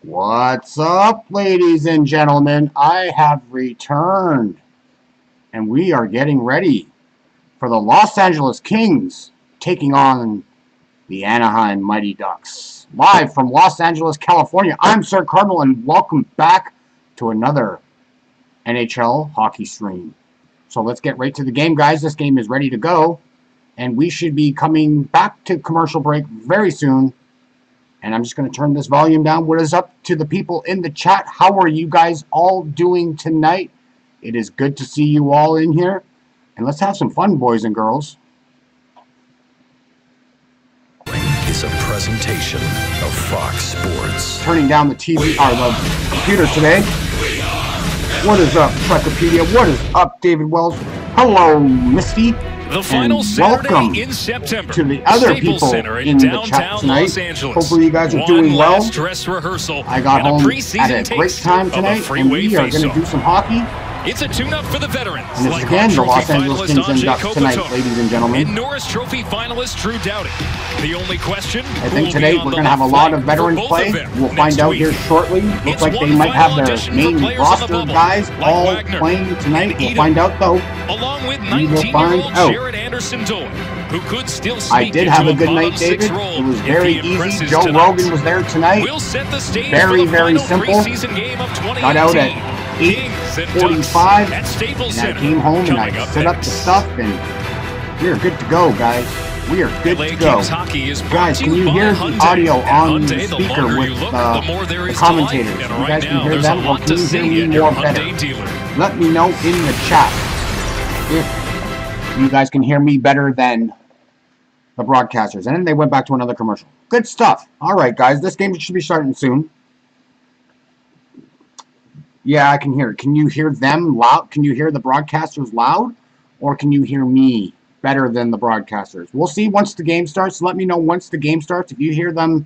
What's up, ladies and gentlemen? I have returned, and we are getting ready for the Los Angeles Kings taking on the Anaheim Mighty Ducks. Live from Los Angeles, California, I'm Sir Cardinal, and welcome back to another NHL hockey stream. So let's get right to the game, guys. This game is ready to go, and we should be coming back to commercial break very soon. And I'm just going to turn this volume down. What is up to the people in the chat? How are you guys all doing tonight? It is good to see you all in here. And let's have some fun, boys and girls. Is a presentation of Fox Sports. Turning down the TV, or the computer today. What is up, Wikipedia? What is up, David Wells? Hello, Misty. The final Saturday in September to the other Staples people Center in the chat tonight. Los Angeles. Hopefully you guys are doing well. Dress rehearsal I got home at a great time tonight, and we are going to do some hockey. It's a tune-up for the veterans. And it's again the Los Angeles Kings and Ducks tonight, ladies and gentlemen. And Norris Trophy finalist Drew Doughty. The only question, I think today we're going to have a lot of veterans play. We'll find out here shortly. Looks like they might have their main roster guys all playing tonight. We'll find out, though. Along with 19-year-old Jared Anderson-Doyle, who could still I did have a good night, David. It was very easy. Joe Rogan was there tonight. Very, very simple. Got out at 8:45, and I came home and I set up the stuff, and we are good to go, guys. We are good to go. Guys, can you hear the audio on the speaker with the commentators? You guys can hear them, or can you hear me more better? Let me know in the chat if you guys can hear me better than the broadcasters. And then they went back to another commercial. Good stuff. All right, guys, this game should be starting soon. Yeah, I can hear it. Can you hear them loud? Can you hear the broadcasters loud? Or can you hear me better than the broadcasters? We'll see once the game starts. Let me know once the game starts. If you hear them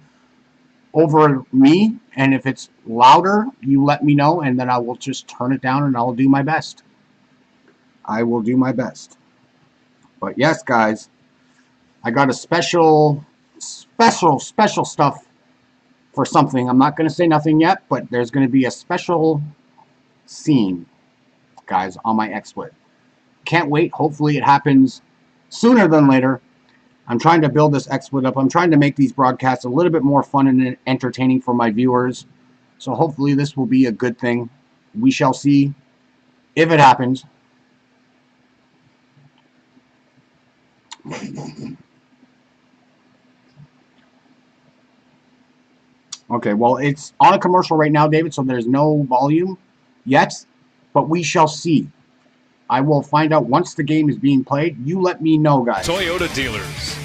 over me, and if it's louder, you let me know, and then I will just turn it down, and I'll do my best. I will do my best. But yes, guys, I got a special stuff for something. I'm not going to say nothing yet, but there's going to be a special scene, guys, on my XSplit. Can't wait. Hopefully it happens sooner than later. I'm trying to build this XSplit up. I'm trying to make these broadcasts a little bit more fun and entertaining for my viewers. So hopefully this will be a good thing. We shall see if it happens. Okay, well, it's on a commercial right now, David, so there's no volume yet, but we shall see. I will find out once the game is being played. You let me know, guys. Toyota dealers.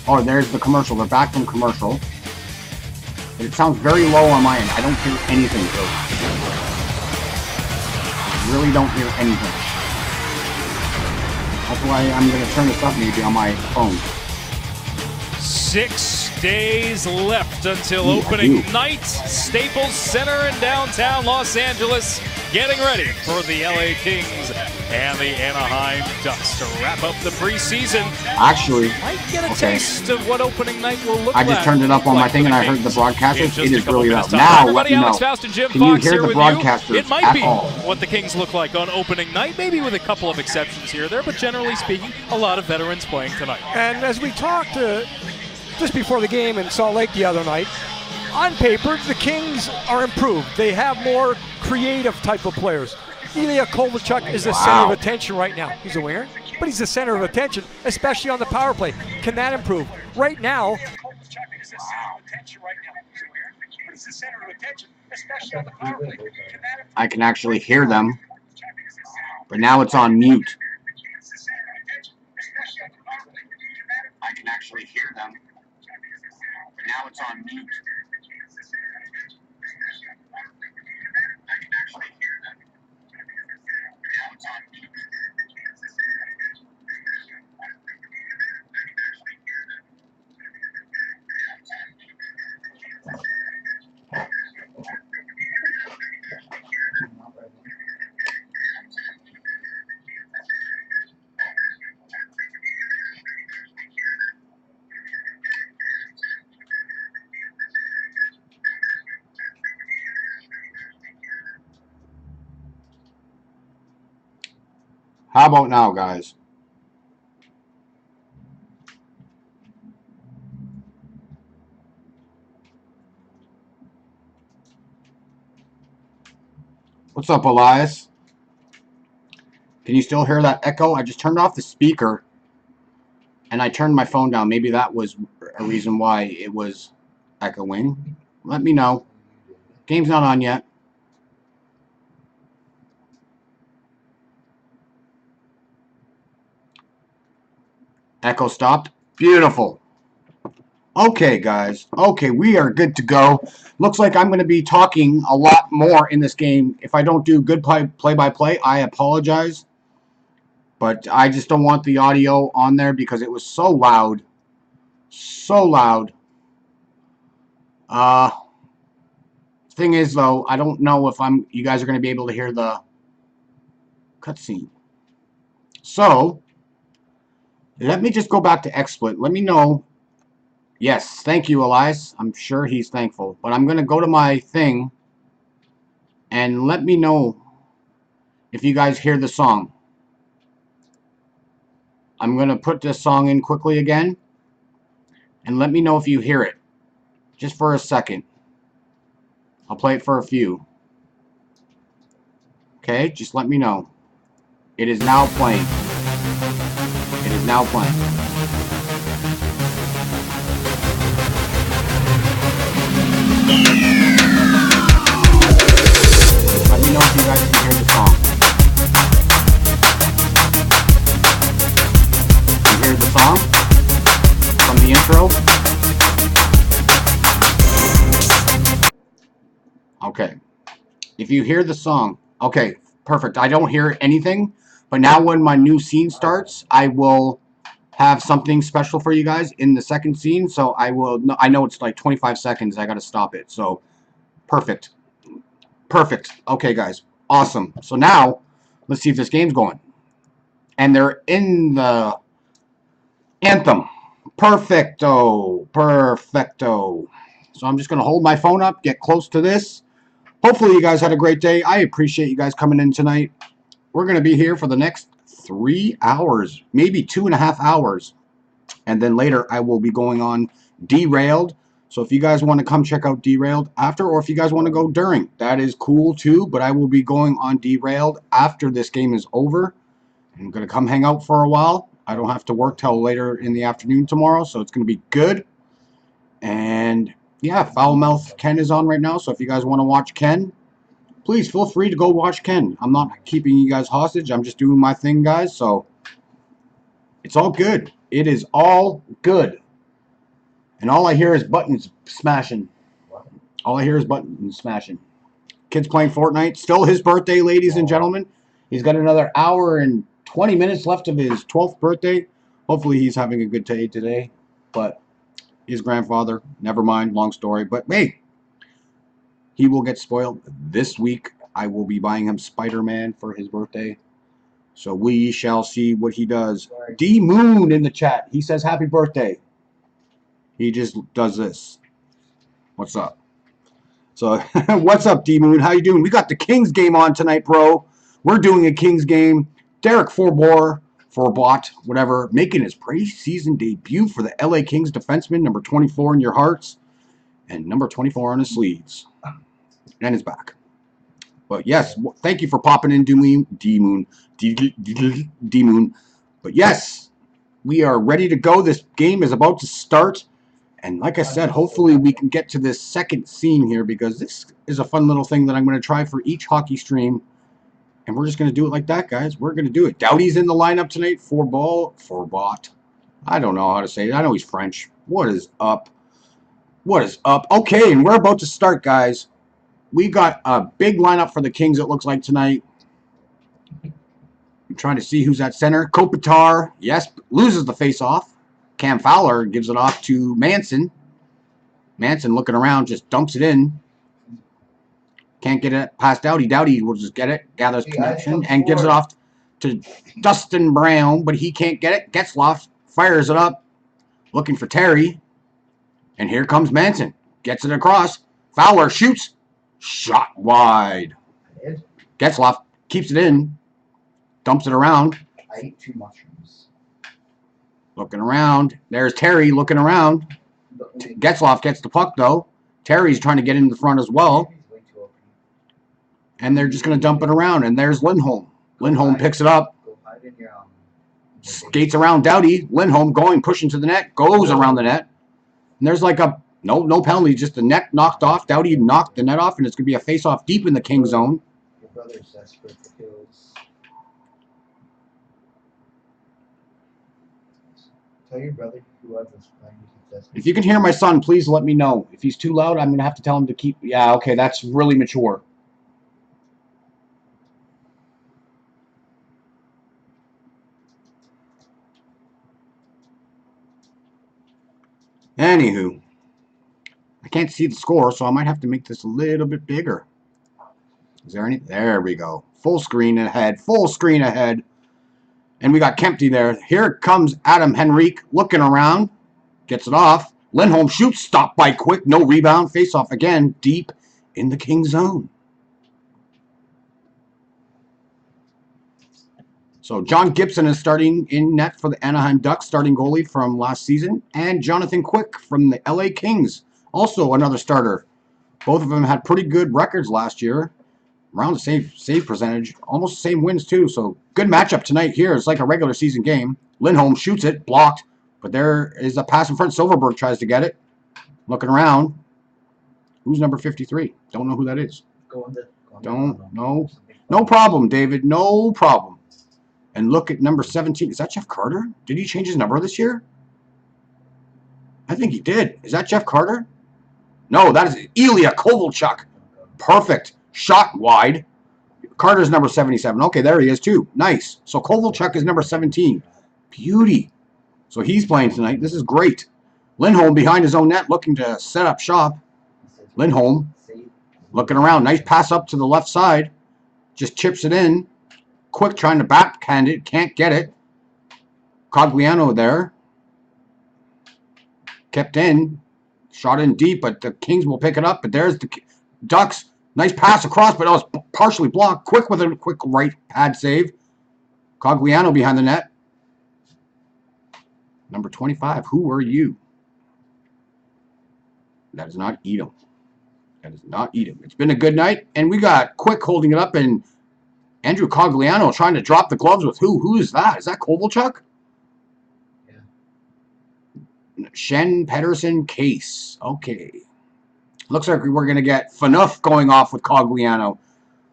Oh, there's the commercial. They're back from commercial. It sounds very low on my end. I don't hear anything, so I really don't hear anything. That's why I'm going to turn this up maybe on my phone. 6 days left until opening night. Staples Center in downtown Los Angeles, getting ready for the LA Kings and the Anaheim Ducks to wrap up the preseason. Actually, might get a taste of what opening night will look like. I just turned it up on my thing and I heard the broadcasters. It is really loud. Now, let me know. Can you hear the broadcasters It might be all? What the Kings look like on opening night, maybe with a couple of exceptions here or there, but generally speaking, a lot of veterans playing tonight. And as we talked just before the game in Salt Lake the other night, on paper, the Kings are improved. They have more creative type of players. Ilya Kovalchuk is the center of attention right now. He's a winger, but he's the center of attention, especially on the power play. Can that improve? Right now, I can actually hear them, but now it's on mute. I can actually hear them, but now it's on mute. I can actually hear them, but now it's on mute. How about now, guys? What's up, Elias? Can you still hear that echo? I just turned off the speaker and I turned my phone down. Maybe that was a reason why it was echoing. Let me know. Game's not on yet. Echo stopped. Beautiful. Okay, guys. Okay, we are good to go. Looks like I'm going to be talking a lot more in this game. If I don't do good play-by-play, I apologize. But I just don't want the audio on there because it was so loud. So loud. Thing is, though, I don't know if you guys are going to be able to hear the cutscene. So, let me just go back to XSplit. Let me know. Yes, thank you, Elias. I'm sure he's thankful. But I'm going to go to my thing and let me know if you guys hear the song. I'm going to put this song in quickly again and let me know if you hear it. Just for a second. I'll play it for a few. Okay, just let me know. It is now playing. It is now playing. Let me know if you guys can hear the song. You hear the song from the intro? Okay. If you hear the song, okay, perfect. I don't hear anything, but now when my new scene starts, I will have something special for you guys in the second scene. So I know it's like 25 seconds. I got to stop it. So perfect. Perfect. Okay, guys. Awesome. So now let's see if this game's going. And they're in the anthem. Perfecto. Perfecto. So I'm just going to hold my phone up, get close to this. Hopefully you guys had a great day. I appreciate you guys coming in tonight. We're going to be here for the next 3 hours, maybe 2.5 hours. And then later I will be going on Derailed. So if you guys want to come check out Derailed after, or if you guys want to go during, that is cool too. But I will be going on Derailed after this game is over. I'm going to come hang out for a while. I don't have to work till later in the afternoon tomorrow, so it's going to be good. And yeah, Foulmouth Ken is on right now, so if you guys want to watch Ken, please feel free to go watch Ken. I'm not keeping you guys hostage. I'm just doing my thing, guys, so it's all good. It is all good. And all I hear is buttons smashing. All I hear is buttons smashing. Kid's playing Fortnite. Still his birthday, ladies and gentlemen. He's got another hour and 20 minutes left of his 12th birthday. Hopefully he's having a good day today. But his grandfather, never mind, long story. But hey, he will get spoiled. This week I will be buying him Spider-Man for his birthday. So we shall see what he does. D Moon in the chat. He says happy birthday. He just does this. What's up? So what's up, D Moon? How you doing? We got the Kings game on tonight, bro. We're doing a Kings game. Derek Forbort, whatever, making his preseason debut for the LA Kings defenseman, number 24 in your hearts, and number 24 on his sleeves, and his back. But yes, thank you for popping in, D Moon. But yes, we are ready to go. This game is about to start. And like I said, hopefully we can get to this second scene here, because this is a fun little thing that I'm going to try for each hockey stream. And we're just going to do it like that, guys. We're going to do it. Doughty's in the lineup tonight. Forbot. I don't know how to say it. I know he's French. What is up? What is up? Okay, and we're about to start, guys. We got a big lineup for the Kings, it looks like, tonight. I'm trying to see who's at center. Kopitar, yes, loses the face-off. Cam Fowler gives it off to Manson. Manson looking around, just dumps it in. Can't get it past Doughty. Doughty will just get it, gathers connection, and gives it off to Dustin Brown, but he can't get it. Getzlaf fires it up, looking for Terry. And here comes Manson. Gets it across. Fowler shoots. Shot wide. Getzlaf keeps it in. Dumps it around. I ate 2 mushrooms. Looking around. There's Terry looking around. Getzlaf gets the puck, though. Terry's trying to get in the front as well. And they're just going to dump it around. And there's Lindholm. Lindholm picks it up. Skates around Doughty. Lindholm going, pushing to the net. Goes around the net. And there's like a no penalty. Just the net knocked off. Doughty knocked the net off. And it's going to be a face-off deep in the King zone. Your brother's desperate for kills. Tell your brother whoever's playing he's desperate. If you can hear my son, please let me know. If he's too loud, I'm going to have to tell him to keep... Yeah, okay, that's really mature. Anywho, I can't see the score, so I might have to make this a little bit bigger. Is there any? There we go. Full screen ahead. Full screen ahead. And we got Kempty there. Here comes Adam Henrique looking around. Gets it off. Lindholm shoots. Stopped by Quick. No rebound. Face off again. Deep in the King zone. So John Gibson is starting in net for the Anaheim Ducks, starting goalie from last season. And Jonathan Quick from the LA Kings, also another starter. Both of them had pretty good records last year. Around the save percentage. Almost the same wins too. So good matchup tonight here. It's like a regular season game. Lindholm shoots it. Blocked. But there is a pass in front. Silverberg tries to get it. Looking around. Who's number 53? Don't know who that is. No problem, David. No problem. And look at number 17. Is that Jeff Carter? Did he change his number this year? I think he did. Is that Jeff Carter? No, that is Ilya Kovalchuk. Perfect. Shot wide. Carter's number 77. Okay, there he is too. Nice. So Kovalchuk is number 17. Beauty. So he's playing tonight. This is great. Lindholm behind his own net looking to set up shop. Lindholm looking around. Nice pass up to the left side. Just chips it in. Quick trying to backhand it. Can't get it. Cogliano there. Kept in. Shot in deep, but the Kings will pick it up. But there's the Ducks. Nice pass across, but it was partially blocked. Quick with a quick right pad save. Cogliano behind the net. Number 25. Who are you? That is not Edom. That is not Edom. It's been a good night, and we got Quick holding it up, and Andrew Cogliano trying to drop the gloves with who? Who is that? Is that Kovalchuk? Yeah. Shen, Pedersen, Case. Okay. Looks like we're going to get Phaneuf going off with Cogliano.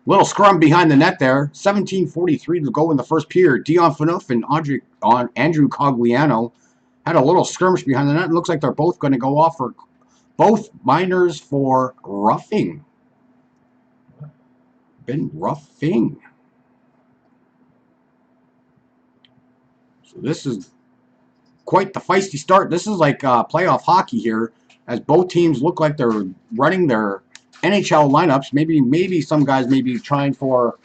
Little scrum behind the net there. 17:43 to go in the first period. Dion Phaneuf and Andrew Cogliano had a little skirmish behind the net. It looks like they're both going to go off for both minors for roughing. Been roughing. So this is quite the feisty start. This is like playoff hockey here, as both teams look like they're running their NHL lineups. Maybe some guys may be trying for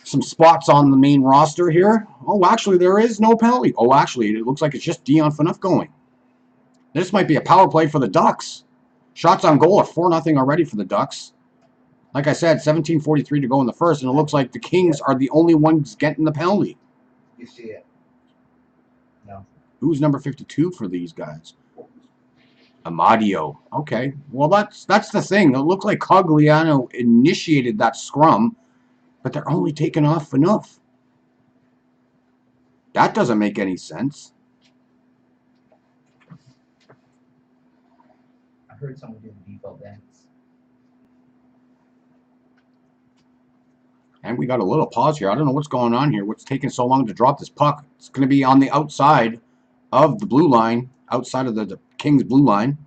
some spots on the main roster here. Oh, actually, there is no penalty. Oh, actually, it looks like it's just Dion Phaneuf going. This might be a power play for the Ducks. Shots on goal are 4-0 already for the Ducks. Like I said, 17:43 to go in the first, and it looks like the Kings are the only ones getting the penalty. You see it? No. Who's number 52 for these guys? Amadio. Okay. Well, that's the thing. It looks like Cogliano initiated that scrum, but they're only taking off Phaneuf. That doesn't make any sense. I heard someone do the default dance. And we got a little pause here. I don't know what's going on here. What's taking so long to drop this puck? It's going to be on the outside of the blue line, outside of the Kings blue line.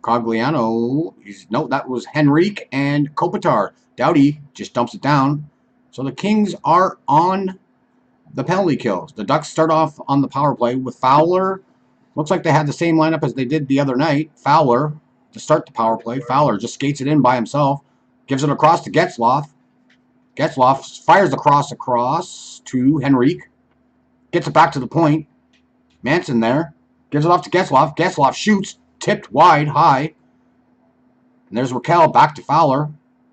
Cogliano, no, that was Henrique and Kopitar. Doughty just dumps it down. So the Kings are on the penalty kills. The Ducks start off on the power play with Fowler. Looks like they had the same lineup as they did the other night. Fowler to start the power play. Fowler just skates it in by himself. Gives it across to Getzlaf. Getzlaf fires the cross across to Henrique. Gets it back to the point. Manson there. Gives it off to Getzlaf. Getzlaf shoots. Tipped wide, high. And there's Raquel back to Fowler.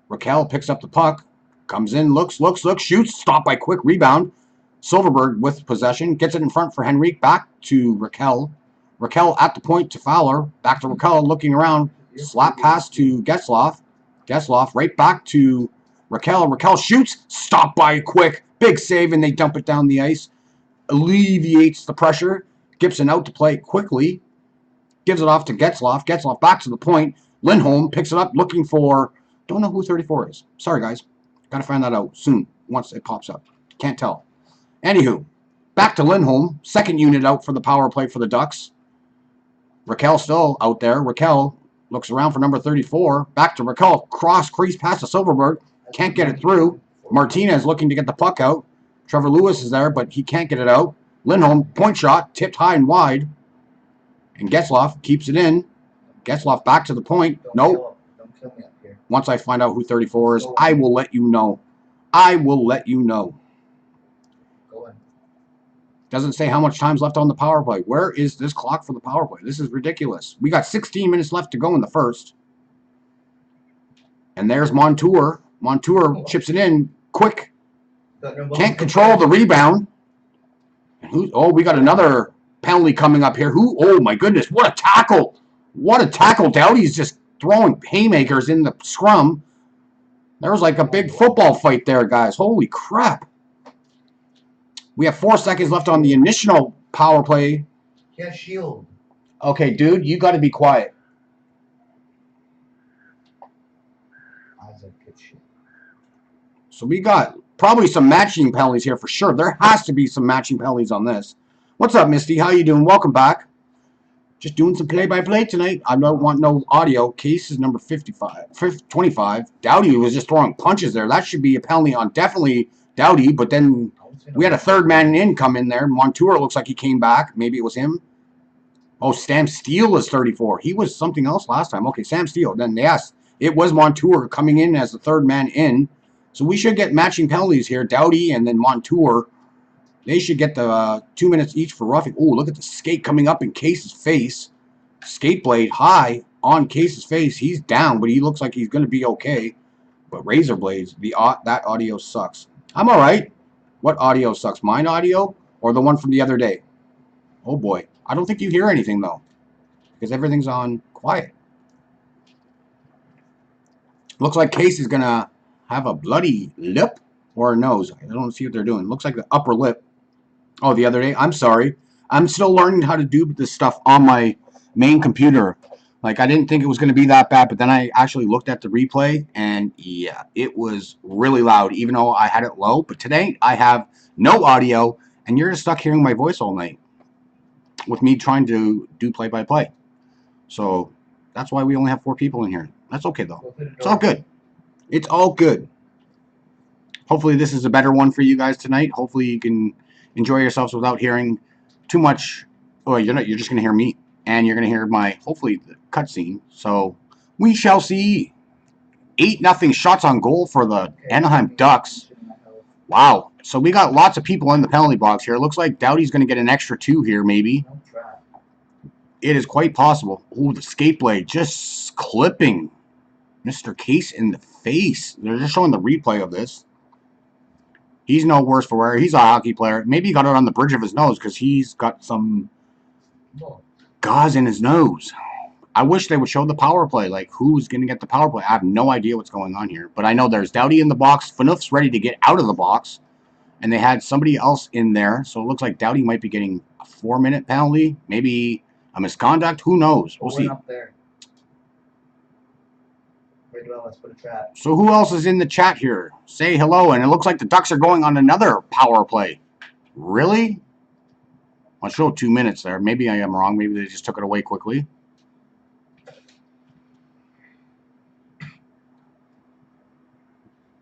Raquel picks up the puck. Comes in, looks, shoots, stopped by quick rebound. Silverberg with possession, gets it in front for Henrique, back to Raquel. Raquel at the point to Fowler, back to Raquel, looking around, slap pass to Getzlaf. Getzlaf right back to Raquel. Raquel shoots, stopped by quick, big save, and they dump it down the ice. Alleviates the pressure. Gibson out to play quickly. Gives it off to Getzlaf. Getzlaf back to the point. Lindholm picks it up, looking for, don't know who 34 is. Sorry, guys. Got to find that out soon, once it pops up. Can't tell. Anywho, back to Lindholm. Second unit out for the power play for the Ducks. Raquel still out there. Raquel looks around for number 34. Back to Raquel. Cross crease pass to Silverberg. Can't get it through. Martinez looking to get the puck out. Trevor Lewis is there, but he can't get it out. Lindholm, point shot, tipped high and wide. And Getzlaf keeps it in. Getzlaf back to the point. Nope. Don't kill me up here. Once I find out who 34 is, I will let you know. I will let you know. Go in. Doesn't say how much time's left on the power play. Where is this clock for the power play? This is ridiculous. We got 16 minutes left to go in the first. And there's Montour. Montour chips it in quick. Can't control the rebound. Oh, we got another penalty coming up here. Oh, my goodness. What a tackle. What a tackle. Doughty's just throwing haymakers in the scrum. There was like a big football fight there, guys. Holy crap. We have 4 seconds left on the initial power play. Yeah, shield. Okay, dude, you got to be quiet. Isaac, good shit. So we got probably some matching penalties here for sure. There has to be some matching penalties on this. What's up, Misty? How you doing? Welcome back. Just doing some play-by-play tonight. I don't want no audio. Case is number 25. Doughty was just throwing punches there. That should be a penalty on definitely Doughty, but then we had a third man in come in there. Montour looks like he came back. Maybe it was him. Oh, Sam Steele is 34. He was something else last time. Okay, Sam Steele. Then, yes, it was Montour coming in as the third man in. So we should get matching penalties here. Doughty and then Montour. They should get the 2 minutes each for roughing. Oh, look at the skate coming up in Case's face. Skate blade high on Case's face. He's down, but he looks like he's going to be okay. But Razor Blades, that audio sucks. I'm all right. What audio sucks? Mine audio or the one from the other day? Oh, boy. I don't think you hear anything, though, because everything's on quiet. Looks like Case is going to have a bloody lip or a nose. I don't see what they're doing. Looks like the upper lip. Oh, the other day. I'm sorry. I'm still learning how to do this stuff on my main computer. Like, I didn't think it was going to be that bad, but then I actually looked at the replay, and yeah, it was really loud, even though I had it low. But today, I have no audio, and you're just stuck hearing my voice all night with me trying to do play-by-play. So that's why we only have 4 people in here. That's okay, though. It's all good. It's all good. Hopefully this is a better one for you guys tonight. Hopefully you can enjoy yourselves without hearing too much. Oh, you're just going to hear me. And you're going to hear my, hopefully, the cutscene. So we shall see. 8-0 shots on goal for the Anaheim Ducks. Wow. So we got lots of people in the penalty box here. It looks like Doughty's going to get an extra 2 here, maybe. It is quite possible. Oh, the skate blade just clipping Mr. Case in the face. They're just showing the replay of this. He's no worse for wear. He's a hockey player. Maybe he got it on the bridge of his nose because he's got some gauze in his nose. I wish they would show the power play, like who's going to get the power play. I have no idea what's going on here. But I know there's Doughty in the box. Phaneuf's ready to get out of the box. And they had somebody else in there. So it looks like Doughty might be getting a 4-minute penalty. Maybe a misconduct. Who knows? We'll see. Up there. Let's put a trap. So who else is in the chat here? Say hello. And it looks like the Ducks are going on another power play. Really? I'll show 2 minutes there. Maybe I am wrong. Maybe they just took it away quickly.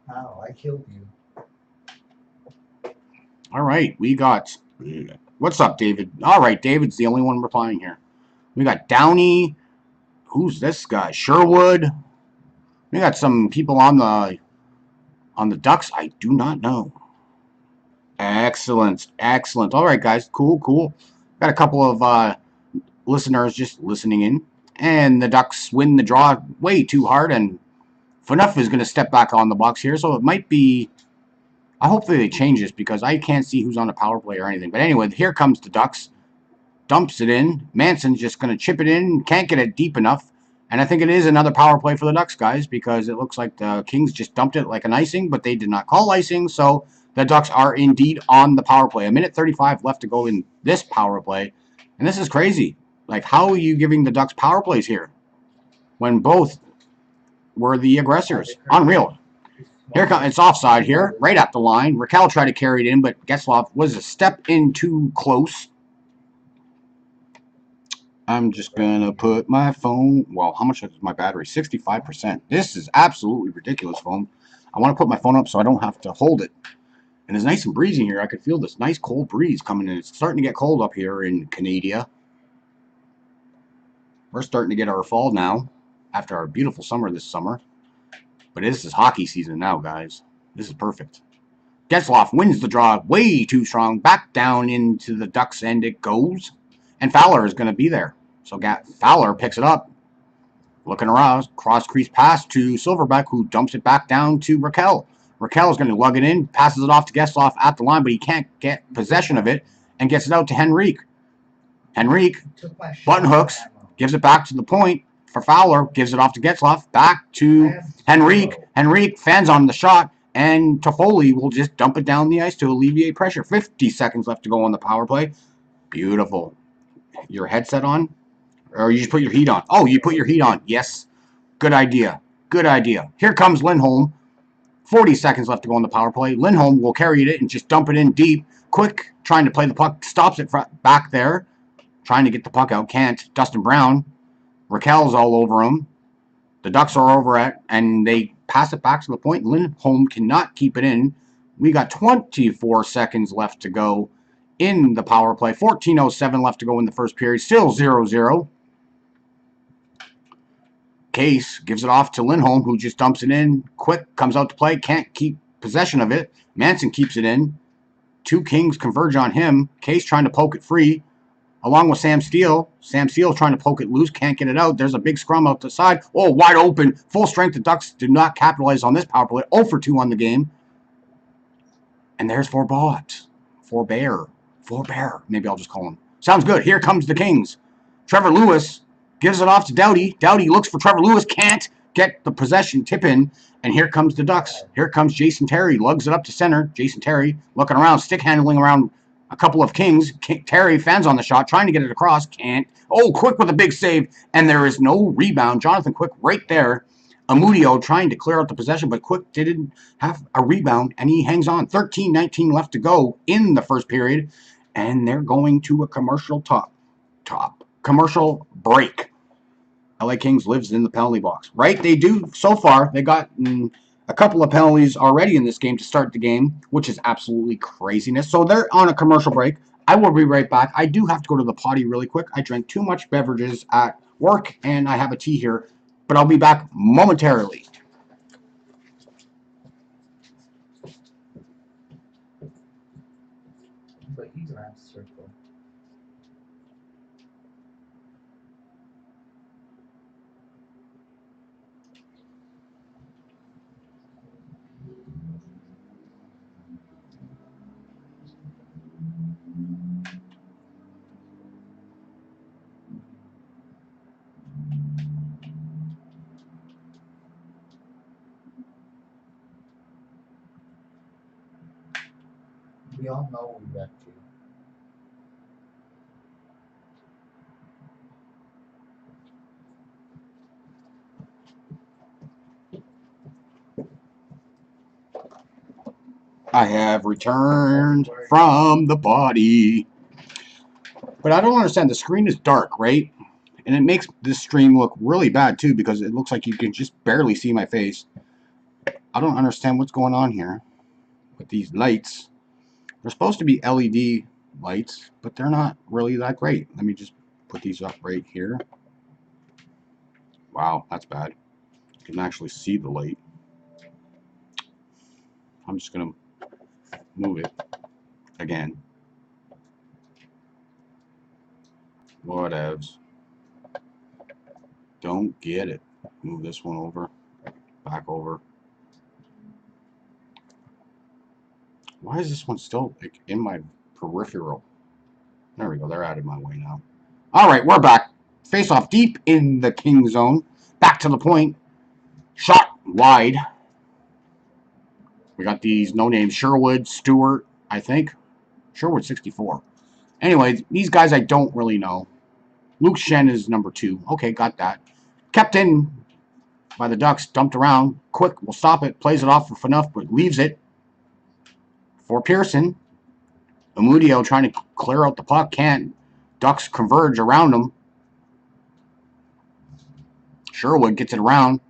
How? I killed you. All right. We got... What's up, David? All right. David's the only one replying here. We got Downey. Who's this guy? Sherwood. We got some people on the Ducks. I do not know. Excellent. Excellent. All right, guys. Cool, cool. Got a couple of listeners just listening in. And the Ducks win the draw way too hard. And Phaneuf is going to step back on the box here, so it might be... hopefully they change this because I can't see who's on the power play or anything. But anyway, here comes the Ducks. Dumps it in. Manson's just going to chip it in. Can't get it deep enough. And I think it is another power play for the Ducks, guys, because it looks like the Kings just dumped it like an icing, but they did not call icing, so the Ducks are indeed on the power play. 1:35 left to go in this power play. And this is crazy. Like, how are you giving the Ducks power plays here when both were the aggressors? Unreal. Here comes, it's offside here, right at the line. Raquel tried to carry it in, but Getzlaf was a step in too close. I'm just going to put my phone, well, how much is my battery? 65%. This is absolutely ridiculous, phone. I want to put my phone up so I don't have to hold it. And it's nice and breezy here. I could feel this nice cold breeze coming in. It's starting to get cold up here in Canada. We're starting to get our fall now after our beautiful summer this summer. But this is hockey season now, guys. This is perfect. Getzlaf wins the draw way too strong. Back down into the Ducks end it goes. And Fowler is going to be there. So Fowler picks it up. Looking around. Cross crease pass to Silverback, who dumps it back down to Raquel. Raquel is going to lug it in. Passes it off to Getzlaf at the line, but he can't get possession of it. And gets it out to Henrique. Henrique button hooks. Gives it back to the point for Fowler. Gives it off to Getzlaf. Back to Henrique. Henrique fans on the shot. And Toffoli will just dump it down the ice to alleviate pressure. 50 seconds left to go on the power play. Beautiful. Your headset on? Or you just put your heat on? Oh, you put your heat on. Yes. Good idea. Good idea. Here comes Lindholm. 40 seconds left to go on the power play. Lindholm will carry it and just dump it in deep. Quick, trying to play the puck. Stops it back there. Trying to get the puck out. Can't. Dustin Brown. Raquel's all over him. The Ducks are over it, and they pass it back to the point. Lindholm cannot keep it in. We got 24 seconds left to go in the power play. 14:07 left to go in the first period. Still 0-0. Case gives it off to Lindholm, who just dumps it in. Quick comes out to play. Can't keep possession of it. Manson keeps it in. Two Kings converge on him. Case trying to poke it free, along with Sam Steele. Sam Steele trying to poke it loose. Can't get it out. There's a big scrum out the side. Oh, wide open. Full strength. The Ducks did not capitalize on this power play. 0 for 2 on the game. And there's Forbear. Maybe I'll just call him. Sounds good. Here comes the Kings. Trevor Lewis gives it off to Doughty. Doughty looks for Trevor Lewis. Can't get the possession tip in. And here comes the Ducks. Here comes Jason Terry. Lugs it up to center. Jason Terry looking around. Stick handling around a couple of Kings. Terry fans on the shot. Trying to get it across. Can't. Oh, Quick with a big save. And there is no rebound. Jonathan Quick right there. Amudio trying to clear out the possession, but Quick didn't have a rebound, and he hangs on. 13:19 left to go in the first period, and they're going to a commercial commercial break. LA Kings lives in the penalty box, right? They do so far. They got a couple of penalties already in this game to start the game, which is absolutely craziness. So they're on a commercial break. I will be right back. I do have to go to the potty really quick. I drank too much beverages at work, and I have a tea here. But I'll be back momentarily. But he's around circle. We all know what we got to. I have returned from the body. But I don't understand. The screen is dark, right? And it makes this stream look really bad, too, because it looks like you can just barely see my face. I don't understand what's going on here with these lights. They're supposed to be LED lights, but they're not really that great. Let me just put these up right here. Wow, that's bad. You can actually see the light. I'm just going to move it again. Whatevs. Don't get it. Move this one over. back over. Why is this one still like, in my peripheral? There we go. They're out of my way now. All right, we're back. Face off deep in the King zone. Back to the point. Shot wide. We got these no names. Sherwood, Stewart, I think. Sherwood 64. Anyways, these guys I don't really know. Luke Shen is number 2. Okay, got that. Kept in by the Ducks. Dumped around. Quick, will stop it. Plays it off for enough, but leaves it for Pearson. Amudio trying to clear out the puck. Can't. Ducks converge around him. Sherwood gets it around.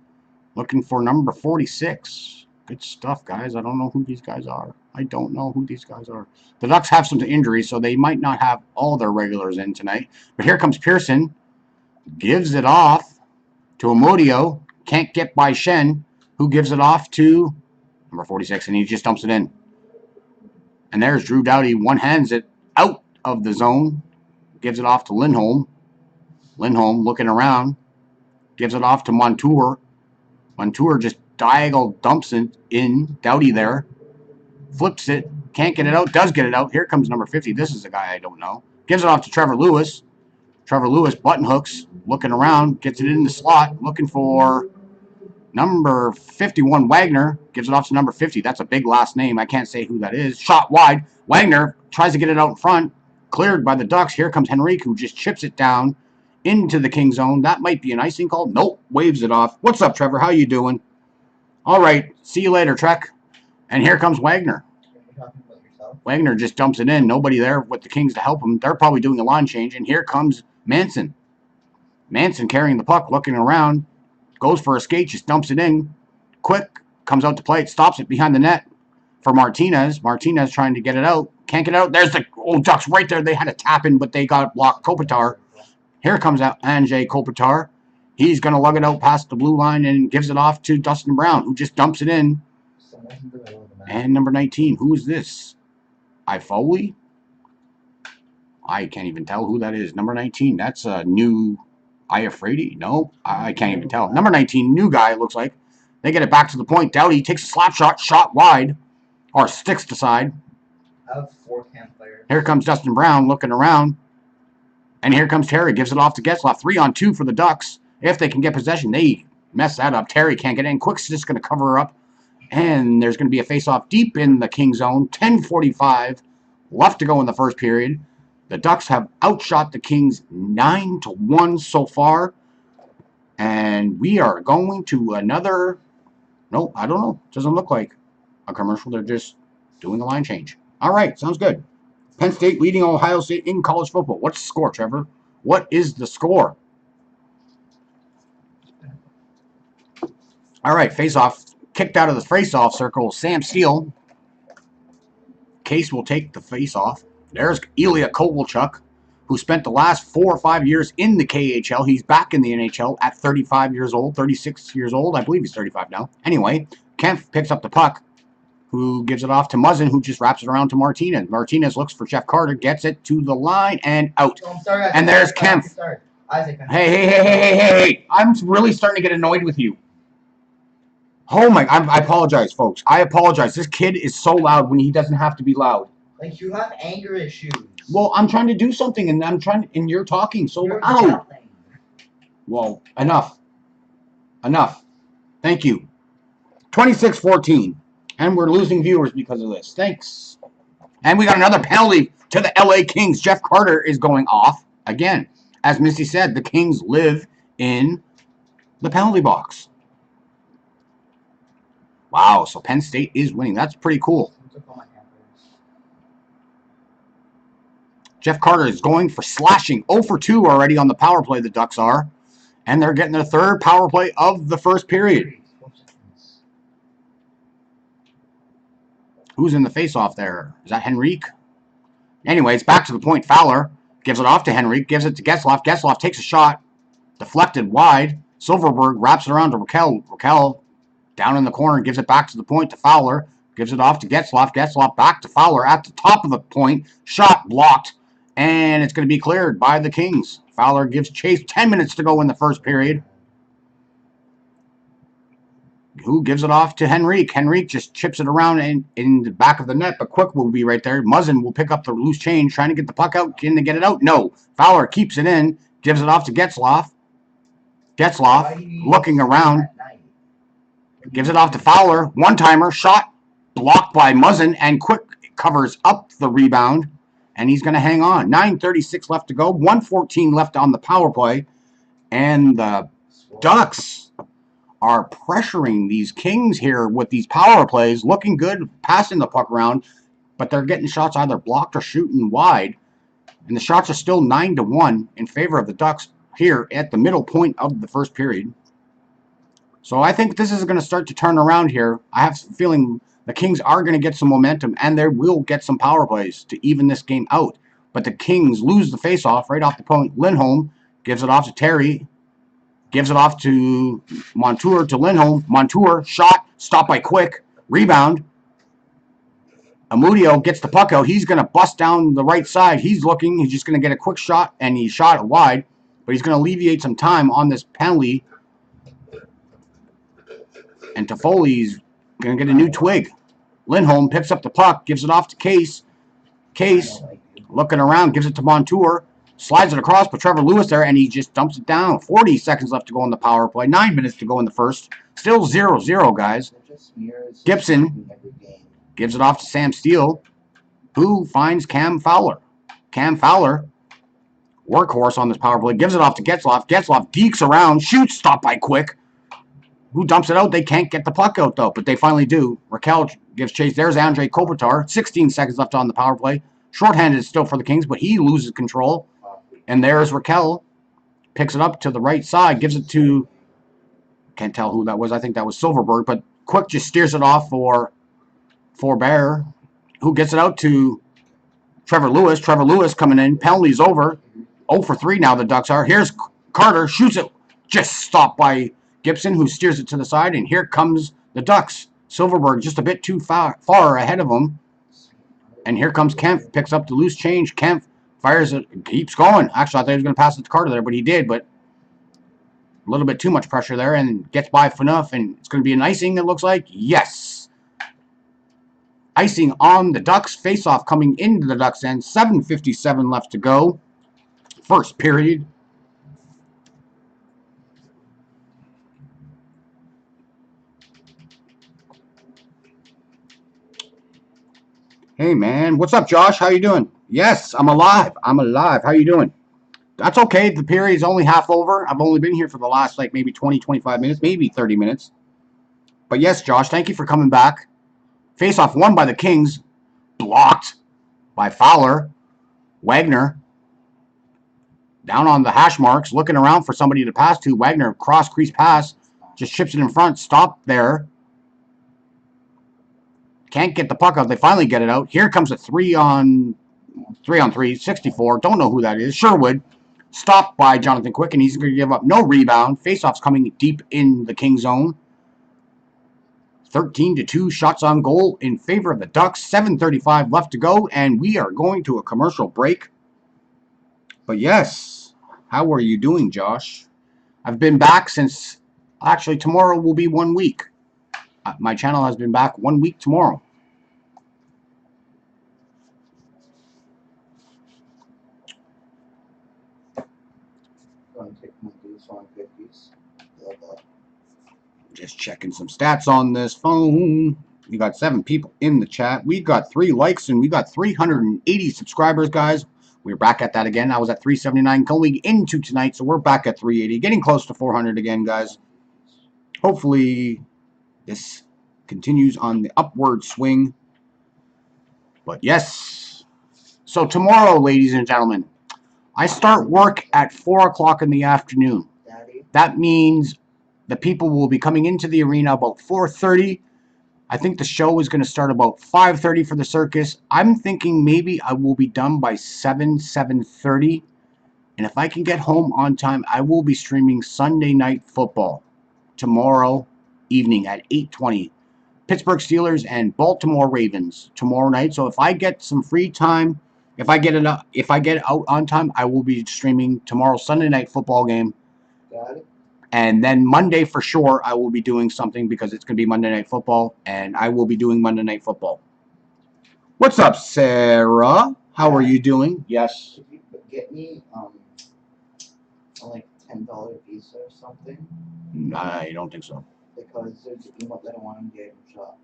Looking for number 46. Good stuff, guys. I don't know who these guys are. I don't know who these guys are. The Ducks have some injuries, so they might not have all their regulars in tonight. But here comes Pearson. Gives it off to Amudio. Can't get by Shen, who gives it off to number 46, and he just dumps it in. And there's Drew Doughty. One-hands it out of the zone. Gives it off to Lindholm. Lindholm looking around. Gives it off to Montour. Montour just diagonal dumps it in. Doughty there. Flips it. Can't get it out. Does get it out. Here comes number 50. This is a guy I don't know. Gives it off to Trevor Lewis. Trevor Lewis button hooks. Looking around. Gets it in the slot. Looking for number 51, Wagner. Gives it off to number 50. That's a big last name. I can't say who that is. Shot wide. Wagner tries to get it out in front. Cleared by the Ducks. Here comes Henrique, who just chips it down into the King zone. That might be an icing call. Nope. Waves it off. What's up, Trevor? How you doing? All right. See you later, Trek. And here comes Wagner. Wagner just dumps it in. Nobody there with the Kings to help him. They're probably doing a line change. And here comes Manson. Manson carrying the puck, looking around. Goes for a skate, just dumps it in. Quick. Comes out to play it. Stops it behind the net for Martinez. Martinez trying to get it out. Can't get it out. There's the old Ducks right there. They had a tap in, but they got blocked. Kopitar. Here comes out Anjay Kopitar. He's going to lug it out past the blue line and gives it off to Dustin Brown, who just dumps it in. And number 19, who is this? Foley? I can't even tell who that is. Number 19, that's a new Iafredi? No, I can't even tell. Number 19, new guy, it looks like. They get it back to the point. Doughty takes a slap shot, shot wide, or sticks to side. I have 4 camp players. Here comes Dustin Brown looking around. And here comes Terry. Gives it off to Getzlaf. 3-on-2 for the Ducks. If they can get possession, they mess that up. Terry can't get in. Quick's just going to cover her up. And there's going to be a face-off deep in the King zone. 10:45 left to go in the first period. The Ducks have outshot the Kings 9-1 so far. And we are going to another... No, I don't know. Doesn't look like a commercial. They're just doing a line change. All right, sounds good. Penn State leading Ohio State in college football. What's the score, Trevor? What is the score? All right, face-off. Kicked out of the face-off circle, Sam Steele. Case will take the face-off. There's Ilya Kovalchuk, who spent the last 4 or 5 years in the KHL. He's back in the NHL at 35 years old, 36 years old. I believe he's 35 now. Anyway, Kempf picks up the puck, who gives it off to Muzzin, who just wraps it around to Martinez. Martinez looks for Jeff Carter, gets it to the line, and out. Oh, I'm sorry, and there's Kempf. Isaac. Hey. I'm really starting to get annoyed with you. Oh my, I apologize, folks. I apologize. This kid is so loud when he doesn't have to be loud. Like, you have anger issues. Well, I'm trying to do something, and you're talking so You're loud. nothing. Well, enough. Thank you. 26-14. And we're losing viewers because of this. Thanks. And we got another penalty to the LA Kings. Jeff Carter is going off again. As Missy said, the Kings live in the penalty box. Wow, so Penn State is winning. That's pretty cool. Jeff Carter is going for slashing. 0 for 2 already on the power play, the Ducks are. And they're getting their third power play of the first period. Who's in the face-off there? Is that Henrique? Anyways, back to the point. Fowler gives it off to Henrique. Gives it to Getzlaf. Getzlaf takes a shot. Deflected wide. Silverberg wraps it around to Raquel. Raquel down in the corner. Gives it back to the point to Fowler. Gives it off to Getzlaf. Getzlaf back to Fowler at the top of the point. Shot blocked. And it's going to be cleared by the Kings. Fowler gives chase. 10 minutes to go in the first period. Who gives it off to Henrique? Henrique just chips it around in the back of the net, but Quick will be right there. Muzzin will pick up the loose change, trying to get the puck out. Can they get it out? No. Fowler keeps it in, gives it off to Getzlaf. Getzlaf, looking around, gives it off to Fowler. One-timer, shot, blocked by Muzzin, and Quick covers up the rebound, and he's going to hang on. 9:36 left to go, 1:14 left on the power play, and the Ducks are pressuring these Kings here with these power plays, looking good, passing the puck around, but they're getting shots either blocked or shooting wide, and the shots are still 9-1 in favor of the Ducks here at the middle point of the first period. So I think this is going to start to turn around here. I have a feeling the Kings are going to get some momentum, and they will get some power plays to even this game out. But the Kings lose the faceoff right off the point. Lindholm gives it off to Terry. Gives it off to Montour to Lindholm. Montour, shot, stopped by Quick. Rebound. Amudio gets the puck out. He's going to bust down the right side. He's looking. He's just going to get a quick shot, and he shot it wide. But he's going to alleviate some time on this penalty. And Toffoli's going to get a new twig. Lindholm picks up the puck, gives it off to Case. Case, looking around, gives it to Montour. Slides it across, but Trevor Lewis there, and he just dumps it down. 40 seconds left to go in the power play. 9 minutes to go in the first. Still 0-0, guys. Gibson gives it off to Sam Steele, who finds Cam Fowler. Cam Fowler, workhorse on this power play, gives it off to Getzlaf. Getzlaf dekes around, shoots, stopped by Quick. Who dumps it out? They can't get the puck out, though, but they finally do. Raquel gives chase. There's Andre Kopitar. 16 seconds left on the power play. Shorthanded still for the Kings, but he loses control. And there's Raquel. Picks it up to the right side. Gives it to... Can't tell who that was. I think that was Silverberg. But Quick just steers it off for Bear. Who gets it out to Trevor Lewis. Trevor Lewis coming in. Penalty's over. 0 for 3 now the Ducks are. Here's Carter. Shoots it. Just stopped by Gibson, who steers it to the side. And here comes the Ducks. Silverberg just a bit too far ahead of him. And here comes Kempf. Picks up the loose change. Kempf fires it, keeps going. Actually, I thought he was going to pass it to Carter there, but he did. But a little bit too much pressure there, and gets by Phaneuf, and it's going to be an icing, it looks like. Yes. Icing on the Ducks. Face-off coming into the Ducks end. 7:57 left to go. First period. Hey, man. What's up, Josh? How you doing? Yes, I'm alive. I'm alive. How you doing? That's okay. The period's only half over. I've only been here for the last, like, maybe 20, 25 minutes, maybe 30 minutes. But yes, Josh, thank you for coming back. Face-off won by the Kings. Blocked by Fowler. Wagner down on the hash marks, looking around for somebody to pass to. Wagner, cross-crease pass. Just chips it in front. Stop there. Can't get the puck out. They finally get it out. Here comes a 3-on-3, 64. Don't know who that is. Sherwood. Stopped by Jonathan Quick, and he's going to give up no rebound. Faceoff's coming deep in the King zone. 13-2 shots on goal in favor of the Ducks. 7:35 left to go, and we are going to a commercial break. But yes, how are you doing, Josh? I've been back since, actually, tomorrow will be 1 week. My channel has been back 1 week tomorrow. Just checking some stats on this phone. We got 7 people in the chat. We got 3 likes and we got 380 subscribers, guys. We're back at that again. I was at 379 going into tonight, so we're back at 380. Getting close to 400 again, guys. Hopefully this continues on the upward swing. But yes. So tomorrow, ladies and gentlemen, I start work at 4 o'clock in the afternoon. That means the people will be coming into the arena about 4:30. I think the show is going to start about 5:30 for the circus. I'm thinking maybe I will be done by 7:30. And if I can get home on time, I will be streaming Sunday Night Football tomorrow evening at 8:20. Pittsburgh Steelers and Baltimore Ravens tomorrow night. So if I get some free time, if I get out on time, I will be streaming tomorrow's Sunday Night Football game And then Monday for sure, I will be doing something because it's going to be Monday Night Football, and I will be doing Monday Night Football. What's up, Sarah? How are you doing? Yes. Could you get me like $10 Visa or something? I don't think so. Because there's an emote that I want in the item shop.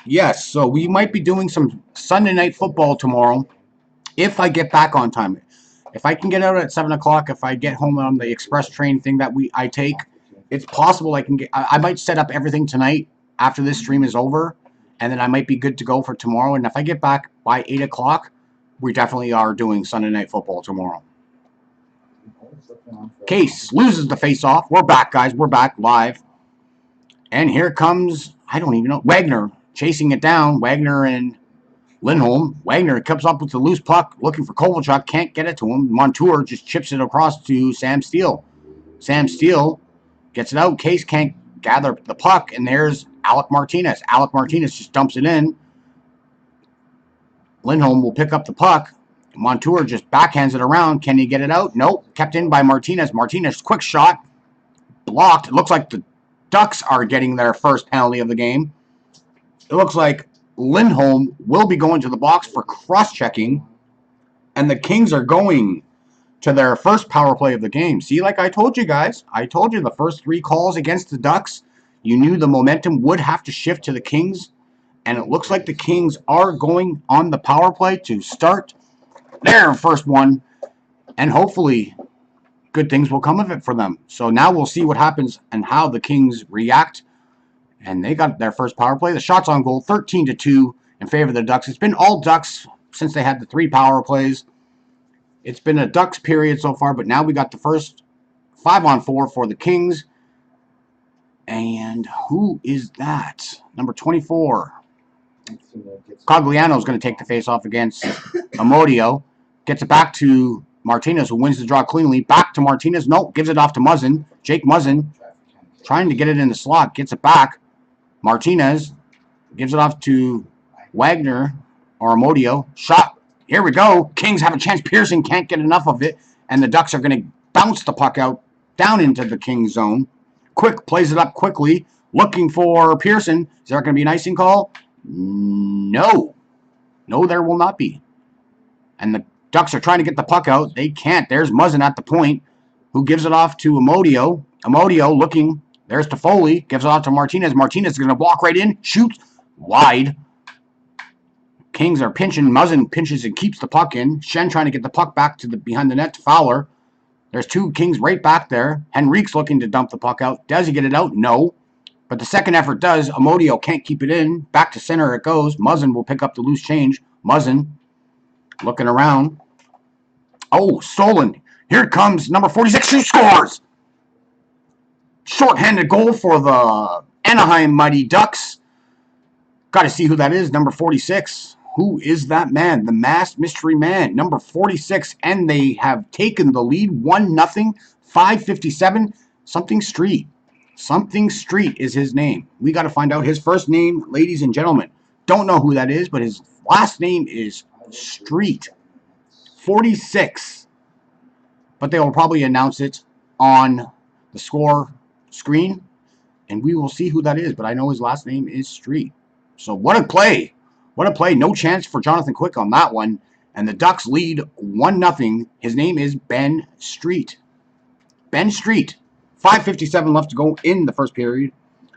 Yes, so we might be doing some Sunday Night Football tomorrow if I get back on time. If I can get out at 7 o'clock, if I get home on the express train thing that I take, it's possible I can get. I might set up everything tonight after this stream is over, and then I might be good to go for tomorrow. And if I get back by 8 o'clock, we definitely are doing Sunday Night Football tomorrow. Case loses the face-off. We're back, guys. We're back live. And here comes, I don't even know, Wagner chasing it down. Wagner and Lindholm. Wagner comes up with the loose puck, looking for Kovalchuk. Can't get it to him. Montour just chips it across to Sam Steele. Sam Steele gets it out. Case can't gather the puck, and there's Alec Martinez. Alec Martinez just dumps it in. Lindholm will pick up the puck. Montour just backhands it around. Can he get it out? Nope. Kept in by Martinez. Martinez, quick shot. Blocked. It looks like the Ducks are getting their first penalty of the game. It looks like Lindholm will be going to the box for cross-checking. And the Kings are going to their first power play of the game. See, like I told you guys, I told you the first 3 calls against the Ducks, you knew the momentum would have to shift to the Kings. And it looks like the Kings are going on the power play to start their first one. And hopefully good things will come of it for them. So now we'll see what happens and how the Kings react. And they got their first power play. The shots on goal, 13-2 in favor of the Ducks. It's been all Ducks since they had the 3 power plays. It's been a Ducks period so far, but now we got the first 5-on-4 for the Kings. And who is that? Number 24. Cogliano's going to take the face-off against Amodio. Gets it back to Martinez, who wins the draw cleanly. Back to Martinez. Nope, gives it off to Muzzin. Jake Muzzin trying to get it in the slot. Gets it back. Martinez gives it off to Wagner or Amodio. Shot. Here we go. Kings have a chance. Pearson can't get enough of it. And the Ducks are going to bounce the puck out down into the Kings zone. Quick plays it up quickly. Looking for Pearson. Is there going to be an icing call? No. No, there will not be. And the Ducks are trying to get the puck out. They can't. There's Muzzin at the point, who gives it off to Amodio. Amodio looking. There's Toffoli. Gives it off to Martinez. Martinez is going to walk right in. Shoots wide. Kings are pinching. Muzzin pinches and keeps the puck in. Shen trying to get the puck back to the behind the net to Fowler. There's 2 Kings right back there. Henrique's looking to dump the puck out. Does he get it out? No. But the second effort does. Amodio can't keep it in. Back to center it goes. Muzzin will pick up the loose change. Muzzin looking around. Oh, stolen. Here it comes. Number 46. Who scores? Short-handed goal for the Anaheim Mighty Ducks. Got to see who that is. Number 46. Who is that man? The masked mystery man. Number 46. And they have taken the lead. 1-0. 5:57. Something Street. Something Street is his name. We got to find out his first name, ladies and gentlemen. Don't know who that is, but his last name is Street. 46. But they will probably announce it on the score screen, and we will see who that is. But I know his last name is Street. So what a play. What a play. No chance for Jonathan Quick on that one. And the Ducks lead 1-0. His name is Ben Street. Ben Street. 5:57 left to go in the first period.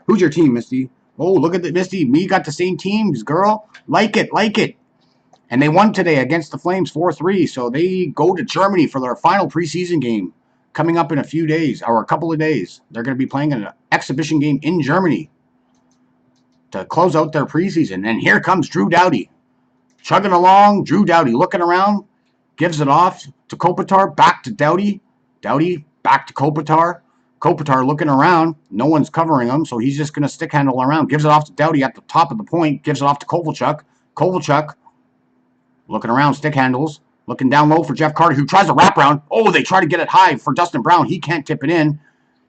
Who's your team, Misty? Oh, look at the Misty. Me got the same teams, girl. Like it, like it. And they won today against the Flames 4-3. So they go to Germany for their final preseason game coming up in a few days, or a couple of days. They're going to be playing an exhibition game in Germany to close out their preseason. And here comes Drew Doughty. Chugging along. Drew Doughty looking around. Gives it off to Kopitar. Back to Doughty. Doughty back to Kopitar. Kopitar looking around. No one's covering him, so he's just going to stick handle around. Gives it off to Doughty at the top of the point. Gives it off to Kovalchuk. Kovalchuk looking around, stick handles. Looking down low for Jeff Carter, who tries to wrap around. Oh, they try to get it high for Dustin Brown. He can't tip it in.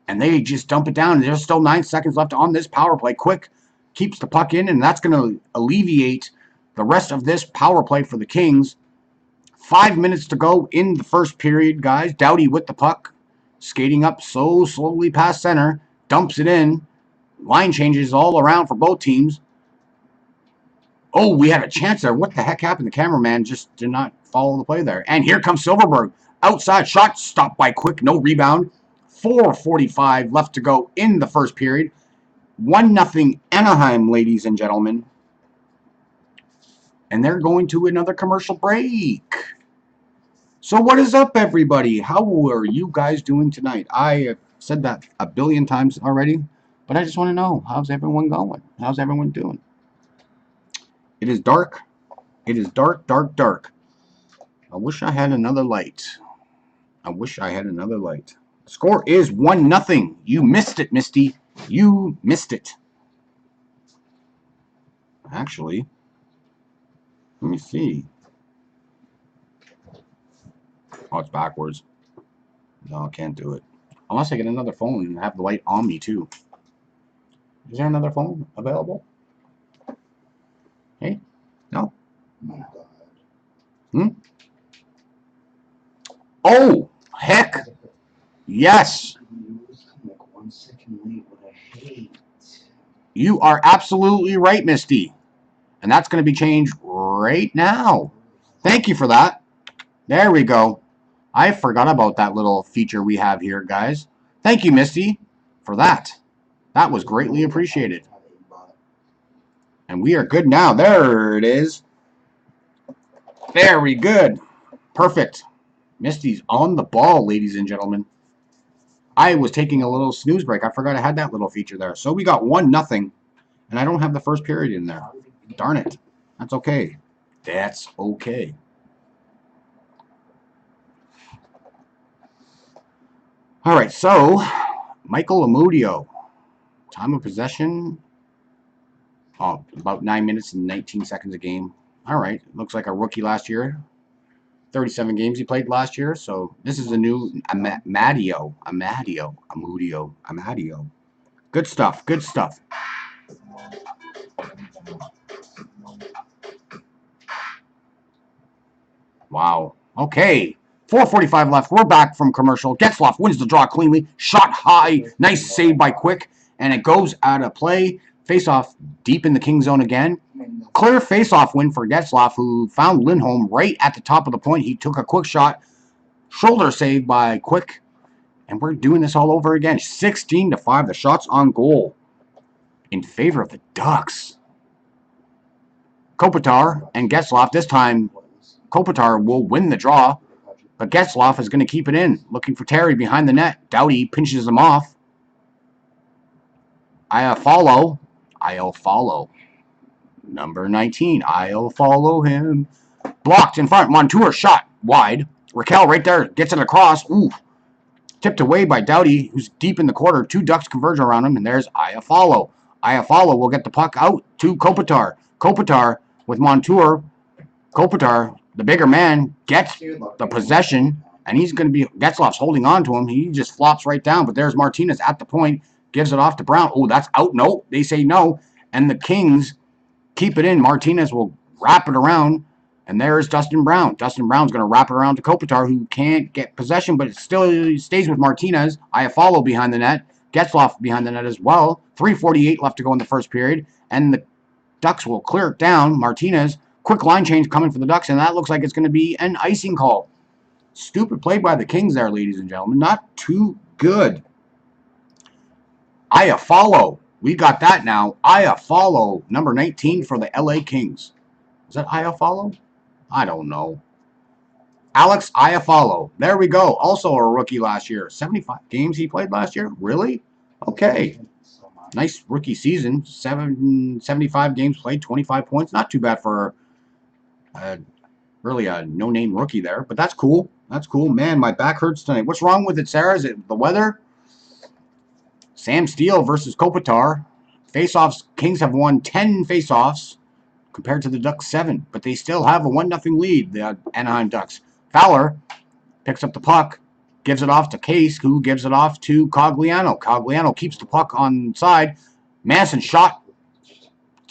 And they just dump it down. There's still 9 seconds left on this power play. Quick keeps the puck in, and that's going to alleviate the rest of this power play for the Kings. 5 minutes to go in the first period, guys. Doughty with the puck. Skating up so slowly past center. Dumps it in. Line changes all around for both teams. Oh, we had a chance there. What the heck happened? The cameraman just did not follow the play there. And here comes Silverberg. Outside shot stopped by Quick. No rebound. 4:45 left to go in the first period. 1-0 Anaheim, ladies and gentlemen. And they're going to another commercial break. So what is up, everybody? How are you guys doing tonight? I have said that a billion times already, but I just want to know, how's everyone going? How's everyone doing? It is dark. It is dark, dark, dark. I wish I had another light. I wish I had another light. The score is 1-0. You missed it, Misty. You missed it. Actually, let me see. Oh, it's backwards. No, I can't do it. Unless I get another phone and have the light on me, too. Is there another phone available? Hey? No? Hmm? Oh, heck! Yes! Like 1 second late, what I hate. You are absolutely right, Misty. And that's going to be changed right now. Thank you for that. There we go. I forgot about that little feature we have here, guys. Thank you, Misty, for that. That was greatly appreciated. And we are good now. There it is. Very good. Perfect. Misty's on the ball, ladies and gentlemen. I was taking a little snooze break. I forgot I had that little feature there. So we got 1-0, and I don't have the first period in there. Darn it. That's okay. That's okay. All right, so Michael Amudio. Time of possession. Oh, about 9 minutes and 19 seconds a game. All right, looks like a rookie last year. 37 games he played last year. So this is a new Amudio. Good stuff. Good stuff. Wow. Okay. 4:45 left. We're back from commercial. Getzlaf wins the draw cleanly. Shot high. Nice save by Quick. And it goes out of play. Face-off deep in the King zone again. Clear face-off win for Getzlaf, who found Lindholm right at the top of the point. He took a quick shot. Shoulder save by Quick. And we're doing this all over again. 16-5. The shots on goal in favor of the Ducks. Kopitar and Getzlaf. This time, Kopitar will win the draw. But Getzlaf is going to keep it in. Looking for Terry behind the net. Doughty pinches him off. I'll follow. Number 19. I'll follow him. Blocked in front. Montour shot wide. Raquel right there. Gets it across. Ooh. Tipped away by Doughty, who's deep in the quarter. Two Ducks converge around him. And there's Iafallo. Iafallo will get the puck out to Kopitar. Kopitar with Montour. Kopitar, the bigger man, gets the possession. And he's going to be... Getzlaf's holding on to him. He just flops right down. But there's Martinez at the point. Gives it off to Brown. Oh, that's out. No, they say no. And the Kings keep it in. Martinez will wrap it around. And there's Dustin Brown. Dustin Brown's going to wrap it around to Kopitar, who can't get possession, but it still stays with Martinez. Iafallo behind the net. Getzlaf behind the net as well. 3:48 left to go in the first period. And the Ducks will clear it down. Martinez, quick line change coming for the Ducks, and that looks like it's going to be an icing call. Stupid play by the Kings there, ladies and gentlemen. Not too good. Iafallo. We got that now. Iafallo, number 19 for the LA Kings. Is that Iafallo? I don't know. Alex Iafallo. There we go. Also a rookie last year. 75 games he played last year? Really? Okay. Nice rookie season. 75 games played, 25 points. Not too bad for really a no-name rookie there. But that's cool. That's cool. Man, my back hurts tonight. What's wrong with it, Sarah? Is it the weather? Sam Steele versus Kopitar. Face-offs. Kings have won 10 face-offs compared to the Ducks 7. But they still have a 1-0 lead, the Anaheim Ducks. Fowler picks up the puck, gives it off to Case, who gives it off to Cogliano. Cogliano keeps the puck on side. Manson shot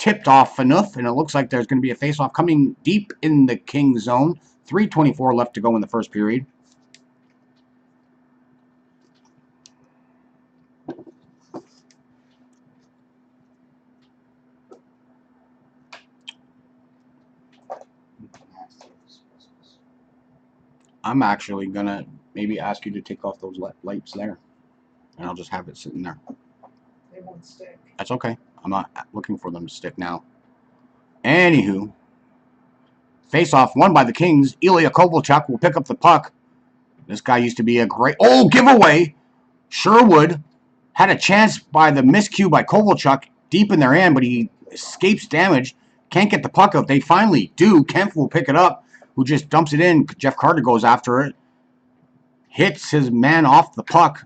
tipped off enough, and it looks like there's going to be a face-off coming deep in the Kings zone. 3:24 left to go in the first period. I'm actually going to maybe ask you to take off those lights there, and I'll just have it sitting there. They won't stick. That's okay. I'm not looking for them to stick now. Anywho, face-off won by the Kings. Ilya Kovalchuk will pick up the puck. This guy used to be a great... Oh, giveaway! Sherwood had a chance by the miscue by Kovalchuk deep in their end, but he escapes damage. Can't get the puck out. They finally do. Kempf will pick it up, who just dumps it in. Jeff Carter goes after it. Hits his man off the puck.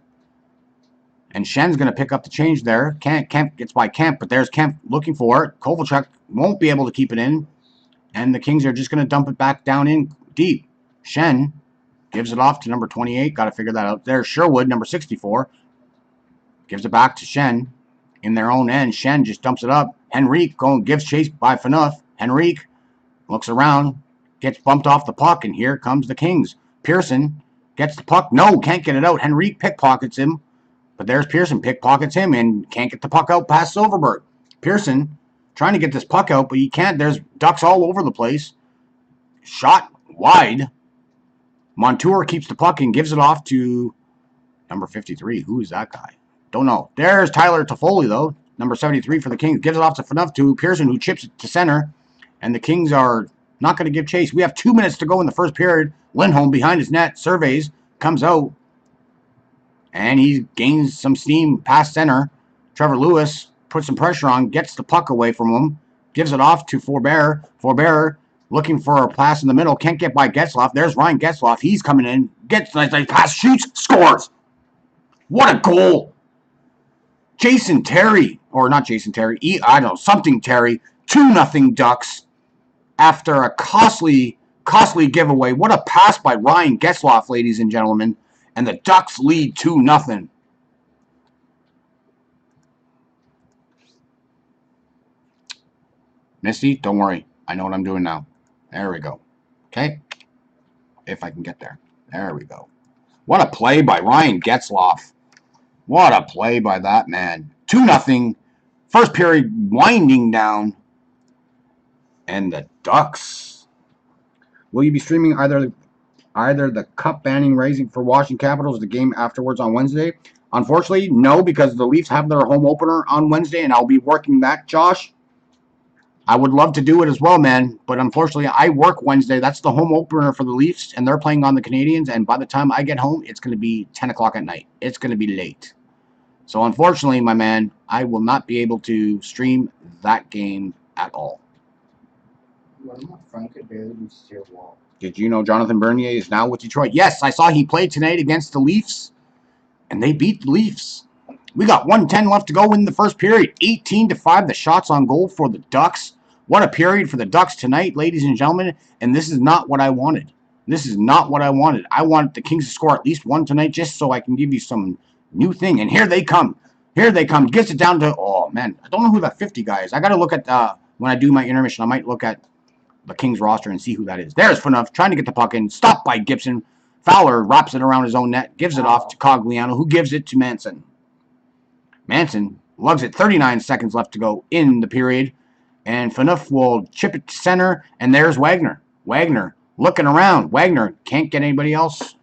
And Schen's going to pick up the change there. Kemp gets by Kemp, but there's Kemp looking for it. Kovalchuk won't be able to keep it in. And the Kings are just going to dump it back down in deep. Schenn gives it off to number 28. Got to figure that out. There's Sherwood, number 64. Gives it back to Schenn in their own end. Schenn just dumps it up. Henrique gives chase by Phaneuf. Henrique looks around, gets bumped off the puck, and here comes the Kings. Pearson gets the puck. No, can't get it out. Henrique pickpockets him. But there's Pearson, pickpockets him, and can't get the puck out past Silverberg. Pearson trying to get this puck out, but he can't. There's ducks all over the place. Shot wide. Montour keeps the puck and gives it off to number 53. Who is that guy? Don't know. There's Tyler Toffoli, though. Number 73 for the Kings. Gives it off to Phaneuf to Pearson, who chips it to center. And the Kings are not going to give chase. We have 2 minutes to go in the first period. Lindholm behind his net. Surveys. Comes out. And he gains some steam past center. Trevor Lewis puts some pressure on, gets the puck away from him, gives it off to Forbert. Forbert looking for a pass in the middle, can't get by Getzlaf. There's Ryan Getzlaf. He's coming in, gets a nice pass, shoots, scores. What a goal. Jason Terry, or not Jason Terry, I don't know, something Terry, 2-0 Ducks after a costly giveaway. What a pass by Ryan Getzlaf, ladies and gentlemen. And the Ducks lead 2-0. Misty, don't worry. I know what I'm doing now. There we go. Okay? If I can get there. There we go. What a play by Ryan Getzlaf. What a play by that man. 2-0. First period winding down. And the Ducks. Will you be streaming either the cup banning raising for Washington Capitals, the game afterwards on Wednesday? Unfortunately, no, because the Leafs have their home opener on Wednesday, and I'll be working that, Josh. I would love to do it as well, man, but unfortunately, I work Wednesday. That's the home opener for the Leafs, and they're playing on the Canadiens, and by the time I get home, it's going to be 10 o'clock at night. It's going to be late. So, unfortunately, my man, I will not be able to stream that game at all. Frank could barely reach your wall. Did you know Jonathan Bernier is now with Detroit? Yes, I saw he played tonight against the Leafs, and they beat the Leafs. We got 1:10 left to go in the first period. 18-5, the shots on goal for the Ducks. What a period for the Ducks tonight, ladies and gentlemen, and this is not what I wanted. This is not what I wanted. I want the Kings to score at least one tonight just so I can give you some new thing, and here they come. Here they come. Gets it down to, oh, man, I don't know who that 50 guy is. I got to look at, when I do my intermission, I might look at the Kings roster and see who that is. There's Phaneuf trying to get the puck in. Stopped by Gibson. Fowler wraps it around his own net. Gives it off to Cogliano, who gives it to Manson. Manson lugs it. 39 seconds left to go in the period. And Phaneuf will chip it to center. And there's Wagner. Wagner looking around. Wagner can't get anybody else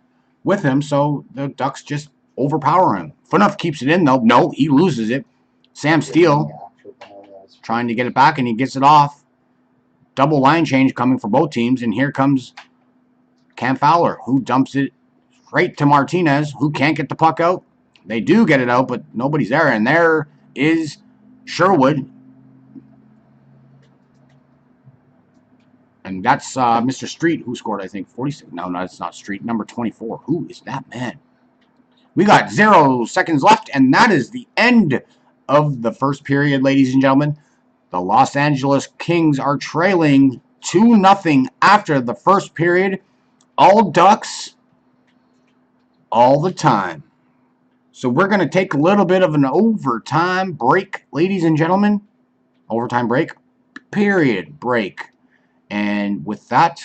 with him. So the Ducks just overpower him. Phaneuf keeps it in, though. No, he loses it. Sam Steele trying to get it back. And he gets it off. Double line change coming for both teams, and here comes Cam Fowler, who dumps it straight to Martinez, who can't get the puck out. They do get it out, but nobody's there, and there is Sherwood. And that's Mr. Street, who scored, I think, 46. No, it's not Street. Number 24. Who is that man? We got 0 seconds left, and that is the end of the first period, ladies and gentlemen. The Los Angeles Kings are trailing 2-0 after the first period. All Ducks, all the time. So we're going to take a little bit of an overtime break, ladies and gentlemen. Overtime break. period, break. And with that,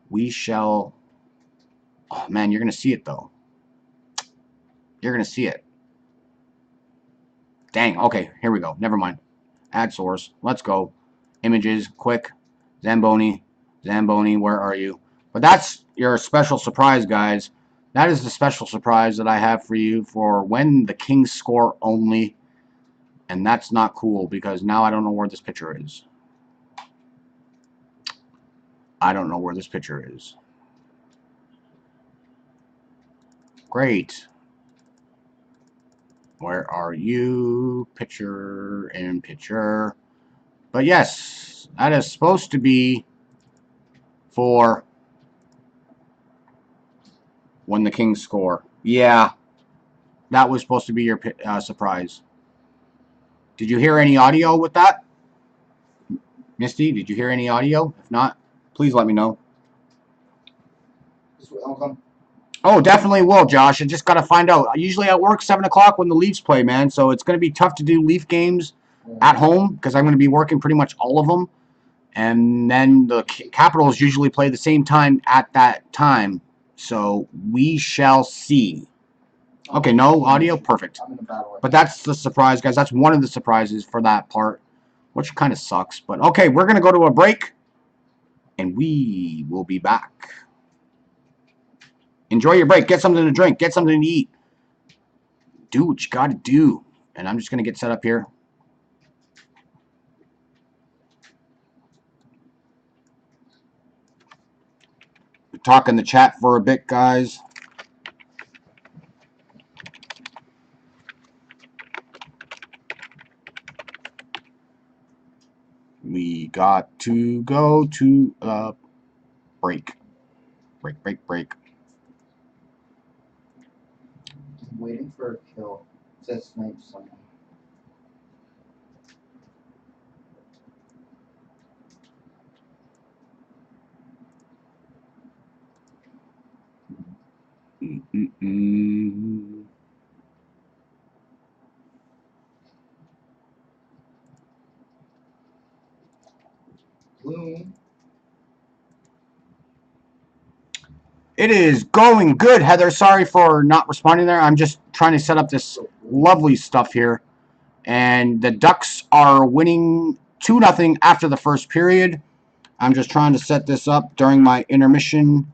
we shall... Oh, man, you're going to see it, though. You're going to see it. Dang, okay, here we go. Never mind. Add source. Let's go. Images, quick. Zamboni, where are you? But that's your special surprise, guys. That is the special surprise that I have for you for when the Kings score only. And that's not cool because now I don't know where this picture is. I don't know where this picture is. Great. Where are you? Picture in picture. But yes, that is supposed to be for when the Kings score. Yeah, that was supposed to be your surprise. Did you hear any audio with that? Misty, did you hear any audio? If not, please let me know. Oh, definitely will, Josh. I just got to find out. Usually I work 7 o'clock when the Leafs play, man. So it's going to be tough to do Leaf games at home because I'm going to be working pretty much all of them. And then the Capitals usually play the same time at that time. So we shall see. Okay, no audio? Perfect. But that's the surprise, guys. That's one of the surprises for that part, which kind of sucks. But okay, we're going to go to a break, and we will be back. Enjoy your break. Get something to drink. Get something to eat. Do what you got to do. And I'm just going to get set up here. Talk in the chat for a bit, guys. We got to go to a break. Break. I'm waiting for a kill. It says snipe someone. Bloom. It is going good, Heather. Sorry for not responding there. I'm just trying to set up this lovely stuff here. And the Ducks are winning 2-0 after the first period. I'm just trying to set this up during my intermission.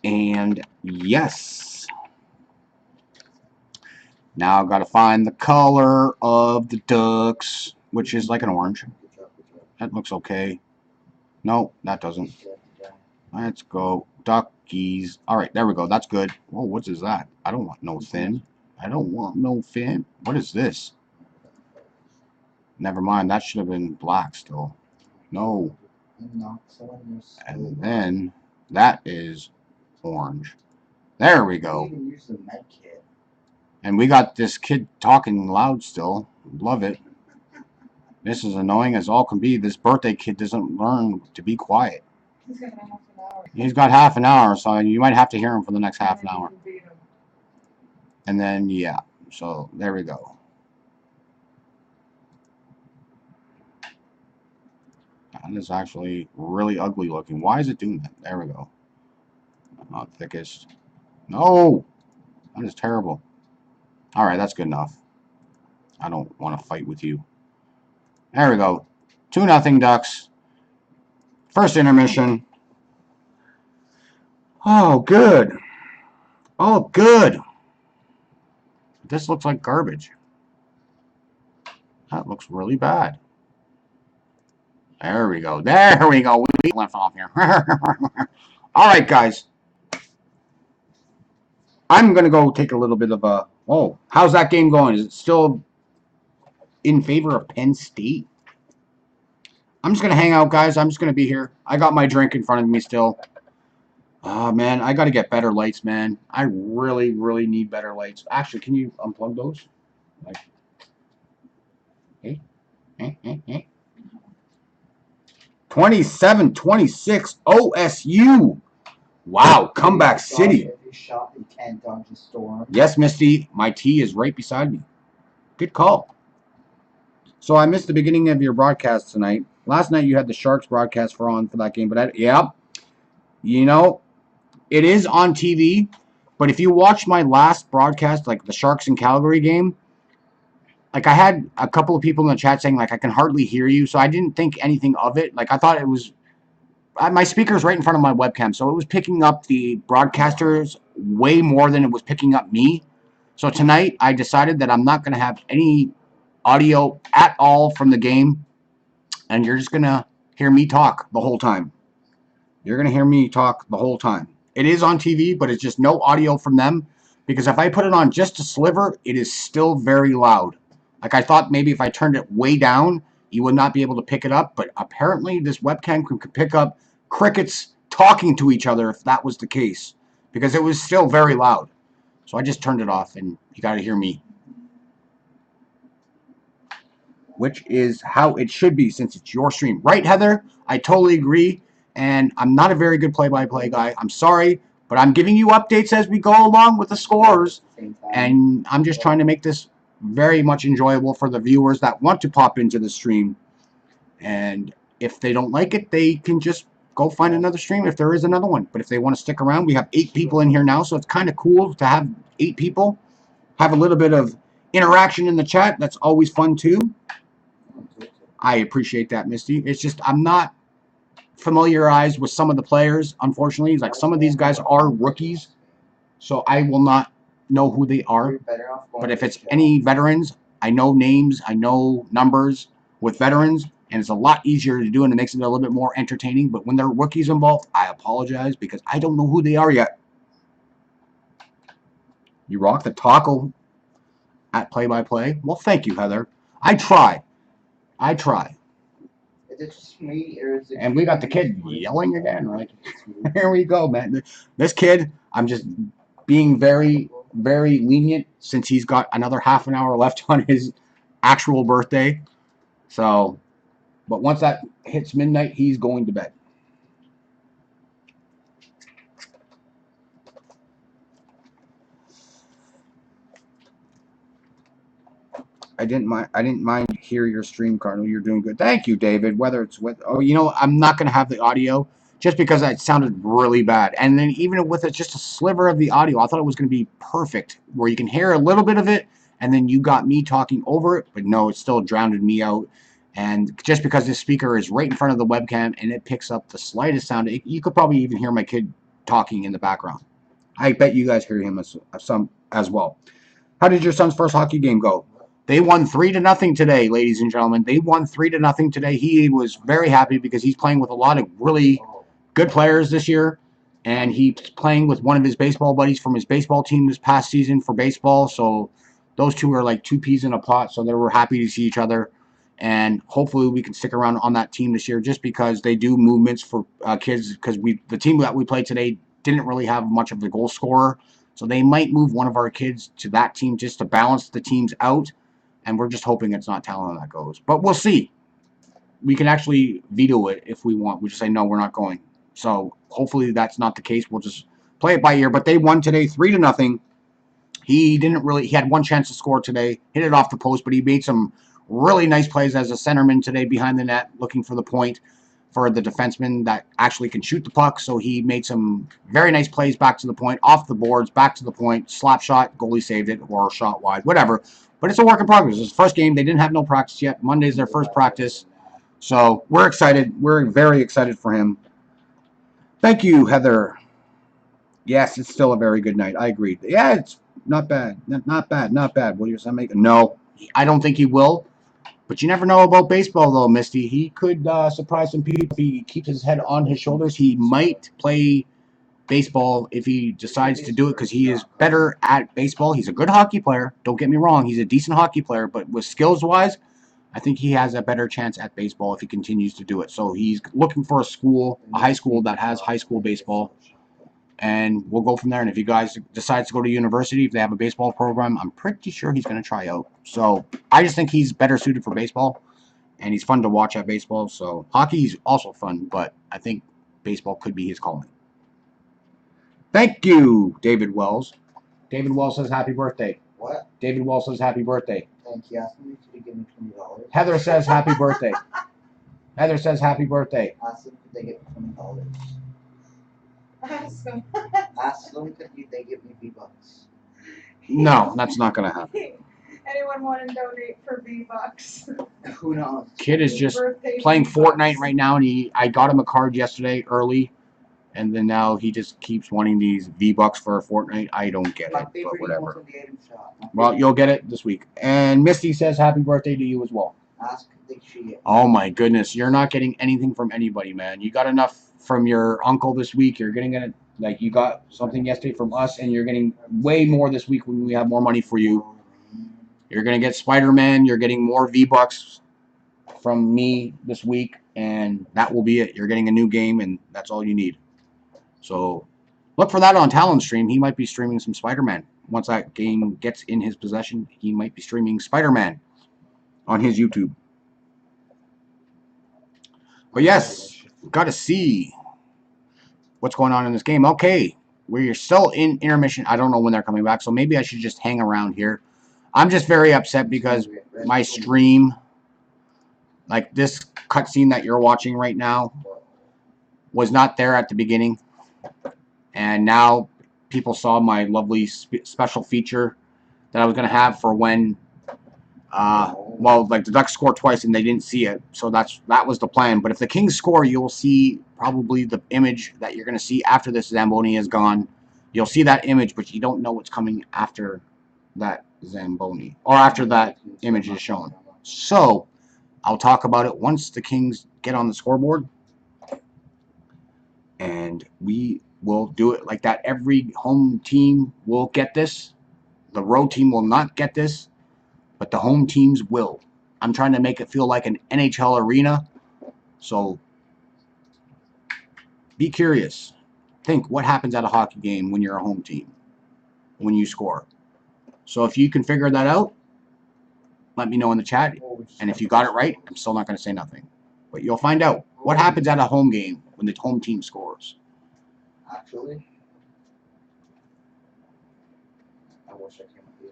And yes. Now I've got to find the color of the Ducks, which is like an orange. That looks okay. No, that doesn't. Let's go. Duckies. All right, there we go. That's good. Whoa, what is that? I don't want no fin. I don't want no fin. What is this? Never mind. That should have been black still. No. And then that is orange. There we go. And we got this kid talking loud still. Love it. This is annoying as all can be. This birthday kid doesn't learn to be quiet. He's got half an hour, so you might have to hear him for the next half an hour. And then, yeah. So, there we go. That is actually really ugly looking. Why is it doing that? There we go. Not thickest. No! That is terrible. Alright, that's good enough. I don't want to fight with you. There we go. 2-0 Ducks. First intermission. Oh, good. Oh, good. This looks like garbage. That looks really bad. There we go. There we go. We left off here. All right, guys. I'm going to go take a little bit of a... Oh, how's that game going? Is it still in favor of Penn State? I'm just going to hang out, guys. I'm just going to be here. I got my drink in front of me still. Oh, man. I got to get better lights, man. I really, really need better lights. Actually, can you unplug those? Like, hey. 27-26 OSU. Wow, comeback city. Yes, Misty, my tea is right beside me. Good call. So I missed the beginning of your broadcast tonight. Last night you had the Sharks broadcast for that game, but yeah, you know, it is on TV. But if you watch my last broadcast, like the Sharks and Calgary game, like I had a couple of people in the chat saying like I can hardly hear you, so I didn't think anything of it. Like I thought it was my speaker's right in front of my webcam, so it was picking up the broadcasters way more than it was picking up me. So tonight I decided that I'm not going to have any audio at all from the game, and you're just going to hear me talk the whole time. You're going to hear me talk the whole time. It is on TV, but it's just no audio from them, because if I put it on just a sliver, it is still very loud. Like I thought maybe if I turned it way down, you would not be able to pick it up, but apparently this webcam can pick up crickets talking to each other if that was the case, because it was still very loud. So I just turned it off, and you got to hear me, which is how it should be since it's your stream. Right, Heather? I totally agree, and I'm not a very good play-by-play guy. I'm sorry, but I'm giving you updates as we go along with the scores, and I'm just trying to make this very much enjoyable for the viewers that want to pop into the stream. And if they don't like it, they can just go find another stream if there is another one. But if they want to stick around, we have 8 people in here now, so it's kind of cool to have 8 people. Have a little bit of interaction in the chat. That's always fun too. I appreciate that, Misty. It's just I'm not familiarized with some of the players, unfortunately. Like some of these guys are rookies, so I will not know who they are. But if it's any veterans, I know names, I know numbers with veterans, and it's a lot easier to do, and it makes it a little bit more entertaining. But when there are rookies involved, I apologize because I don't know who they are yet. You rock the taco at play-by-play. Well, thank you, Heather. I try. Is it just me, or is it? And we got the kid yelling again. Right? Here we go, man. This kid, I'm just being very, very lenient since he's got another half an hour left on his actual birthday. So, but once that hits midnight, he's going to bed. I didn't mind hear your stream, Cardinal. You're doing good. Thank you, David. Whether it's with I'm not gonna have the audio just because it sounded really bad. And then even with it just a sliver of the audio, I thought it was gonna be perfect, where you can hear a little bit of it, and then you got me talking over it. But no, it still drowned me out. And just because this speaker is right in front of the webcam and it picks up the slightest sound, you could probably even hear my kid talking in the background. I bet you guys hear him as well. How did your son's first hockey game go? They won 3-0 today, ladies and gentlemen. They won 3-0 today. He was very happy because he's playing with a lot of really good players this year, and he's playing with one of his baseball buddies from his baseball team this past season for baseball. So those two are like 2 peas in a pot. So they were happy to see each other, and hopefully we can stick around on that team this year, just because they do movements for kids. Because the team that we played today didn't really have much of the goal scorer, so they might move one of our kids to that team just to balance the teams out. And we're just hoping it's not Talon that goes. But we'll see. We can actually veto it if we want. We just say, no, we're not going. So hopefully that's not the case. We'll just play it by ear. But they won today 3-0. He had one chance to score today. Hit it off the post, but he made some really nice plays as a centerman today behind the net, looking for the point for the defenseman that actually can shoot the puck. So he made some very nice plays back to the point, off the boards, back to the point, slap shot, goalie saved it, or shot wide, whatever. But it's a work in progress. It's the first game. They didn't have no practice yet. Monday's their first practice. So we're excited. We're very excited for him. Thank you, Heather. Yes, it's still a very good night. I agree. Yeah, it's not bad. Not bad. Will your son make it? No, I don't think he will. But you never know about baseball, though, Misty. He could surprise some people if he keeps his head on his shoulders. He might play baseball if he decides to do it, because he is better at baseball. He's a good hockey player. Don't get me wrong. He's a decent hockey player. But with skills-wise, I think he has a better chance at baseball if he continues to do it. So he's looking for a high school that has high school baseball. And we'll go from there. And if you guys decide to go to university, if they have a baseball program, I'm pretty sure he's going to try out. So I just think he's better suited for baseball. And he's fun to watch at baseball. So hockey is also fun, but I think baseball could be his calling. Thank you, David Wells. David Wells says happy birthday. What? David Wells says happy birthday. Thank you. Asked me to give me $20. Heather says happy birthday. Heather says happy birthday. Ask them if they get $20. Ask them. Ask them if they give me V-Bucks. No, that's not going to happen. Anyone want to donate for V-Bucks? Who knows? Kid is just Birthday playing V-Bucks. Fortnite right now, and I got him a card yesterday early, and then now he just keeps wanting these V-Bucks for a Fortnite. I don't get My it, favorite but whatever. emote on the item shop. Well, you'll get it this week. And Misty says happy birthday to you as well. Ask if they cheat. Oh my goodness, you're not getting anything from anybody, man. You got enough from your uncle this week. You're getting it, like you got something yesterday from us, and you're getting way more this week when we have more money for you. You're gonna get Spider-Man. You're getting more V-Bucks from me this week, and that will be it. You're getting a new game, and that's all you need. So look for that on Talon's stream. He might be streaming some Spider-Man. Once that game gets in his possession, he might be streaming Spider-Man on his YouTube. But yes, got to see what's going on in this game. Okay, we're still in intermission. I don't know when they're coming back, so maybe I should just hang around here. I'm just very upset because my stream, like this cutscene that you're watching right now, was not there at the beginning. And now people saw my lovely special feature that I was going to have for when, well, like the Ducks scored twice and they didn't see it. So that was the plan. But if the Kings score, you'll see probably the image that you're going to see after this Zamboni is gone. You'll see that image, but you don't know what's coming after that Zamboni, or after that image is shown. So I'll talk about it once the Kings get on the scoreboard, and we will do it like that. Every home team will get this. The road team will not get this, but the home teams will. I'm trying to make it feel like an NHL arena, so be curious. Think what happens at a hockey game when you're a home team, when you score. So if you can figure that out, let me know in the chat. And if you got it right, I'm still not going to say nothing. But you'll find out what happens at a home game when the home team scores. Actually, I wish I came with you.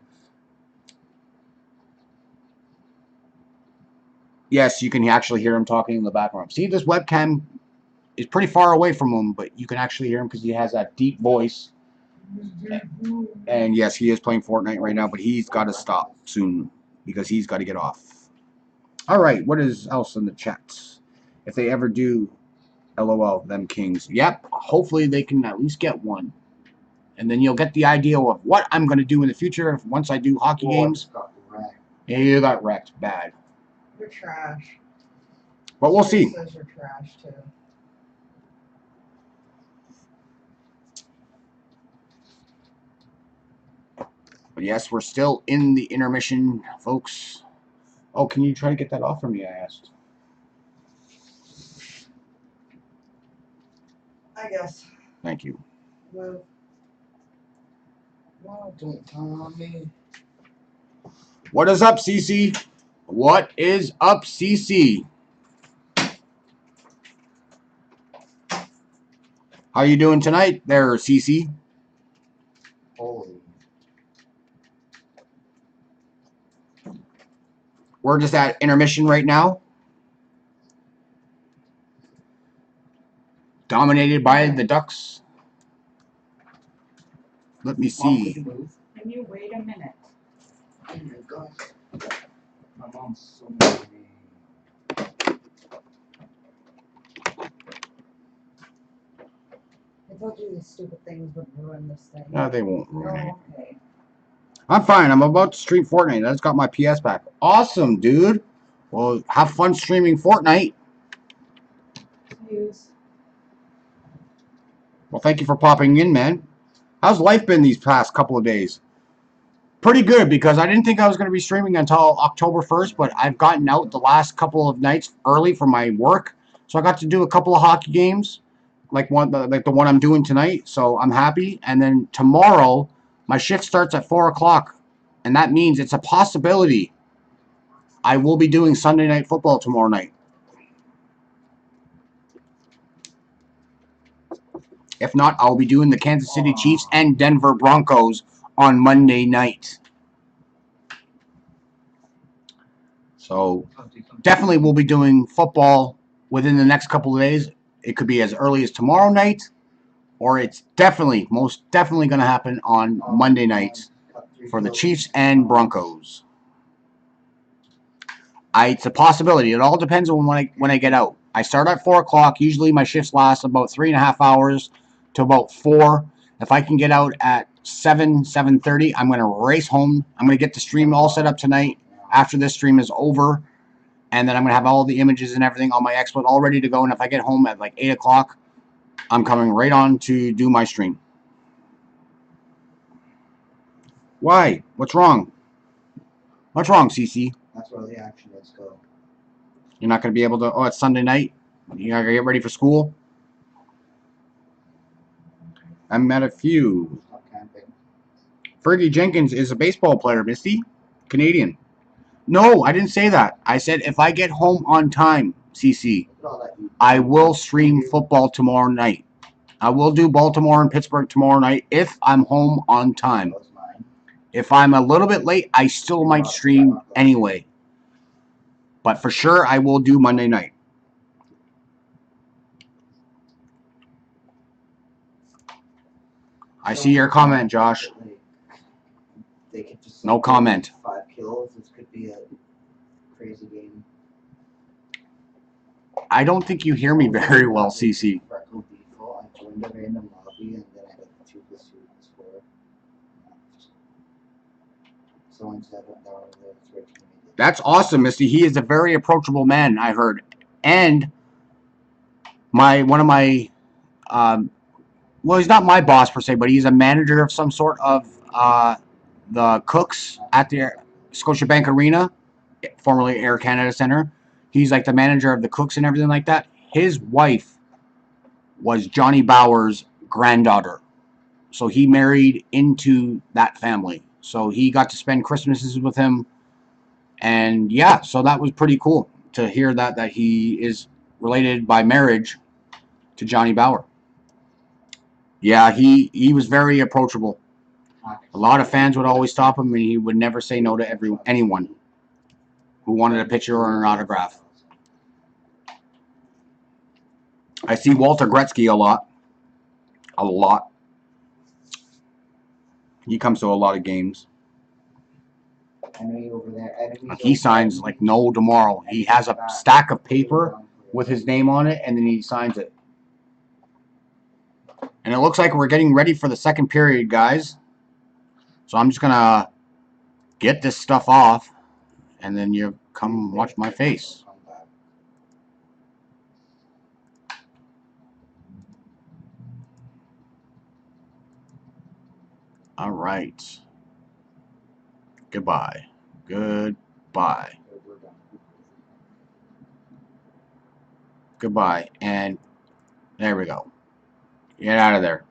Yes, you can actually hear him talking in the background. See, this webcam is pretty far away from him, but you can actually hear him because he has that deep voice. And yes, he is playing Fortnite right now, but he's got to stop soon because he's got to get off. All right, what is else in the chat? If they ever do, LOL, them Kings. Yep, hopefully they can at least get one. And then you'll get the idea of what I'm going to do in the future once I do hockey games. Yeah, you got wrecked bad. You're trash. But we'll see. Says you're trash too. But yes, we're still in the intermission, folks. Oh, can you try to get that off for me, I asked. I guess. Thank you. Well, Don't tell me. What is up, CC? What is up, CC? How you doing tonight there, CC? Holy. We're just at intermission right now. Dominated by the Ducks. Let me Mom, could see. you move? can you wait a minute? Oh my god. My mom's so mean. I told you these stupid things would ruin this thing. No, they won't ruin it. Oh, okay. I'm fine. I'm about to stream Fortnite. I just got my PS back. Awesome, dude. Well, have fun streaming Fortnite. Use. Well, thank you for popping in, man. How's life been these past couple of days? Pretty good, because I didn't think I was going to be streaming until October 1st, but I've gotten out the last couple of nights early for my work, so I got to do a couple of hockey games, like the one I'm doing tonight, so I'm happy. And then tomorrow, my shift starts at 4 o'clock, and that means it's a possibility I will be doing Sunday Night Football tomorrow night. If not, I'll be doing the Kansas City Chiefs and Denver Broncos on Monday night. So definitely we'll be doing football within the next couple of days. It could be as early as tomorrow night, or it's definitely, most definitely going to happen on Monday night for the Chiefs and Broncos. It's a possibility. It all depends on when I get out. I start at 4 o'clock. Usually my shifts last about 3.5 hours to about 4. If I can get out at 7:30, I'm going to race home. I'm going to get the stream all set up tonight after this stream is over. And then I'm going to have all the images and everything on my XSplit all ready to go. And if I get home at like 8 o'clock, I'm coming right on to do my stream. Why? What's wrong? What's wrong, CC? That's where the action is go. You're not going to be able to... Oh, it's Sunday night. You got to get ready for school. I met a few. Stop camping. Fergie Jenkins is a baseball player, Misty. Canadian. No, I didn't say that. I said if I get home on time, CC, Look at all that. I will stream football tomorrow night. I will do Baltimore and Pittsburgh tomorrow night if I'm home on time. That was mine. If I'm a little bit late, I still might stream anyway. But for sure, I will do Monday night. I see your comment, Josh. They could just No comment. 5 kills. This could be a crazy game. I don't think you hear me very well, CC. Freckle default. I joined a random lobby and then I got 2+2 score. Someone said that one of the 13. That's awesome, Misty. He is a very approachable man, I heard. And one of my, well, he's not my boss per se, but he's a manager of some sort of the cooks at the Scotiabank Arena, formerly Air Canada Center. He's like the manager of the cooks and everything like that. His wife was Johnny Bauer's granddaughter. So he married into that family. So he got to spend Christmases with him. And yeah, so that was pretty cool to hear that he is related by marriage to Johnny Bauer. Yeah, he was very approachable. A lot of fans would always stop him, and he would never say no to anyone who wanted a picture or an autograph. I see Walter Gretzky a lot. A lot. He comes to a lot of games. I know you over there. Like he signs like no tomorrow. He has a stack of paper with his name on it, and then he signs it. And it looks like we're getting ready for the second period, guys. So I'm just going to get this stuff off, and then you come watch my face. All right. Goodbye. Goodbye. Goodbye. And there we go. Get out of there.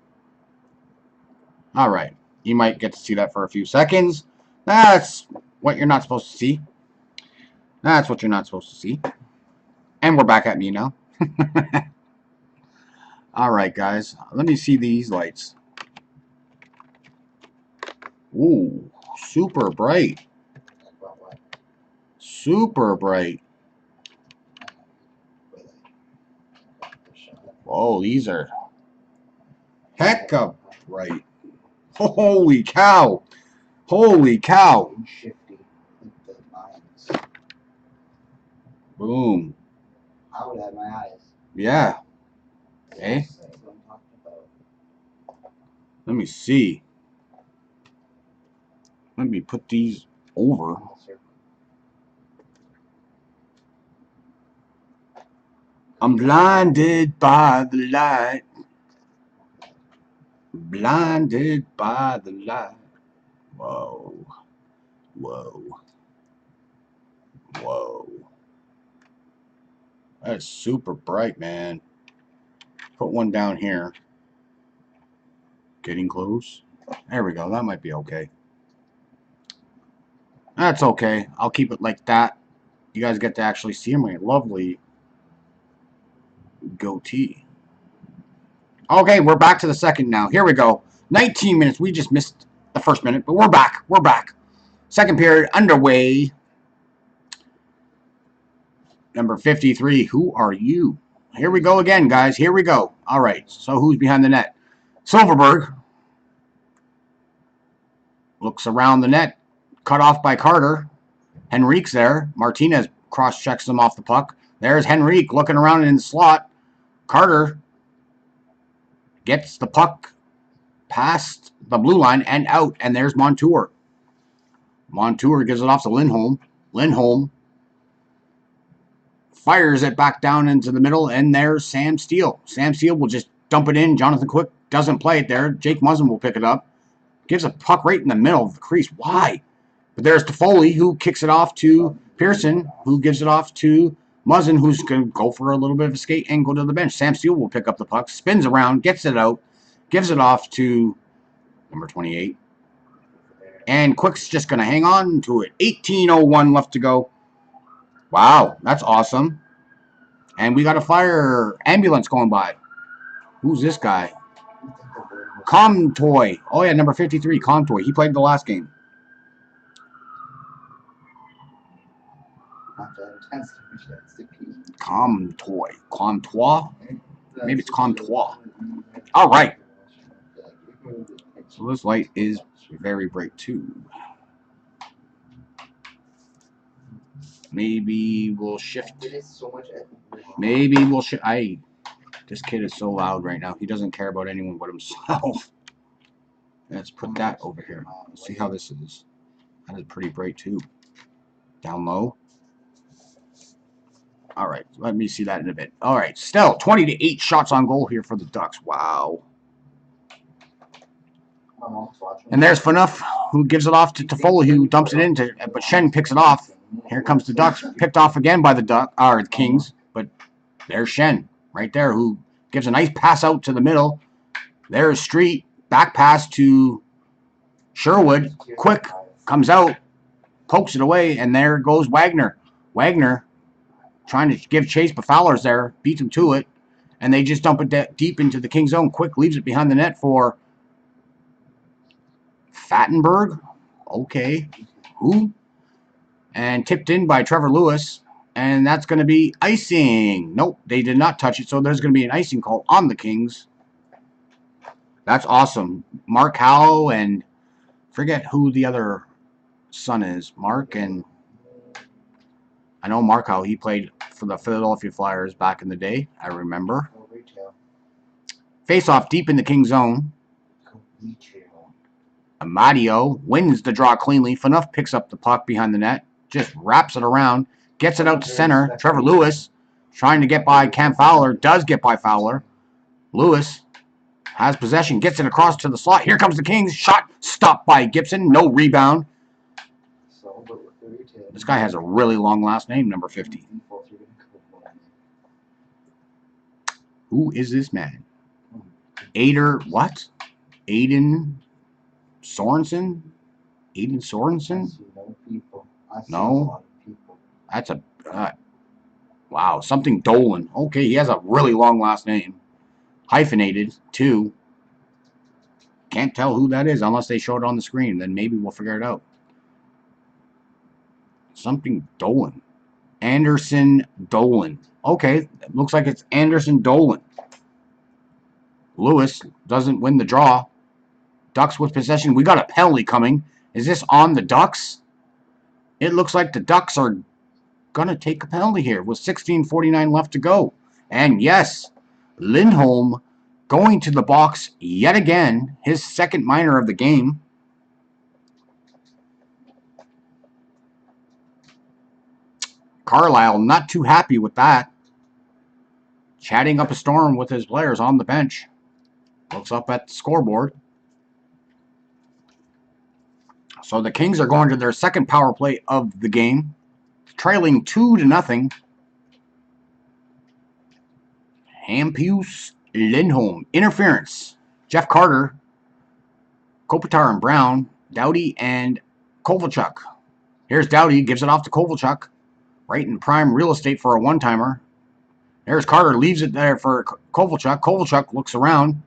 All right. You might get to see that for a few seconds. That's what you're not supposed to see. That's what you're not supposed to see. And we're back at me now. All right, guys. Let me see these lights. Ooh, super bright. Super bright. Whoa, these are heck of bright. Holy cow. Holy cow. Boom. I would have my eyes. Yeah. Okay. Let me see. Let me put these over. I'm blinded by the light. Blinded by the light. Whoa. Whoa. Whoa. That's super bright, man. Put one down here. Getting close. There we go. That might be okay. That's okay. I'll keep it like that. You guys get to actually see my lovely goatee. Okay, we're back to the second now. Here we go. 19 minutes. We just missed the first minute, but we're back. We're back. Second period underway. Number 53, who are you? Here we go again, guys. Here we go. All right, so who's behind the net? Silverberg looks around the net, cut off by Carter. Henrique's there. Martinez cross-checks him off the puck. There's Henrique looking around in the slot. Carter gets the puck past the blue line and out, and there's Montour. Montour gives it off to Lindholm. Lindholm fires it back down into the middle, and there's Sam Steele. Sam Steele will just dump it in. Jonathan Quick doesn't play it there. Jake Muzzin will pick it up. Gives a puck right in the middle of the crease. Why? But there's Toffoli, who kicks it off to Pearson, who gives it off to Muzzin, who's going to go for a little bit of a skate and go to the bench. Sam Steele will pick up the puck, spins around, gets it out, gives it off to number 28. And Quick's just going to hang on to it. 18:01 left to go. Wow, that's awesome. And we got a fire ambulance going by. Who's this guy? Comtoy. Oh, yeah, number 53, Comtoy. He played the last game. Comtoy. Comtois? Maybe it's Comtois. All right. So this light is very bright, too. Maybe we'll shift. Maybe we'll shift. This kid is so loud right now. He doesn't care about anyone but himself. Let's put that over here. Let's see how this is. That is pretty bright, too. Down low. All right. Let me see that in a bit. All right. Still, 20-8 shots on goal here for the Ducks. Wow. And there's Phaneuf, who gives it off to Toffoli, who dumps it in, but Shen picks it off. Here comes the Ducks, picked off again by the Kings, but there's Shen right there, who gives a nice pass out to the middle. There's Street, back pass to Sherwood. Quick comes out, pokes it away, and there goes Wagner. Wagner trying to give chase, but Fowler's there, beats him to it, and they just dump it deep into the Kings zone. Quick leaves it behind the net for Fattenberg. Okay. Who? And tipped in by Trevor Lewis. And that's going to be icing. Nope, they did not touch it. So there's going to be an icing call on the Kings. That's awesome. Mark Howe and forget who the other son is. Mark and I know Mark Howe. He played for the Philadelphia Flyers back in the day. I remember. Face off deep in the Kings zone. Amadio wins the draw cleanly. Phaneuf picks up the puck behind the net. Just wraps it around. Gets it out to center. Trevor Lewis trying to get by Cam Fowler. Does get by Fowler. Lewis has possession. Gets it across to the slot. Here comes the Kings. Shot stopped by Gibson. No rebound. This guy has a really long last name, number 50. Who is this man? What? Aiden Sorensen? Aiden Sorensen? No. That's a... wow, something Dolan. Okay, he has a really long last name. Hyphenated, too. Can't tell who that is unless they show it on the screen. Then maybe we'll figure it out. Something Dolan. Anderson Dolan. Okay, looks like it's Anderson Dolan. Lewis doesn't win the draw. Ducks with possession. We got a penalty coming. Is this on the Ducks? It looks like the Ducks are going to take a penalty here with 16:49 left to go. And yes, Lindholm going to the box yet again. His second minor of the game. Carlisle not too happy with that. Chatting up a storm with his players on the bench. Looks up at the scoreboard. So the Kings are going to their second power play of the game. Trailing 2-0. Hampus Lindholm. Interference. Jeff Carter. Kopitar and Brown. Doughty and Kovalchuk. Here's Doughty. Gives it off to Kovalchuk. Right in prime real estate for a one-timer. There's Carter. Leaves it there for Kovalchuk. Kovalchuk looks around.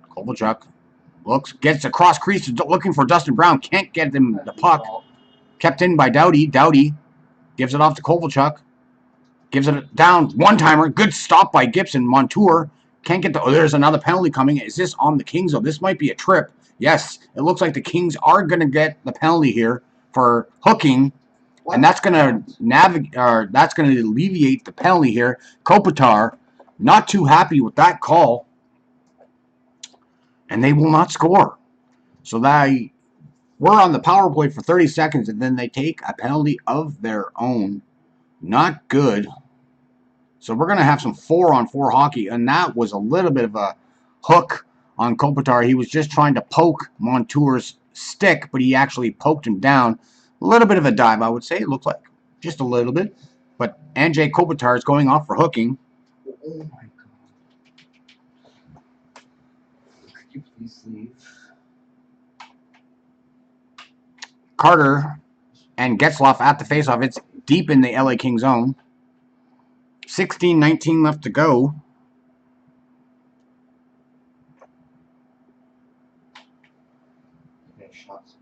Kovalchuk looks. Gets across crease. Looking for Dustin Brown. Can't get him the puck. Kept in by Doughty. Doughty gives it off to Kovalchuk. Gives it down. One-timer. Good stop by Gibson. Montour can't get the... Oh, there's another penalty coming. Is this on the Kings? Oh, this might be a trip. Yes, it looks like the Kings are going to get the penalty here for hooking. And that's going to that's going to alleviate the penalty here. Kopitar not too happy with that call. And they will not score. So we're on the power play for 30 seconds, and then they take a penalty of their own. Not good. So we're going to have some 4-on-4 hockey, and that was a little bit of a hook on Kopitar. He was just trying to poke Montour's stick, but he actually poked him down. A little bit of a dive, I would say. It looked like just a little bit. But Andrzej Kopitar is going off for hooking. Oh my god. Could you please leave? Carter and Getzlaf at the faceoff. It's deep in the LA Kings zone. 16-19 left to go. Okay, shots.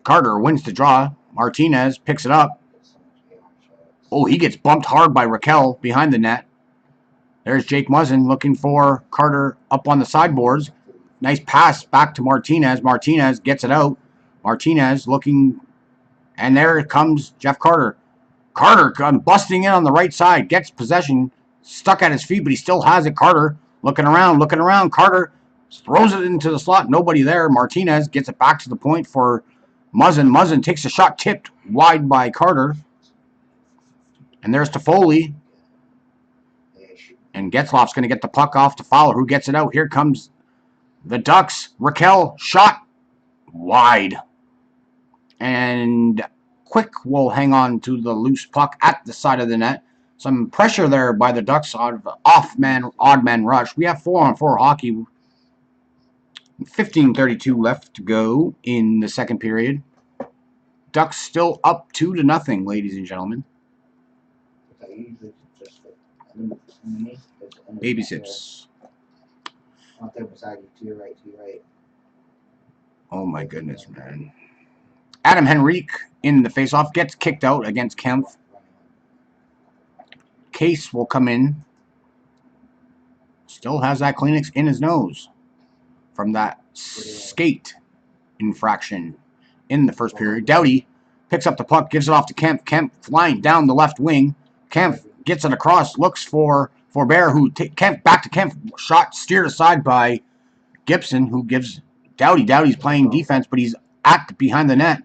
Carter wins the draw. Martinez picks it up. Oh, he gets bumped hard by Raquel behind the net. There's Jake Muzzin looking for Carter up on the sideboards. Nice pass back to Martinez. Martinez gets it out. Martinez looking, and there comes Jeff Carter. Carter busting in on the right side. Gets possession. Stuck at his feet, but he still has it. Carter looking around. Carter throws it into the slot. Nobody there. Martinez gets it back to the point for Muzzin. Muzzin takes a shot tipped wide by Carter. And there's Toffoli. And Getzlaf's going to get the puck off to Fowler, who gets it out. Here comes the Ducks. Raquel shot wide. And Quick will hang on to the loose puck at the side of the net. Some pressure there by the Ducks on odd man rush. We have 4-on-4 hockey. 15:32 left to go in the second period. Ducks still up 2-0, ladies and gentlemen. Baby sips. Not there beside you, to your right, Oh my goodness, man. Adam Henrique in the faceoff gets kicked out against Kempf. Case will come in. Still has that Kleenex in his nose from that skate infraction in the first period. Doughty picks up the puck, gives it off to Kempf. Kempf flying down the left wing. Kempf gets it across, looks for Bear, who Kempf back to Kempf. Shot steered aside by Gibson, who gives Doughty. Doughty's playing defense, but he's behind the net,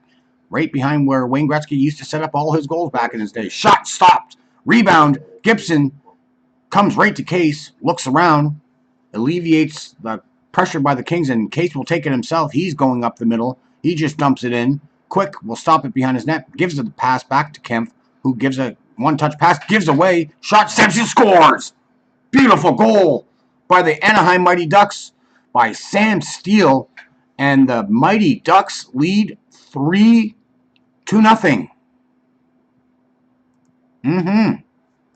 right behind where Wayne Gretzky used to set up all his goals back in his day. Shot stopped. Rebound. Gibson comes right to Case, looks around, alleviates the pressure by the Kings, and Case will take it himself. He's going up the middle. He just dumps it in. Quick will stop it behind his net, gives the pass back to Kempf, who gives a one-touch pass, gives away. Shot, Samson scores. Beautiful goal by the Anaheim Mighty Ducks by Sam Steele, and the Mighty Ducks lead 3-0.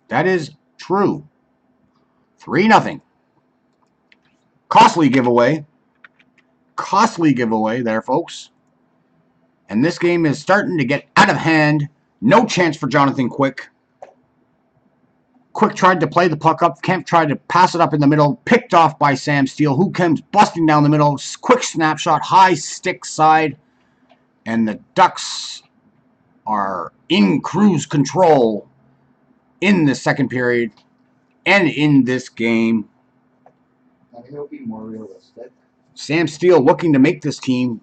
That is true. 3-0. Costly giveaway. Costly giveaway there, folks. And this game is starting to get out of hand. No chance for Jonathan Quick. Quick tried to play the puck up. Kemp tried to pass it up in the middle. Picked off by Sam Steele, who comes busting down the middle. Quick snapshot, high stick side. And the Ducks are in cruise control in the second period and in this game. It'll be more realistic. Sam Steele looking to make this team.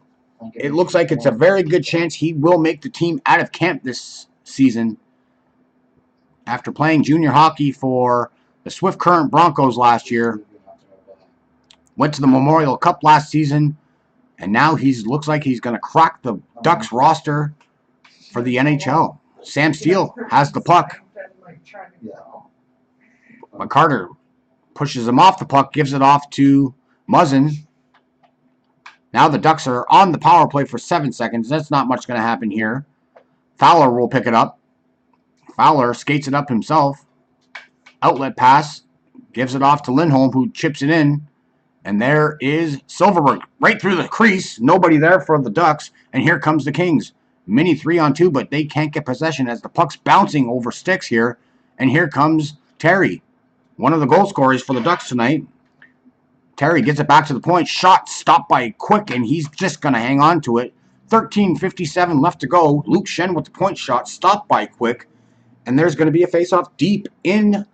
It looks like it's a very good chance he will make the team out of camp this season. After playing junior hockey for the Swift Current Broncos last year, went to the Memorial Cup last season, and now looks like he's going to crack the Ducks roster for the NHL. Sam Steele has the puck. But Carter pushes him off the puck, gives it off to Muzzin. Now the Ducks are on the power play for 7 seconds. That's not much going to happen here. Fowler will pick it up. Fowler skates it up himself. Outlet pass. Gives it off to Lindholm, who chips it in. And there is Silverberg right through the crease. Nobody there for the Ducks. And here comes the Kings. Mini 3-on-2, but they can't get possession as the puck's bouncing over sticks here. And here comes Terry, one of the goal scorers for the Ducks tonight. Terry gets it back to the point. Shot stopped by Quick, and he's just going to hang on to it. 13:57 left to go. Luke Schenn with the point shot, stopped by Quick. And there's going to be a face-off deep in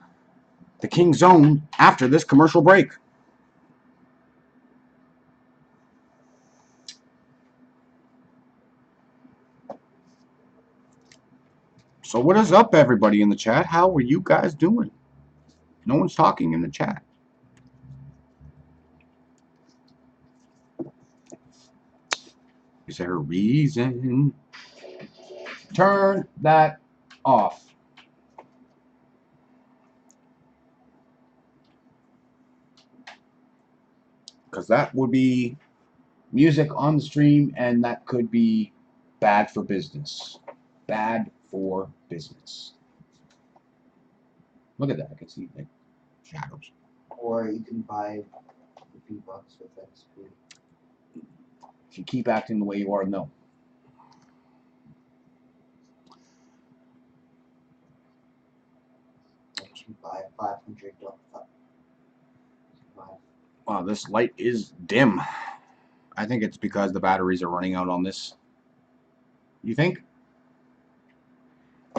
the King zone after this commercial break. So what is up, everybody in the chat? How are you guys doing? No one's talking in the chat. Is there a reason? Turn that off. Because that would be music on the stream, and that could be bad for business. Bad for business. Look at that. I can see like shadows. Or you can buy the V-Bucks with XP. If you keep acting the way you are, no. If you buy 500 Wow, this light is dim. I think it's because the batteries are running out on this. You think?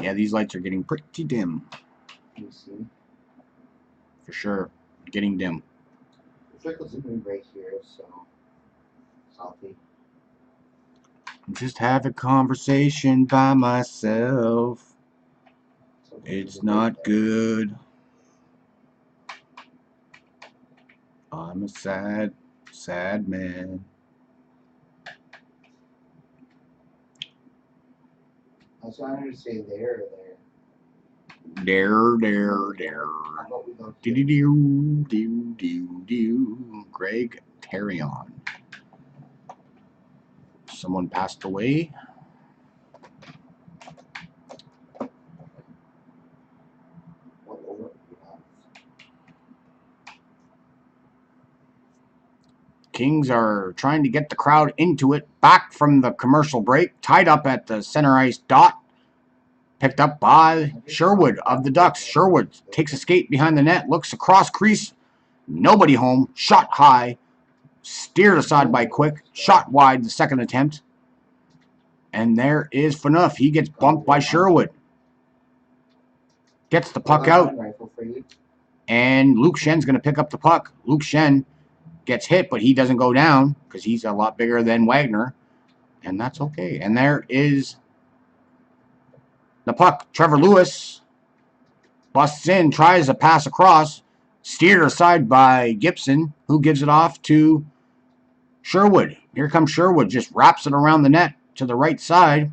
Yeah, these lights are getting pretty dim. you see. For sure. Getting dim. The circle's moving right here, so salty. Just have a conversation by myself. So It's not good. I'm a sad, sad man. I was trying to say there. Dare. How about we go Do here? do. Greg Terrion. Someone passed away. What over we have? Kings are trying to get the crowd into it. Back from the commercial break. Tied up at the center ice dot. Picked up by Sherwood of the Ducks. Sherwood takes a skate behind the net. Looks across crease. Nobody home. Shot high. Steered aside by Quick. Shot wide the second attempt. And there is Phaneuf. He gets bumped by Sherwood. Gets the puck out. Rifle for you. And Luke Schenn's going to pick up the puck. Luke Schenn gets hit, but he doesn't go down because he's a lot bigger than Wagner. And that's okay. And there is the puck. Trevor Lewis busts in, tries a pass across. Steered aside by Gibson, who gives it off to Sherwood. Here comes Sherwood. Just wraps it around the net to the right side.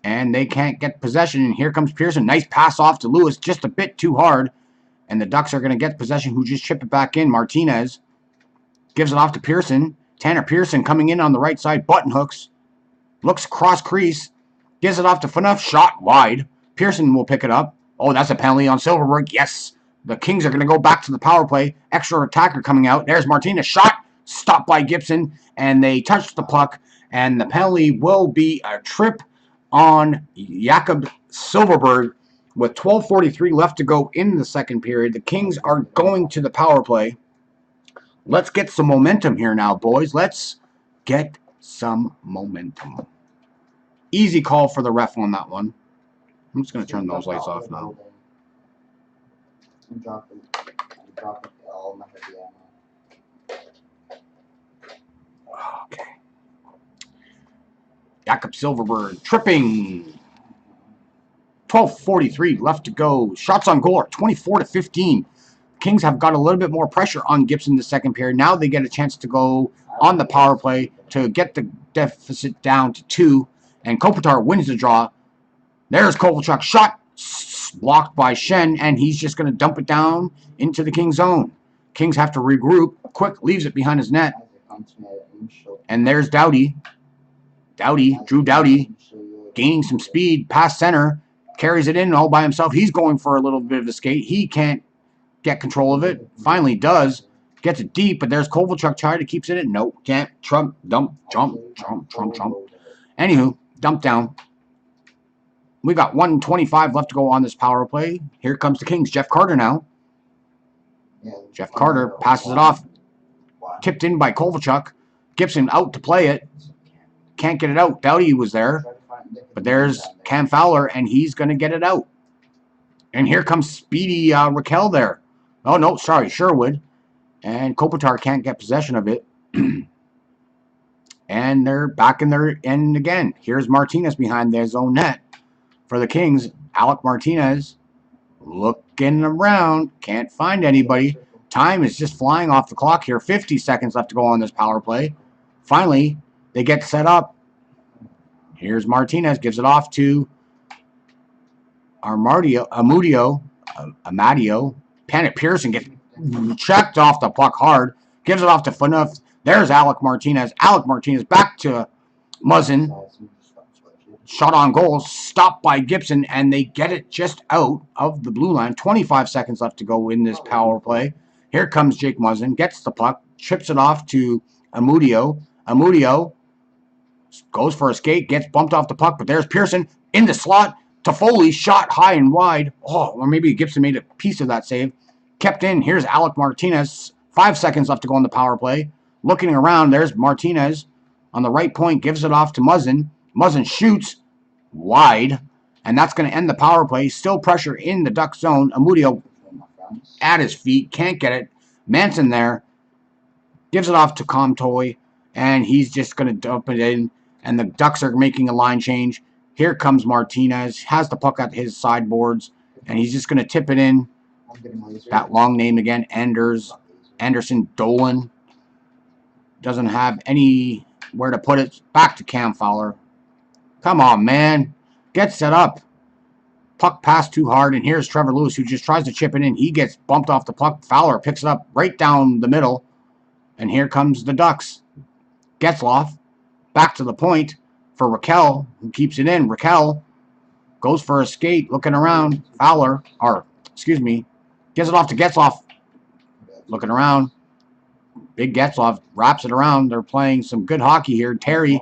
And they can't get possession. And here comes Pearson. Nice pass off to Lewis. Just a bit too hard. And the Ducks are going to get possession, who just chip it back in. Martinez gives it off to Pearson. Tanner Pearson coming in on the right side. Button hooks. Looks across crease. Gives it off to Phaneuf. Shot wide. Pearson will pick it up. Oh, that's a penalty on Silverberg. Yes. The Kings are going to go back to the power play. Extra attacker coming out. There's Martinez. Shot. Stopped by Gibson. And they touched the puck. And the penalty will be a trip on Jakob Silverberg. With 12:43 left to go in the second period, the Kings are going to the power play. Let's get some momentum here now, boys. Let's get some momentum. Easy call for the ref on that one. I'm just going to turn those lights off now. I'm dropping all my heavy ammo. Okay. Jakob Silverberg tripping. 12:43 left to go. Shots on goal are 24-15. Kings have got a little bit more pressure on Gibson in the second period. Now they get a chance to go on the power play to get the deficit down to 2. And Kopitar wins the draw. There's Kovalchuk. Shot blocked by Schenn, and he's just going to dump it down into the Kings zone. Kings have to regroup. Quick leaves it behind his net. And there's Doughty. Drew Doughty, gaining some speed past center. Carries it in all by himself. He's going for a little bit of a skate. He can't get control of it. Finally does. Gets it deep, but there's Kovalchuk trying to keeps it in. Nope, can't. Trump. Anywho, dump down. We got 1:25 left to go on this power play. Here comes the Kings. Jeff Carter now. Yeah, Jeff Carter passes it off. Tipped in by Kovalchuk. Gibson out to play it. Can't get it out. Doughty was there. But there's Cam Fowler, and he's going to get it out. And here comes Speedy Raquel there. Oh, no, sorry, Sherwood. And Kopitar can't get possession of it. And they're back in their end again. Here's Martinez behind their zone net for the Kings. Alec Martinez looking around. Can't find anybody. Time is just flying off the clock here. 50 seconds left to go on this power play. Finally, they get set up. Here's Martinez. Gives it off to Amadio. Panic Pearson gets checked off the puck hard. Gives it off to Phaneuf. There's Alec Martinez. Alec Martinez back to Muzzin. Shot on goal. Stopped by Gibson. And they get it just out of the blue line. 25 seconds left to go in this power play. Here comes Jake Muzzin. Gets the puck. Chips it off to Amadio. Amadio goes for a skate. Gets bumped off the puck. But there's Pearson in the slot. Toffoli shot high and wide. Oh, or maybe Gibson made a piece of that save. Kept in. Here's Alec Martinez. 5 seconds left to go on the power play. Looking around, there's Martinez on the right point. Gives it off to Muzzin. Muzzin shoots wide. And that's going to end the power play. Still pressure in the Duck zone. Amudio at his feet. Can't get it. Manson there. Gives it off to Comtoy. And he's just going to dump it in. And the Ducks are making a line change. Here comes Martinez. Has the puck at his sideboards. And he's just going to tip it in. That long name again. Anderson Dolan. Doesn't have anywhere to put it. Back to Cam Fowler. Come on, man. Get set up. Puck passed too hard. And here's Trevor Lewis, who just tries to chip it in. He gets bumped off the puck. Fowler picks it up right down the middle. And here comes the Ducks. Getzloff. Back to the point for Raquel, who keeps it in. Raquel goes for a skate. Looking around. Fowler. Gives it off to Getzloff. Looking around. Big Getzloff wraps it around. They're playing some good hockey here. Terry,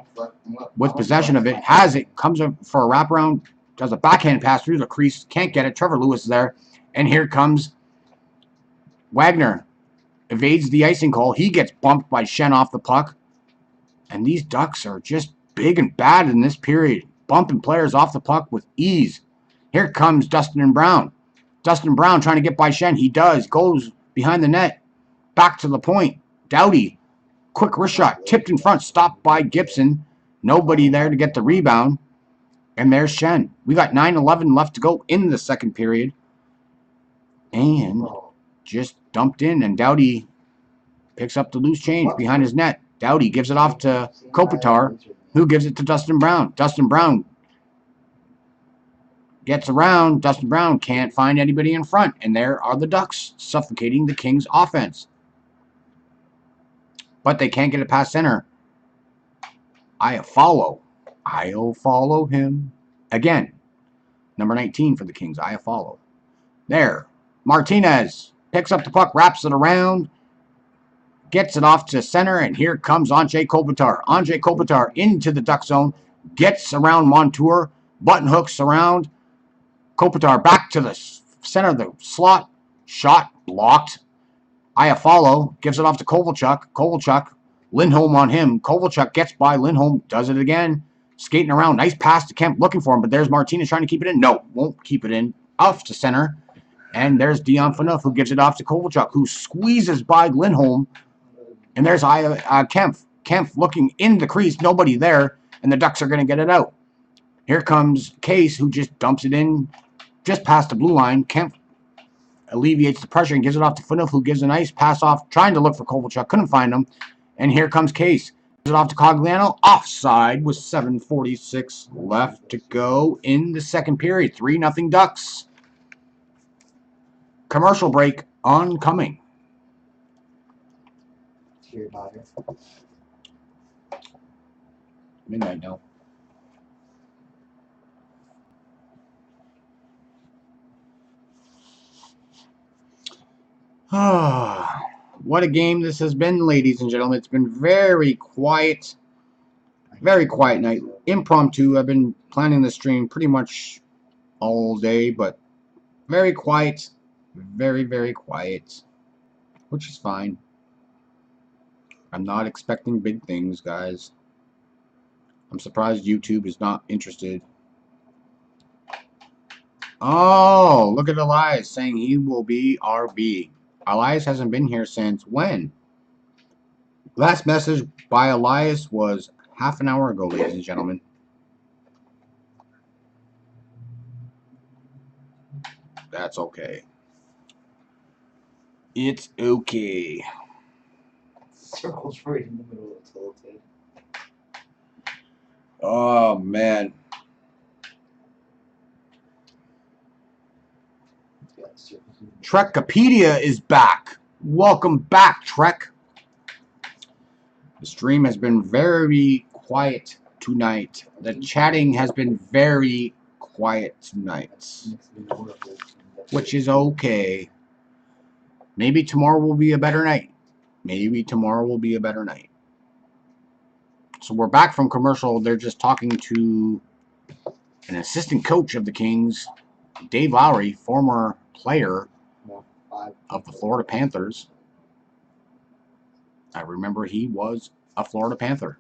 with possession of it, has it. Comes up for a wraparound. Does a backhand pass through the crease. Can't get it. Trevor Lewis is there. And here comes Wagner. Evades the icing call. He gets bumped by Shen off the puck. And these Ducks are just big and bad in this period. Bumping players off the puck with ease. Here comes Dustin Brown. Dustin Brown trying to get by Shen. He does. Goes behind the net. Back to the point. Doughty. Quick wrist shot. Tipped in front. Stopped by Gibson. Nobody there to get the rebound. And there's Shen. We got 9:11 left to go in the second period. And just dumped in. And Doughty picks up the loose change behind his net. Doughty gives it off to Kopitar, who gives it to Dustin Brown. Dustin Brown gets around. Dustin Brown can't find anybody in front. And there are the Ducks suffocating the Kings' offense. But they can't get it past center. I'll follow him. Again, number 19 for the Kings. I'll follow. There. Martinez picks up the puck, wraps it around. Gets it off to center, and here comes Andrei Kopitar. Andrei Kopitar into the Duck zone. Gets around Montour. Button hooks around. Kopitar back to the center of the slot. Shot blocked. Iafallo gives it off to Kovalchuk. Kovalchuk, Lindholm on him. Kovalchuk gets by Lindholm. Does it again. Skating around. Nice pass to Kemp looking for him, but there's Martinez trying to keep it in. No, won't keep it in. Off to center. And there's Dion Phaneuf, who gives it off to Kovalchuk, who squeezes by Lindholm. And there's Kemp. Kemp looking in the crease. Nobody there. And the Ducks are going to get it out. Here comes Case, who just dumps it in just past the blue line. Kemp alleviates the pressure and gives it off to Phaneuf, who gives a nice pass off, trying to look for Kovalchuk. Couldn't find him. And here comes Case. Gives it off to Cogliano. Offside with 7:46 left to go in the second period. 3-0 Ducks. Commercial break oncoming. Midnight now. What a game this has been, ladies and gentlemen. It's been very quiet. Very quiet night. Impromptu. I've been planning the stream pretty much all day, but very quiet. Very, very quiet. Which is fine. I'm not expecting big things, guys. I'm surprised YouTube is not interested. Oh, look at Elias saying he will be RB. Elias hasn't been here since when? Last message by Elias was half an hour ago, ladies and gentlemen. That's okay. It's okay. Circles right in the middle of tilted. Oh, man. Trekopedia is back. Welcome back, Trek. The stream has been very quiet tonight. The chatting has been very quiet tonight, which is okay. Maybe tomorrow will be a better night. Maybe tomorrow will be a better night. So we're back from commercial. They're just talking to an assistant coach of the Kings, Dave Lowry, former player of the Florida Panthers. I remember he was a Florida Panther.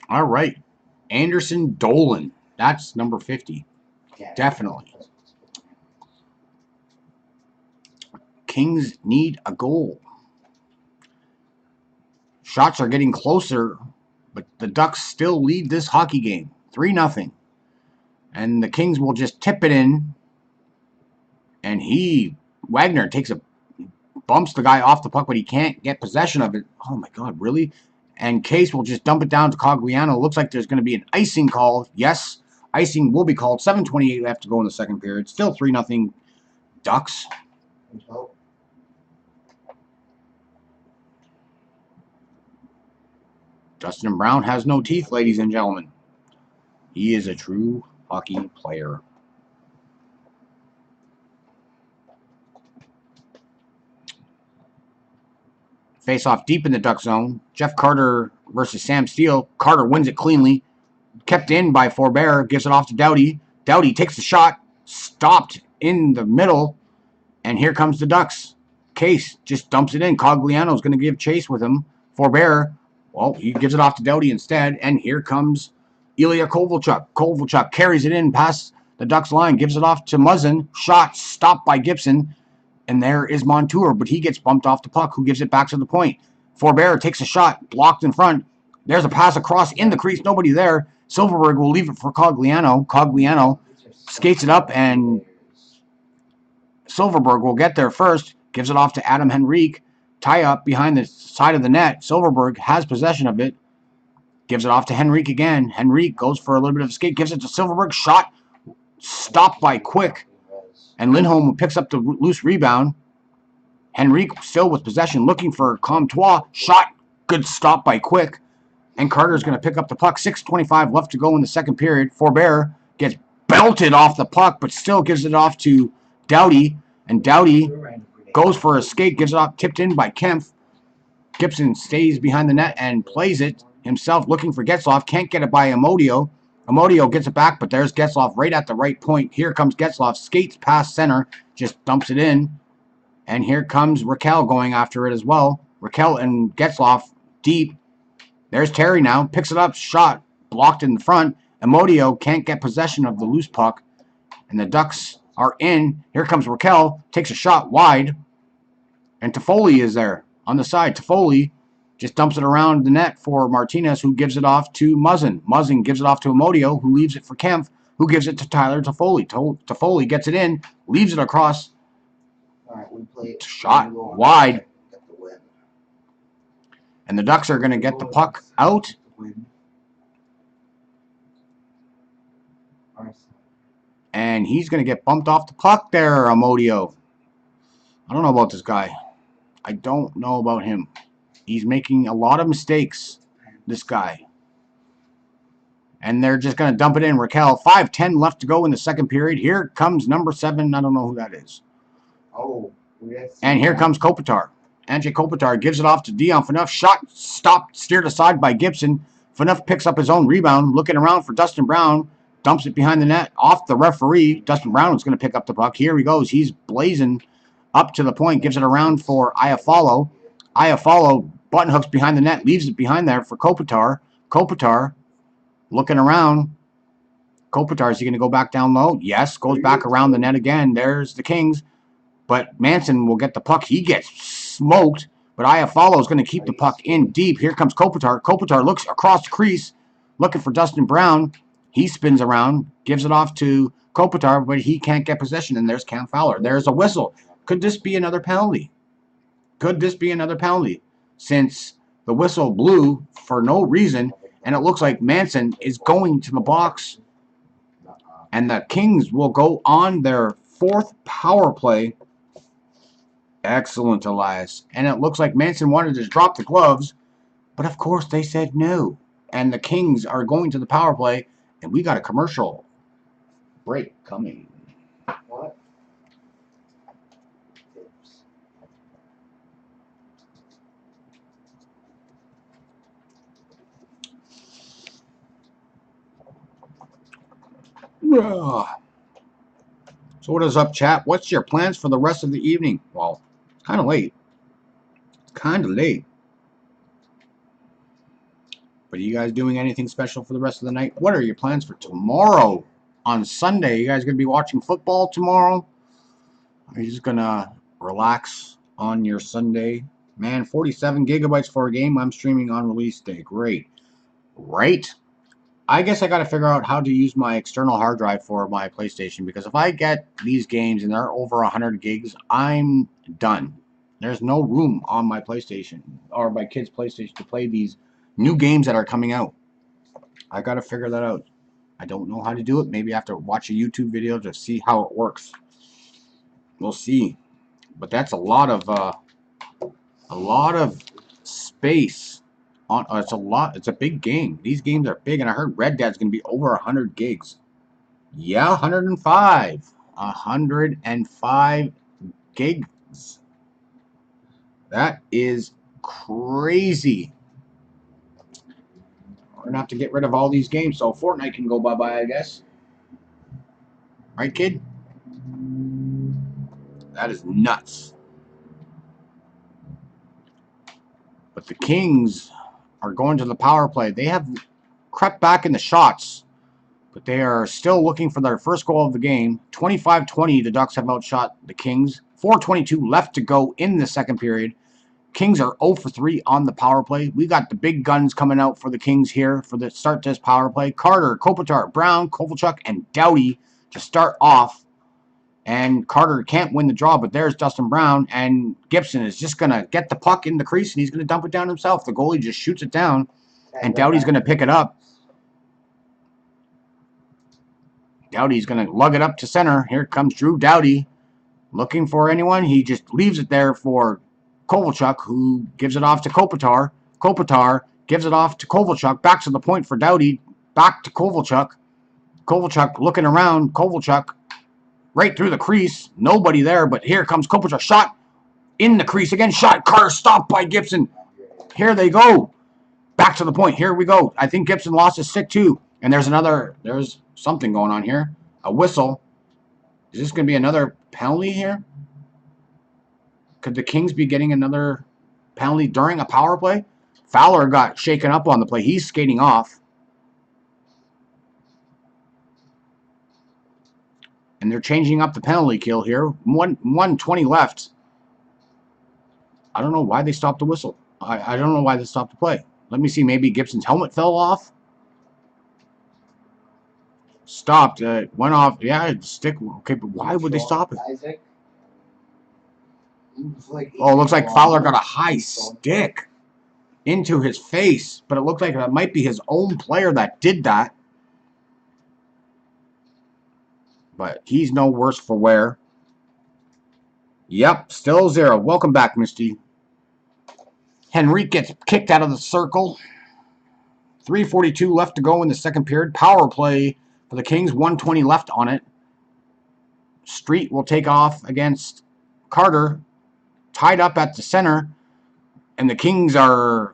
All right. Anderson Dolan. That's number 50. Definitely. Kings need a goal. Shots are getting closer, but the Ducks still lead this hockey game. 3-0. And the Kings will just tip it in. And Wagner bumps the guy off the puck, but he can't get possession of it. Oh my God, really? And Case will just dump it down to Cogliano. Looks like there's going to be an icing call. Yes, icing will be called. 7:28 left to go in the second period. Still 3-0 Ducks. Dustin Brown has no teeth, ladies and gentlemen. He is a true hockey player. Face off deep in the Duck zone. Jeff Carter versus Sam Steele. Carter wins it cleanly. Kept in by Forbert. Gives it off to Doughty. Doughty takes the shot. Stopped in the middle. And here comes the Ducks. Case just dumps it in. Cogliano's going to give chase with him. Forbert, well, he gives it off to Doughty instead. And here comes Ilya Kovalchuk. Kovalchuk carries it in past the Ducks line. Gives it off to Muzzin. Shot stopped by Gibson. And there is Montour, but he gets bumped off the puck. Who gives it back to the point? Forbert takes a shot, blocked in front. There's a pass across in the crease. Nobody there. Silverberg will leave it for Cogliano. Cogliano skates it up, and Silverberg will get there first. Gives it off to Adam Henrique. Tie up behind the side of the net. Silverberg has possession of it. Gives it off to Henrique again. Henrique goes for a little bit of a skate. Gives it to Silverberg. Shot stopped by Quick. And Lindholm picks up the loose rebound. Henrique still with possession, looking for Comtois. Shot. Good stop by Quick. And Carter's going to pick up the puck. 6:25 left to go in the second period. Forbert gets belted off the puck, but still gives it off to Doughty. And Doughty goes for a skate, gives it off, tipped in by Kempf. Gibson stays behind the net and plays it himself, looking for Getzlaf. Can't get it by Amodio. Amodio gets it back, but there's Getzlaf right at the right point. Here comes Getzlaf, skates past center, just dumps it in. And here comes Raquel going after it as well. Raquel and Getzlaf deep. There's Terry now, picks it up, shot, blocked in the front. Amodio can't get possession of the loose puck. And the Ducks are in. Here comes Raquel, takes a shot wide. And Toffoli is there on the side. Toffoli just dumps it around the net for Martinez, who gives it off to Muzzin. Muzzin gives it off to Amodio, who leaves it for Kempf, who gives it to Tyler Toffoli. Toffoli gets it in, leaves it across. All right, we play Shot wide. And the Ducks are going to get the puck out. And he's going to get bumped off the puck there, Amodio. I don't know about this guy. I don't know about him. He's making a lot of mistakes, this guy. And they're just going to dump it in. Raquel, 5:10 left to go in the second period. Here comes number 7. I don't know who that is. Oh. And here comes Kopitar. Anze Kopitar gives it off to Dion Phaneuf. Shot stopped, steered aside by Gibson. Phaneuf picks up his own rebound, looking around for Dustin Brown. Dumps it behind the net, off the referee. Dustin Brown is going to pick up the puck. Here he goes. He's blazing up to the point. Gives it around for Iafallo. Iafallo button hooks behind the net. Leaves it behind there for Kopitar. Kopitar looking around. Kopitar, is he going to go back down low? Yes. Goes back around the net again. There's the Kings. But Manson will get the puck. He gets smoked. But Iafallo is going to keep the puck in deep. Here comes Kopitar. Kopitar looks across the crease, looking for Dustin Brown. He spins around, gives it off to Kopitar, but he can't get possession. And there's Cam Fowler. There's a whistle. Could this be another penalty? Could this be another penalty? Since the whistle blew for no reason, and it looks like Manson is going to the box. And the Kings will go on their 4th power play. Excellent, Elias. And it looks like Manson wanted to drop the gloves, but of course they said no. And the Kings are going to the power play, and we got a commercial break coming. What? So what is up, chat? What's your plans for the rest of the evening? Well, it's kind of late. Kind of late. But are you guys doing anything special for the rest of the night? What are your plans for tomorrow on Sunday? You guys going to be watching football tomorrow? Are you just going to relax on your Sunday? Man, 47 gigabytes for a game. I'm streaming on release day. Great. Right? I guess I got to figure out how to use my external hard drive for my PlayStation, because if I get these games and they're over 100 gigs, I'm done. There's no room on my PlayStation or my kids' PlayStation to play these new games that are coming out. I got to figure that out. I don't know how to do it. Maybe I have to watch a YouTube video to see how it works. We'll see. But that's a lot of space. It's a big game. These games are big, and I heard Red Dead's going to be over 100 gigs. Yeah, 105. 105 gigs. That is crazy. We're going to have to get rid of all these games so Fortnite can go bye-bye, I guess. Right, kid? That is nuts. But the Kings are going to the power play. They have crept back in the shots, but they are still looking for their first goal of the game. 25-20, the Ducks have outshot the Kings. 4:22 left to go in the second period. Kings are 0 for 3 on the power play. We got the big guns coming out for the Kings here for the start this power play. Carter, Kopitar, Brown, Kovalchuk, and Doughty to start off. And Carter can't win the draw, but there's Dustin Brown, and Gibson is just going to get the puck in the crease, and he's going to dump it down himself. The goalie just shoots it down, and Doughty's going to pick it up. Doughty's going to lug it up to center. Here comes Drew Doughty looking for anyone. He just leaves it there for Kovalchuk, who gives it off to Kopitar. Kopitar gives it off to Kovalchuk. Back to the point for Doughty. Back to Kovalchuk. Kovalchuk looking around. Kovalchuk right through the crease. Nobody there, but here comes Kopitar. Shot in the crease again. Shot. Carter stopped by Gibson. Here they go. Back to the point. Here we go. I think Gibson lost his stick too. And there's something going on here. A whistle. Is this going to be another penalty here? Could the Kings be getting another penalty during a power play? Fowler got shaken up on the play. He's skating off. And they're changing up the penalty kill here. 1:20 left. I don't know why they stopped the whistle. I don't know why they stopped the play. Let me see. Maybe Gibson's helmet fell off. Stopped. Went off. Yeah, stick. Okay, but why would they stop it? Isaac. Oh, it looks like Fowler got a high stick into his face. But it looked like that might be his own player that did that. But he's no worse for wear. Yep, still 0. Welcome back, Misty. Henrique gets kicked out of the circle. 3:42 left to go in the second period. Power play for the Kings. 1:20 left on it. Street will take off against Carter. Tied up at the center. And the Kings are...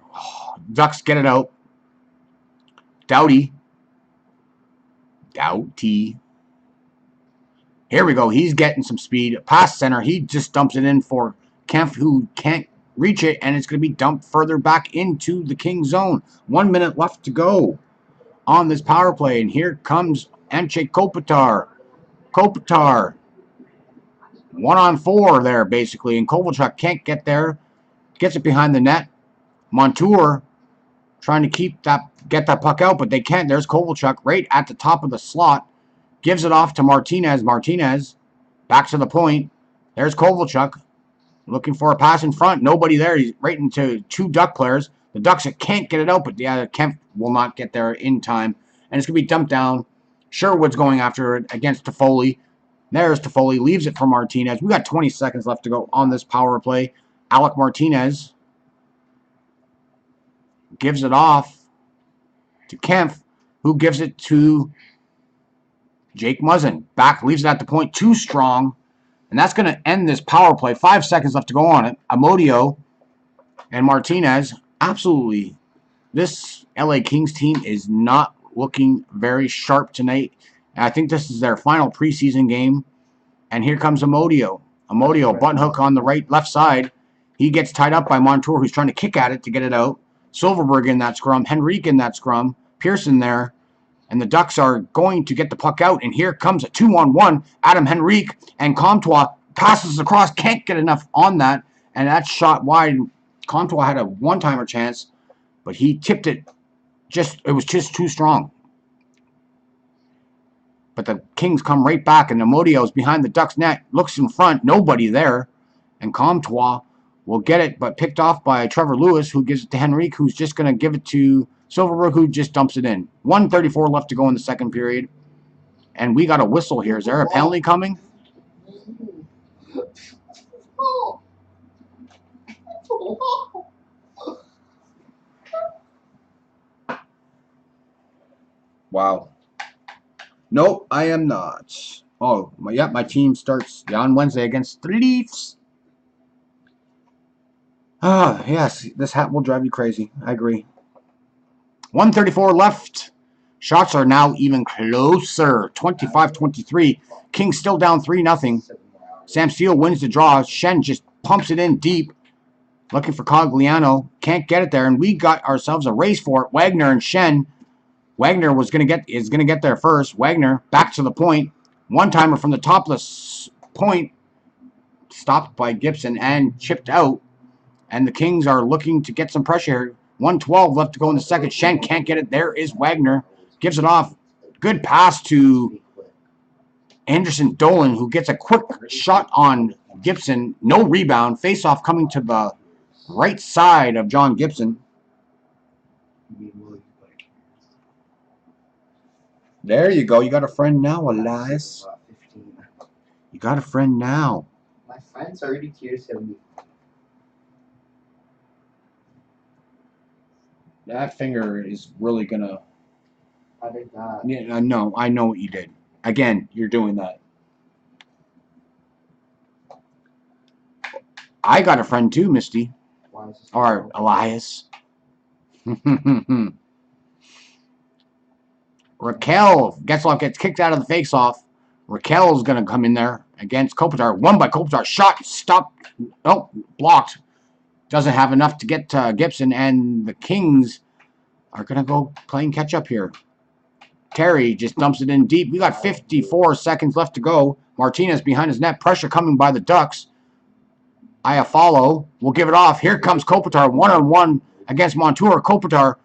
Ducks get it out. Doughty. Here we go. He's getting some speed. Past center. He just dumps it in for Kempf, who can't reach it, and it's going to be dumped further back into the King zone. 1 minute left to go on this power play, and here comes Anze Kopitar. Kopitar, 1-on-4 there, basically, and Kovalchuk can't get there. Gets it behind the net. Montour trying to get that puck out, but they can't. There's Kovalchuk right at the top of the slot. Gives it off to Martinez. Martinez back to the point. There's Kovalchuk looking for a pass in front. Nobody there. He's right into 2 Duck players. The Ducks can't get it out, but yeah, Kemp will not get there in time. And it's going to be dumped down. Sherwood's going after it against Toffoli. There's Toffoli. Leaves it for Martinez. We got 20 seconds left to go on this power play. Alec Martinez gives it off to Kempf, who gives it to Jake Muzzin. Back, leaves it at the point. Too strong. And that's going to end this power play. 5 seconds left to go on it. Amodio and Martinez. Absolutely. This LA Kings team is not looking very sharp tonight. And I think this is their final preseason game. And here comes Amodio. Amodio, button hook on the left side. He gets tied up by Montour, who's trying to kick at it to get it out. Silverberg in that scrum. Henrique in that scrum. Pearson there. And the Ducks are going to get the puck out. And here comes a 2-on-1. Adam Henrique and Comtois passes across. Can't get enough on that. And that's shot wide. Comtois had a one-timer chance. But he tipped it. It was just too strong. But the Kings come right back. And Amodio's behind the Ducks net. Looks in front. Nobody there. And Comtois will get it. But picked off by Trevor Lewis, who gives it to Henrique, who's just going to give it to Silverberg, who just dumps it in. 1:34 left to go in the second period. And we got a whistle here. Is there a penalty coming? Wow. Nope, I am not. Oh, my team starts on Wednesday against the Leafs. Ah, yes, this hat will drive you crazy. I agree. 1:34 left. Shots are now even closer. 25-23. Kings still down 3-0. Sam Steele wins the draw. Shen just pumps it in deep. Looking for Cogliano. Can't get it there. And we got ourselves a race for it. Wagner and Shen. Wagner is going to get there first. Wagner back to the point. One-timer from the top of the point. Stopped by Gibson and chipped out. And the Kings are looking to get some pressure here. 1:12 left to go in the second. Shen can't get it. There is Wagner. Gives it off. Good pass to Anderson Dolan, who gets a quick shot on Gibson. No rebound. Face-off coming to the right side of John Gibson. There you go. You got a friend now, Elias. You got a friend now. My friend's already tier 70. That finger is really gonna. How did that? Yeah, no, I know what you did. Again, you're doing that. I got a friend too, Misty. Why is this Or Elias. Raquel Getzlaf gets kicked out of the face-off. Raquel's going to come in there against Kopitar. Won by Kopitar. Shot. Stopped. Oh, blocked. Doesn't have enough to get to Gibson. And the Kings are going to go playing catch-up here. Terry just dumps it in deep. We got 54 seconds left to go. Martinez behind his net. Pressure coming by the Ducks. Iafallo will give it off. Here comes Kopitar. One-on-one against Montour. Kopitar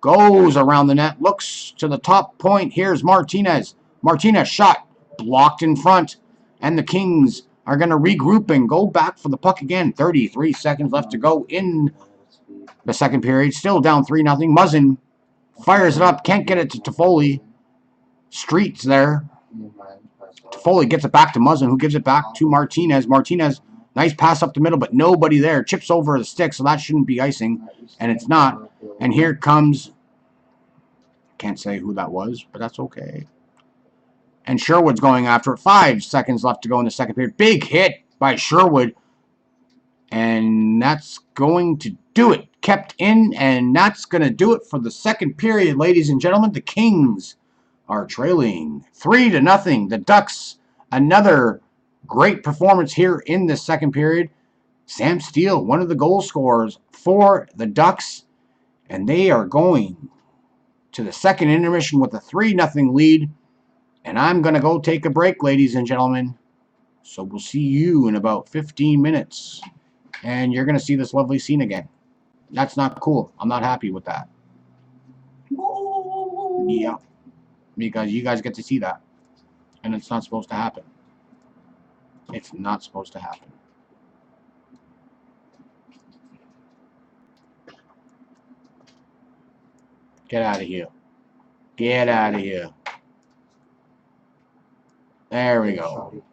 goes around the net. Looks to the top point. Here's Martinez. Martinez shot. Blocked in front. And the Kings are going to regroup and go back for the puck again. 33 seconds left to go in the second period. Still down 3-0. Muzzin fires it up. Can't get it to Toffoli. Streets there. Toffoli gets it back to Muzzin, who gives it back to Martinez. Martinez, nice pass up the middle, but nobody there. Chips over the stick, so that shouldn't be icing. And it's not. And here comes, can't say who that was, but that's okay. And Sherwood's going after it. 5 seconds left to go in the second period. Big hit by Sherwood. And that's going to do it. Kept in, and that's going to do it for the second period, ladies and gentlemen. The Kings are trailing 3-0. The Ducks, another great performance here in the second period. Sam Steele, one of the goal scorers for the Ducks, and they are going to the second intermission with a 3-0 lead. And I'm going to go take a break, ladies and gentlemen. So we'll see you in about 15 minutes. And you're going to see this lovely scene again. That's not cool. I'm not happy with that. Yeah. Because you guys get to see that. And it's not supposed to happen. It's not supposed to happen. Get out of here. Get out of here. There we go.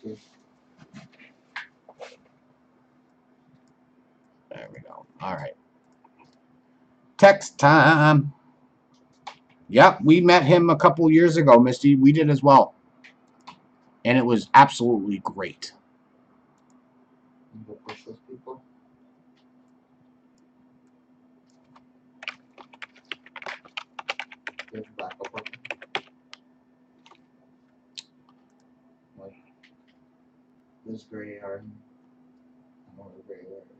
There we go. All right. Text time. Yep, we met him a couple years ago, Misty. We did as well. And it was absolutely great. You go push those people. There's backup working. Like, this gray yard. I know the gray yard is.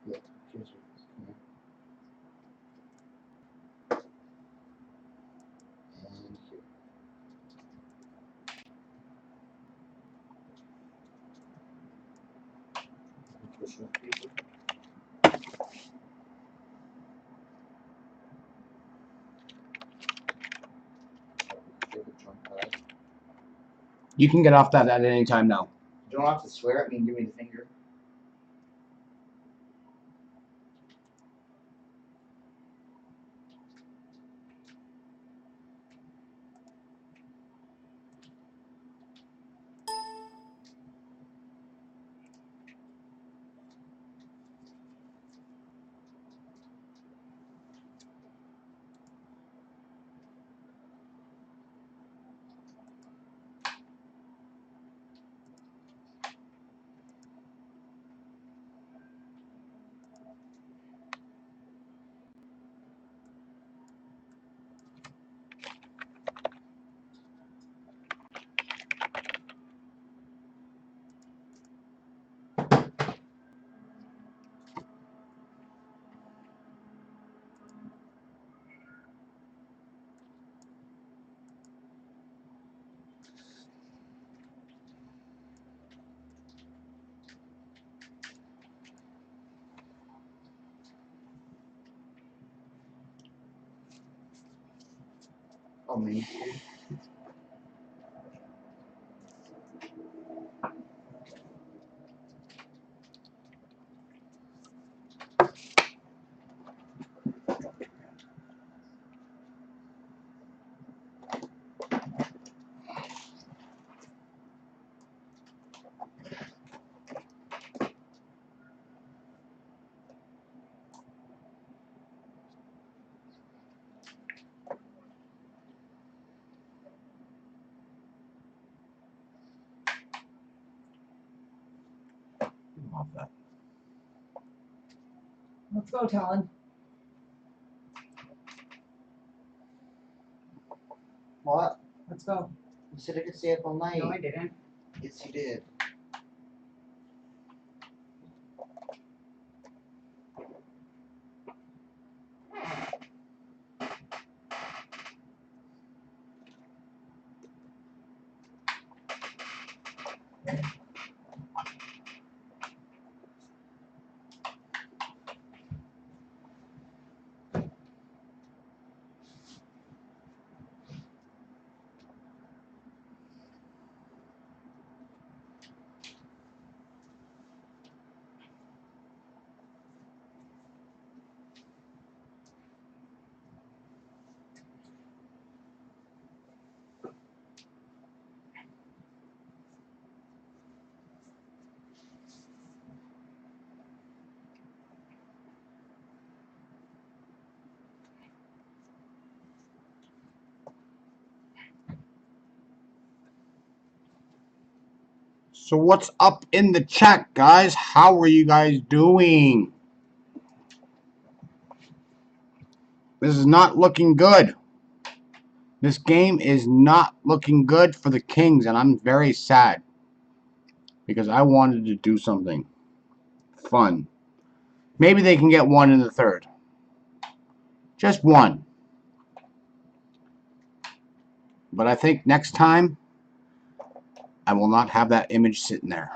Yeah, here's what it's coming. And here. Push those people. Take a jump pad. You can get off that at any time now. You don't have to swear at me and give me the finger. Oh, man. Off that. Let's go, Talon. What? Let's go. You said I could stay up all night. No, I didn't. Yes, you did. So what's up in the chat, guys? How are you guys doing? This is not looking good. This game is not looking good for the Kings, and I'm very sad because I wanted to do something fun. Maybe they can get one in the third. Just one. But I think next time, I will not have that image sitting there.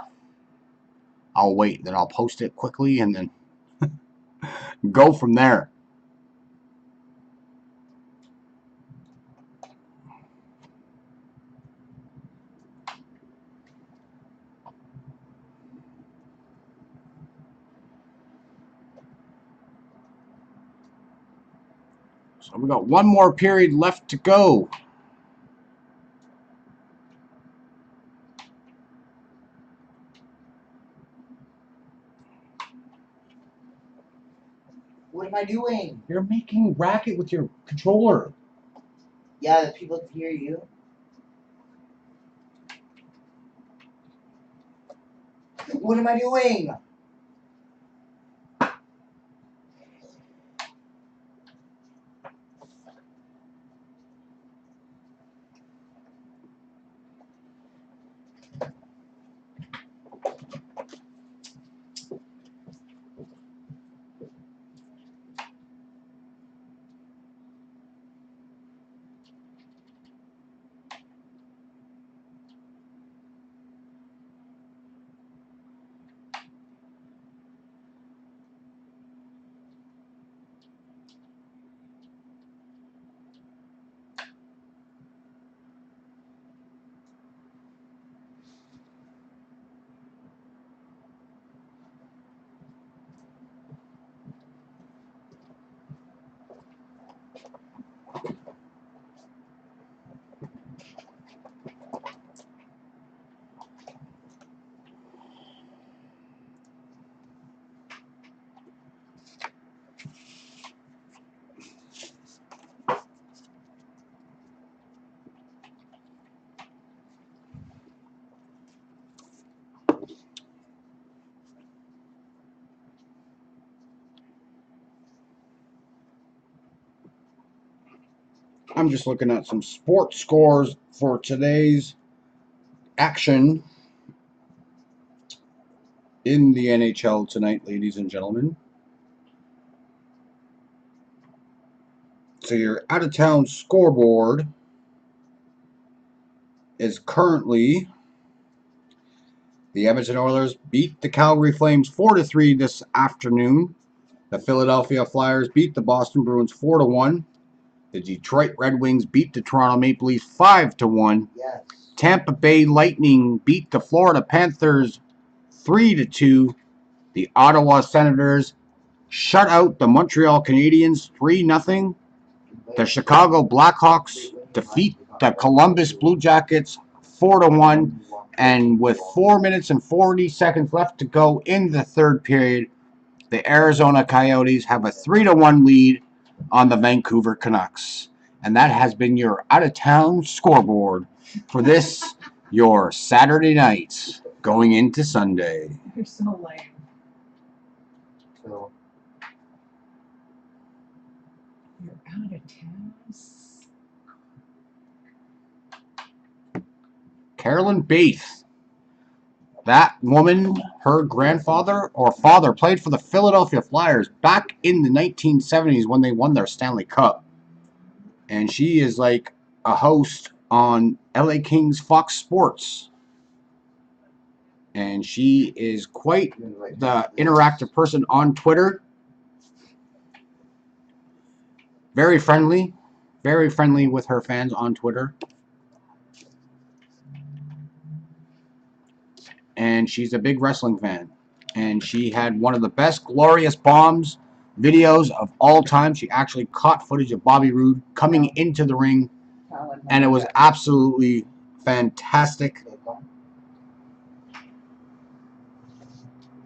I'll wait, then I'll post it quickly, and then go from there. So we got one more period left to go. What am I doing? You're making racket with your controller. Yeah, the people can hear you. What am I doing? I'm just looking at some sports scores for today's action in the NHL tonight, ladies and gentlemen. So your out-of-town scoreboard is currently the Edmonton Oilers beat the Calgary Flames 4-3 this afternoon. The Philadelphia Flyers beat the Boston Bruins 4-1. The Detroit Red Wings beat the Toronto Maple Leafs 5-1. Yes. Tampa Bay Lightning beat the Florida Panthers 3-2. The Ottawa Senators shut out the Montreal Canadiens 3-0. The Chicago Blackhawks defeat the Columbus Blue Jackets 4-1. And with 4 minutes and 40 seconds left to go in the third period, the Arizona Coyotes have a 3-1 lead on the Vancouver Canucks. And that has been your out-of-town scoreboard for this, your Saturday night going into Sunday. You're so lame. So, You're out of town. Carolyn Baith. That woman, her grandfather or father, played for the Philadelphia Flyers back in the 1970s when they won their Stanley Cup. And she is like a host on LA Kings Fox Sports. And she is quite the interactive person on Twitter. Very friendly with her fans on Twitter. And she's a big wrestling fan. And she had one of the best Glorious Bombs videos of all time. She actually caught footage of Bobby Roode coming into the ring, and it was absolutely fantastic.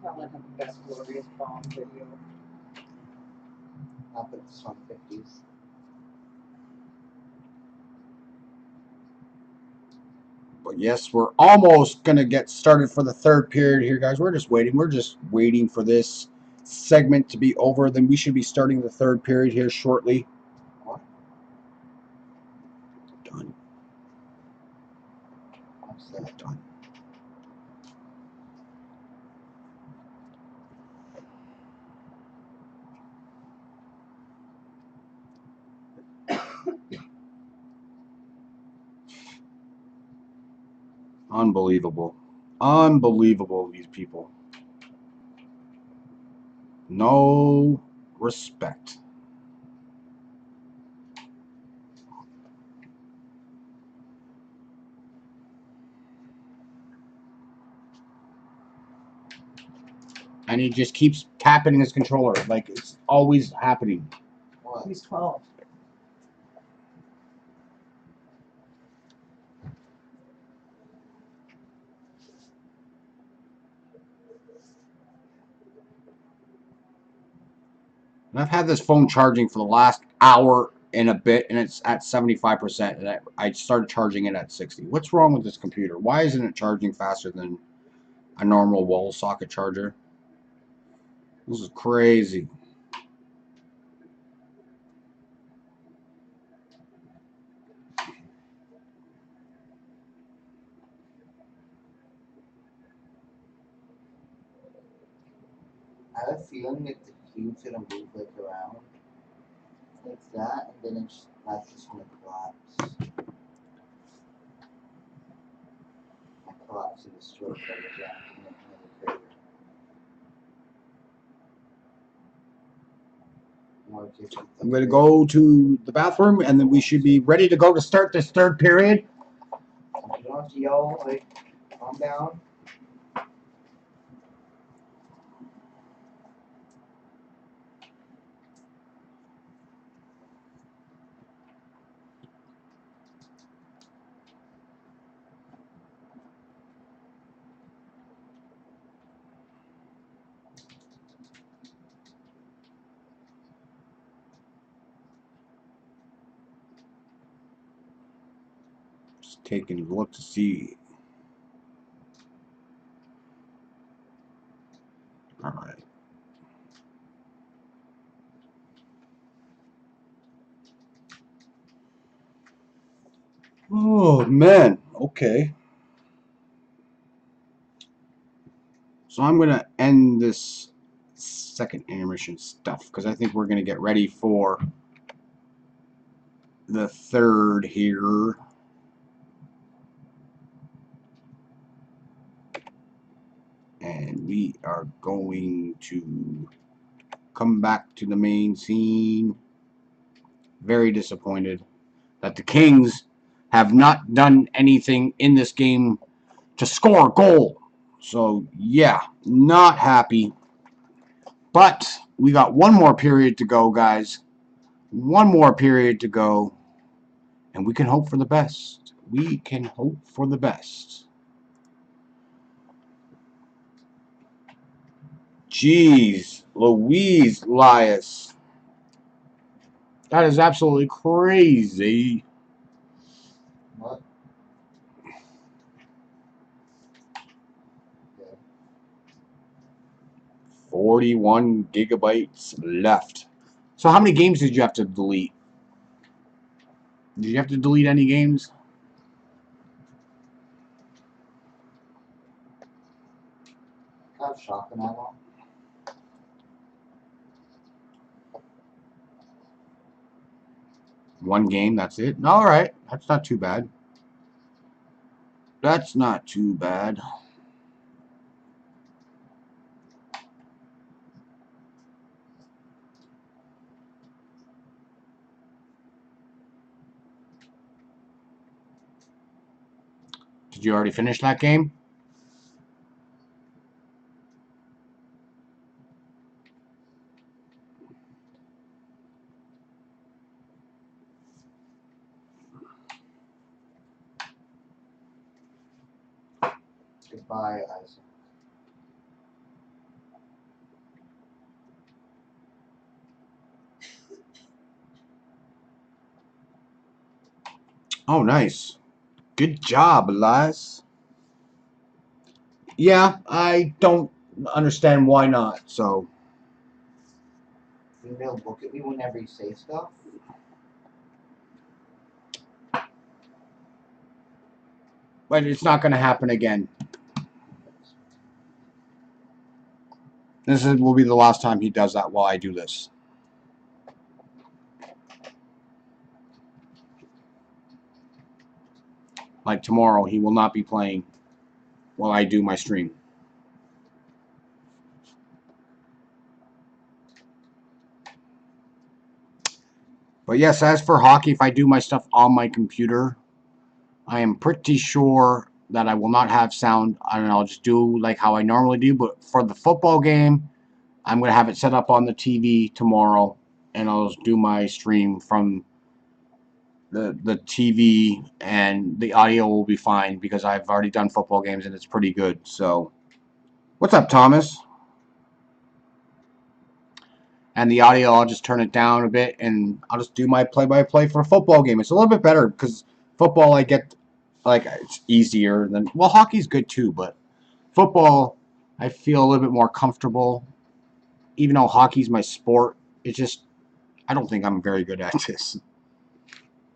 Probably have the best glorious bomb video. I'll put this on 50s. But yes, we're almost going to get started for the third period here, guys. We're just waiting. We're just waiting for this segment to be over. Then we should be starting the third period here shortly. Done. Done. Unbelievable. Unbelievable, these people. No respect. And he just keeps tapping his controller like it's always happening. What? He's 12. And I've had this phone charging for the last hour and a bit, and it's at 75%. And I started charging it at 60. What's wrong with this computer? Why isn't it charging faster than a normal wall socket charger? This is crazy. I have a feeling that the cube's gonna move like around like that, and then that's just gonna collapse. I collapse in the stroke that was down in the crater. I'm going to go to the bathroom, and then we should be ready to go to start this third period. You don't have to yell, like, calm down. Just taking a look to see. All right. Oh, man. Okay. So I'm going to end this second intermission stuff because I think we're going to get ready for the third here. And we are going to come back to the main scene. Very disappointed that the Kings have not done anything in this game to score a goal. So, yeah, not happy. But we got one more period to go, guys. One more period to go. And we can hope for the best. We can hope for the best. Jeez, Louise Elias. That is absolutely crazy. What? Okay. 41 gigabytes left. So how many games did you have to delete? Did you have to delete any games? I have shotgun ammo. One game, that's it? All right. That's not too bad. That's not too bad. Did you already finish that game? Goodbye, Isaac. Oh, nice. Good job, Elias. Yeah, I don't understand why not. So, You know, look at me whenever you say stuff. but it's not going to happen again. Will be the last time he does that while I do this. Like tomorrow, he will not be playing while I do my stream. But yes, as for hockey, if I do my stuff on my computer, I am pretty sure that I will not have sound, and I'll just do like how I normally do. But for the football game, I'm going to have it set up on the TV tomorrow, and I'll do my stream from the TV, and the audio will be fine because I've already done football games, and it's pretty good. So, what's up, Thomas? And the audio, I'll just turn it down a bit, and I'll just do my play-by-play for a football game. It's a little bit better because football, I get, like, it's easier than, well, hockey's good too, but football, I feel a little bit more comfortable. Even though hockey's my sport, it's just, I don't think I'm very good at this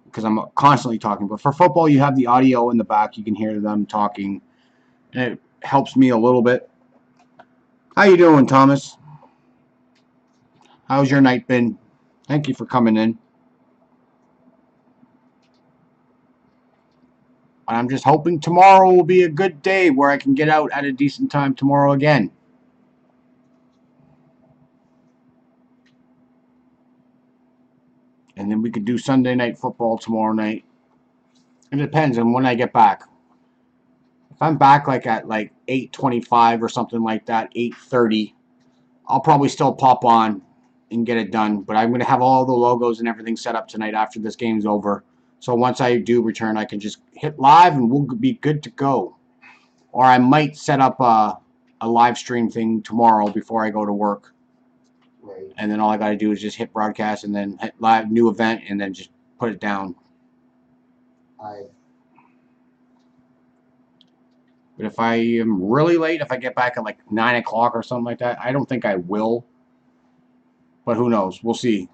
because I'm constantly talking. But for football, you have the audio in the back. You can hear them talking, and it helps me a little bit. How you doing, Thomas? How's your night been? Thank you for coming in. I'm just hoping tomorrow will be a good day where I can get out at a decent time tomorrow again. And then we could do Sunday night football tomorrow night. It depends on when I get back. If I'm back like at like 8:25 or something like that, 8:30, I'll probably still pop on and get it done. But I'm going to have all the logos and everything set up tonight after this game's over. So once I do return, I can just hit live and we'll be good to go. Or I might set up a live stream thing tomorrow before I go to work. Right. And then all I got to do is just hit broadcast and then hit live new event and then just put it down. But if I am really late, if I get back at like 9 o'clock or something like that, I don't think I will. But who knows? We'll see.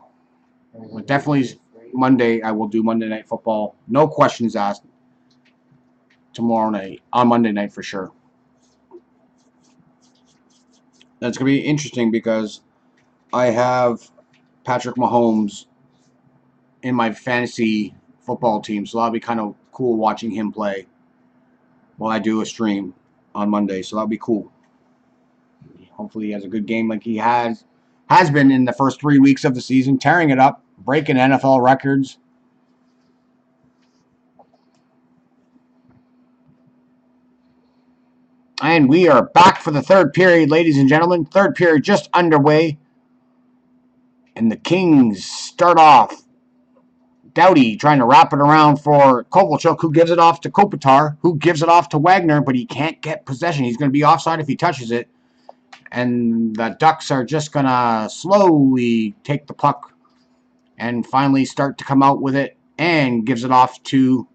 But definitely Monday, I will do Monday Night Football. No questions asked. Tomorrow night. On Monday night for sure. That's going to be interesting because I have Patrick Mahomes in my fantasy football team. So that'll be kind of cool watching him play while I do a stream on Monday. So that'll be cool. Hopefully he has a good game like he has been in the first 3 weeks of the season, tearing it up, breaking NFL records. And we are back for the third period, ladies and gentlemen. Third period just underway. And the Kings start off. Doughty trying to wrap it around for Kovalchuk, who gives it off to Kopitar, who gives it off to Wagner, but he can't get possession. He's going to be offside if he touches it. And the Ducks are just going to slowly take the puck and finally start to come out with it and gives it off to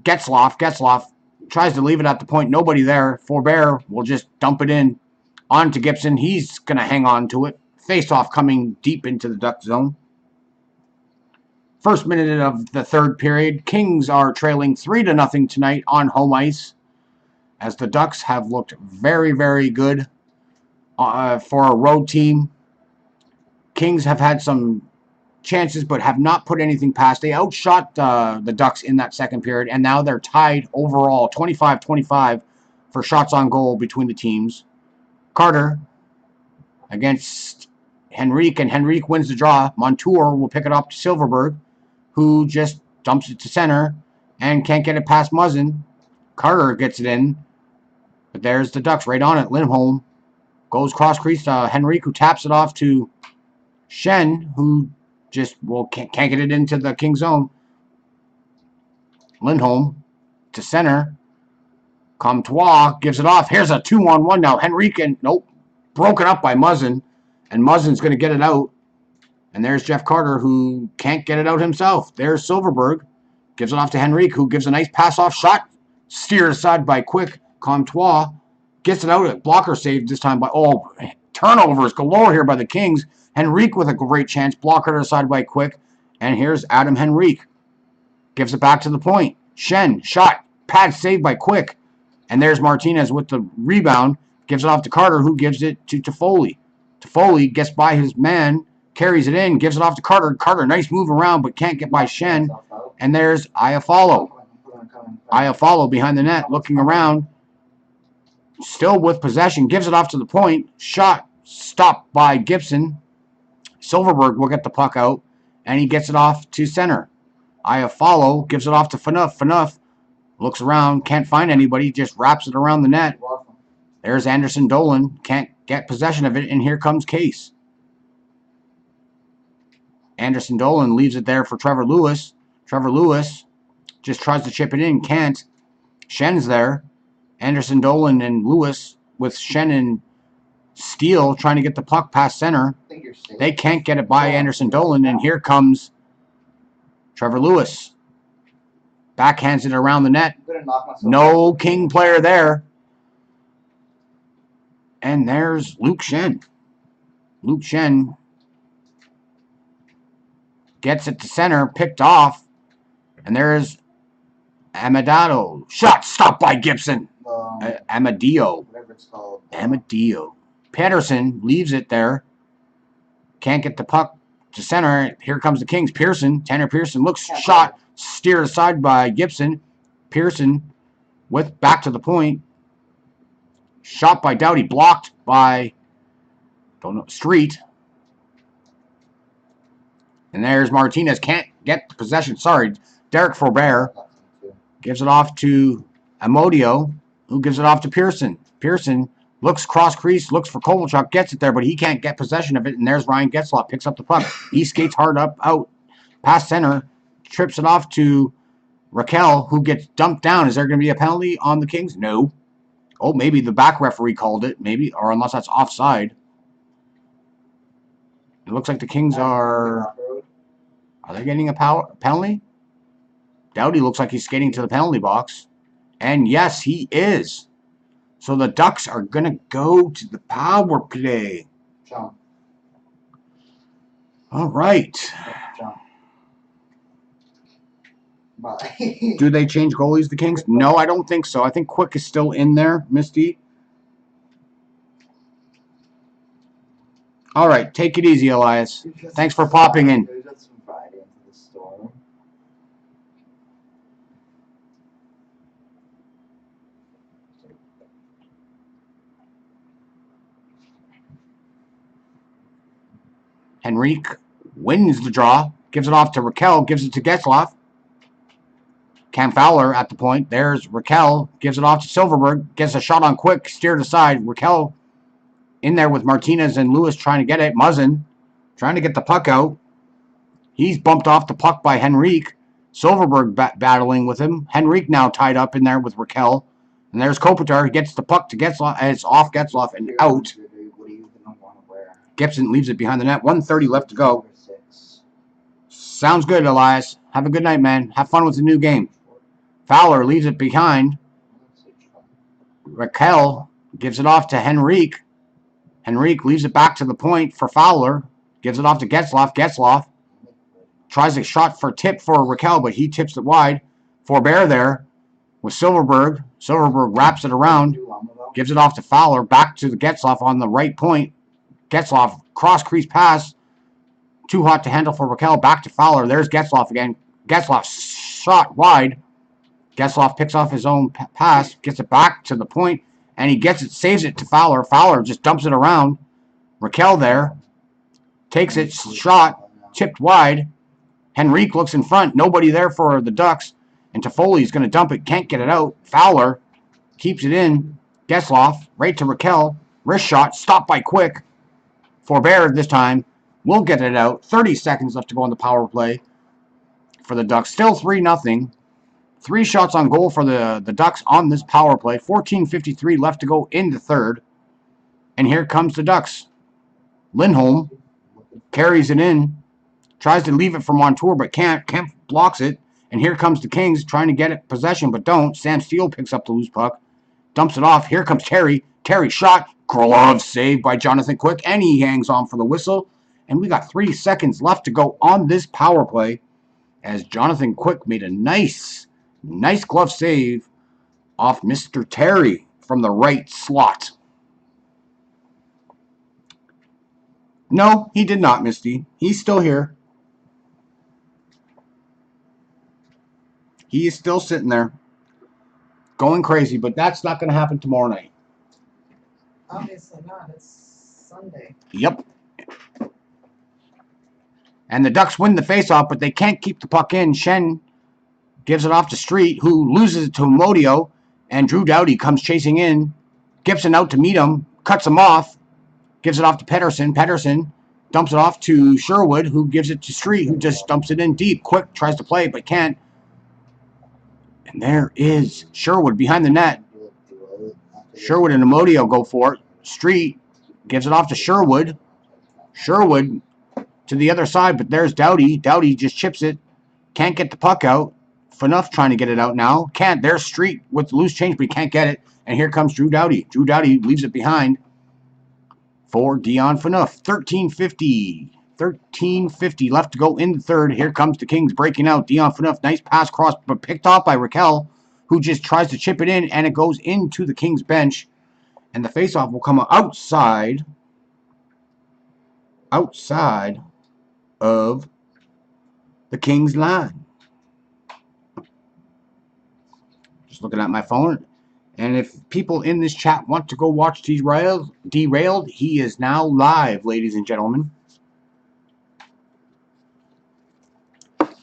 Getzlaf. Getzlaf tries to leave it at the point. Nobody there. Forbert will just dump it in on to Gibson. He's going to hang on to it. Face-off coming deep into the Duck zone. First minute of the third period. Kings are trailing 3-0 tonight on home ice as the Ducks have looked very, very good for a road team. Kings have had some chances but have not put anything past. They outshot the Ducks in that second period, and now they're tied overall 25-25 for shots on goal between the teams. Carter against Henrique, and Henrique wins the draw. Montour will pick it up to Silverberg, who just dumps it to center and can't get it past Muzzin. Carter gets it in, but there's the Ducks right on it. Lindholm goes cross-crease to Henrique, who taps it off to Shen, who just can't get it into the King zone. Lindholm to center. Comtois gives it off. Here's a 2-on-1 now. Henrique, nope, broken up by Muzzin, and Muzzin's going to get it out. And there's Jeff Carter, who can't get it out himself. There's Silverberg. Gives it off to Henrique, who gives a nice pass-off shot. Steered aside by Quick. Comtois gets it out. A blocker saved this time by... Oh, turnovers galore here by the Kings. Henrique with a great chance. Blocker aside by Quick. And here's Adam Henrique. Gives it back to the point. Shen, shot. Pad saved by Quick. And there's Martinez with the rebound. Gives it off to Carter, who gives it to Toffoli. Toffoli gets by his man. Carries it in. Gives it off to Carter. Carter, nice move around, but can't get by Shen. And there's Iafallo. Iafallo behind the net, looking around. Still with possession. Gives it off to the point. Shot stopped by Gibson. Silverberg will get the puck out. And he gets it off to center. Iafallo gives it off to Phaneuf. Phaneuf looks around. Can't find anybody. Just wraps it around the net. There's Anderson Dolan. Can't get possession of it. And here comes Case. Anderson Dolan leaves it there for Trevor Lewis. Trevor Lewis just tries to chip it in. Can't. Shen's there. Anderson Dolan and Lewis with Shen and Steele trying to get the puck past center. They can't get it by Anderson Dolan. And here comes Trevor Lewis. Backhands it around the net. No King player there. And there's Luke Shen. Luke Shen gets it to center, picked off. And there's Amadado. Shot stopped by Gibson. Amadio. Whatever it's called. Amadio. Patterson leaves it there. Can't get the puck to center. Here comes the Kings. Pearson. Tanner Pearson looks shot. Steered aside by Gibson. Pearson with back to the point. Shot by Doughty. Blocked by Street. And there's Martinez. Can't get the possession. Sorry. Derek Forbert gives it off to Amodio, who gives it off to Pearson. Pearson looks cross crease, looks for Kovalchuk, gets it there, but he can't get possession of it. And there's Ryan Getzlaf, picks up the puck. He skates hard out, past center, trips it off to Raquel, who gets dumped down. Is there going to be a penalty on the Kings? No. Oh, maybe the back referee called it, maybe, or unless that's offside. It looks like the Kings are they getting a penalty? Doughty looks like he's skating to the penalty box. And yes, he is. So the Ducks are going to go to the power play. Jump. All right. Jump. Bye. Do they change goalies, the Kings? No, I don't think so. I think Quick is still in there, Misty. All right, take it easy, Elias. Thanks for popping in. Henrique wins the draw, gives it off to Raquel, gives it to Getzlaf. Cam Fowler at the point. There's Raquel, gives it off to Silverberg, gets a shot on Quick, steered aside. Raquel in there with Martinez and Lewis trying to get it. Muzzin trying to get the puck out. He's bumped off the puck by Henrique. Silverberg battling with him. Henrique now tied up in there with Raquel. And there's Kopitar. He gets the puck to Getzlaf, and it's off Getzlaf and out. Gibson leaves it behind the net. 1:30 left to go. Sounds good, Elias. Have a good night, man. Have fun with the new game. Fowler leaves it behind. Raquel gives it off to Henrique. Henrique leaves it back to the point for Fowler. Gives it off to Getzlaf. Getzlaf tries a shot for tip for Raquel, but he tips it wide. Forbert there with Silverberg. Silverberg wraps it around. Gives it off to Fowler. Back to the Getzlaf on the right point. Getzlaf, cross-crease pass. Too hot to handle for Raquel. Back to Fowler. There's Getzlaf again. Getzlaf shot wide. Getzlaf picks off his own pass. Gets it back to the point. And he gets it, saves it to Fowler. Fowler just dumps it around. Raquel there. Takes it, shot. Tipped wide. Henrique looks in front. Nobody there for the Ducks. And Toffoli's going to dump it. Can't get it out. Fowler keeps it in. Getzlaf right to Raquel. Wrist shot. Stopped by Quick. Forbert this time will get it out. 30 seconds left to go on the power play for the Ducks. Still 3-0. 3 shots on goal for the Ducks on this power play. 14:53 left to go in the third. And here comes the Ducks. Lindholm carries it in. Tries to leave it for Montour, but can't. Kemp blocks it. And here comes the Kings trying to get it possession, but don't. Sam Steele picks up the loose puck, dumps it off. Here comes Terry. Terry shot. Glove saved by Jonathan Quick, and he hangs on for the whistle. And we got 3 seconds left to go on this power play as Jonathan Quick made a nice glove save off Mr. Terry from the right slot. No, he did not, Misty. He's still here. He is still sitting there going crazy, but that's not going to happen tomorrow night. Obviously not. It's Sunday. Yep. And the Ducks win the faceoff, but they can't keep the puck in. Shen gives it off to Street, who loses it to Modio, and Drew Doughty comes chasing in. Gibson out to meet him, cuts him off, gives it off to Pedersen. Pedersen dumps it off to Sherwood, who gives it to Street, who just dumps it in deep. Quick tries to play, but can't. And there is Sherwood behind the net. Sherwood and Amodio go for it. Street gives it off to Sherwood. Sherwood to the other side, but there's Doughty. Doughty just chips it. Can't get the puck out. Phaneuf trying to get it out now. Can't. There's Street with the loose change, but he can't get it. And here comes Drew Doughty. Drew Doughty leaves it behind for Dion Phaneuf. 13:50 left to go in the third. Here comes the Kings breaking out. Dion Phaneuf, nice pass cross, but picked off by Raquel, who just tries to chip it in, and it goes into the Kings bench. And the faceoff will come outside of the Kings line. Just looking at my phone. And if people in this chat want to go watch Derailed, he is now live, ladies and gentlemen.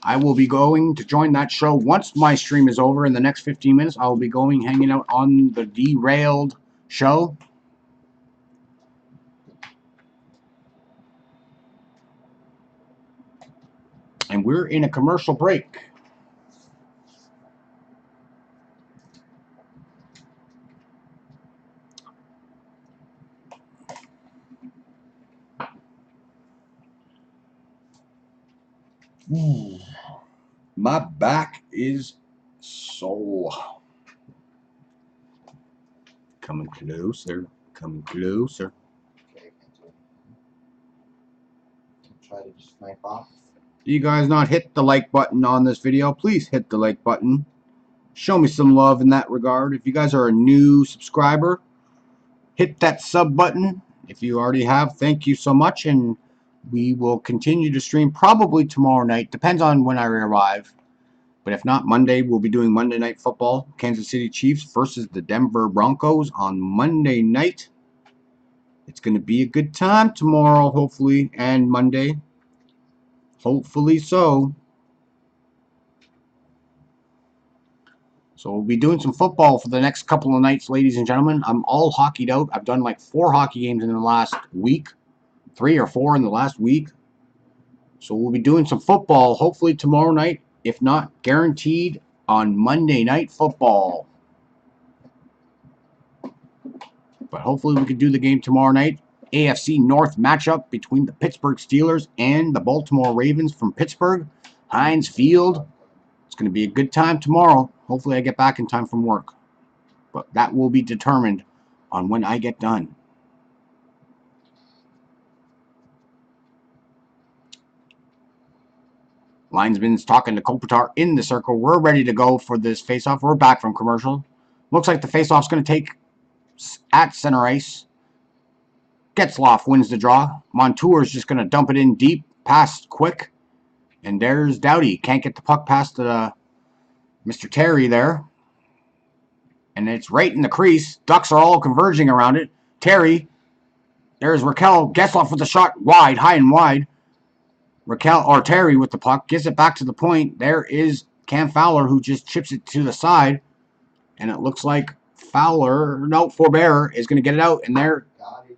I will be going to join that show once my stream is over in the next 15 minutes. I will be hanging out on the Derailed show. And we're in a commercial break. My back is sore. Coming closer, coming closer. Okay, try to just snipe off. You guys not hit the like button on this video, please hit the like button. Show me some love in that regard. If you guys are a new subscriber, hit that sub button. If you already have, thank you so much, and we will continue to stream probably tomorrow night. Depends on when I arrive. But if not, Monday, we'll be doing Monday Night Football. Kansas City Chiefs versus the Denver Broncos on Monday night. It's going to be a good time tomorrow, hopefully, and Monday. Hopefully so. So we'll be doing some football for the next couple of nights, ladies and gentlemen. I'm all hockeyed out. I've done like 4 hockey games in the last week. 3 or 4 in the last week. So we'll be doing some football hopefully tomorrow night. If not, guaranteed on Monday Night Football. But hopefully we can do the game tomorrow night. AFC North matchup between the Pittsburgh Steelers and the Baltimore Ravens from Pittsburgh. Heinz Field. It's going to be a good time tomorrow. Hopefully I get back in time from work. But that will be determined on when I get done. Linesman's talking to Kopitar in the circle. We're ready to go for this faceoff. We're back from commercial. Looks like the faceoff's going to take at center ice. Getzloff wins the draw. Montour's just going to dump it in deep, past Quick. And there's Doughty. Can't get the puck past Mr. Terry there. And it's right in the crease. Ducks are all converging around it. Terry. There's Raquel. Getzloff with the shot wide, high and wide. Terry with the puck, gives it back to the point. There is Cam Fowler, who just chips it to the side. And it looks like Forbert is going to get it out. And there,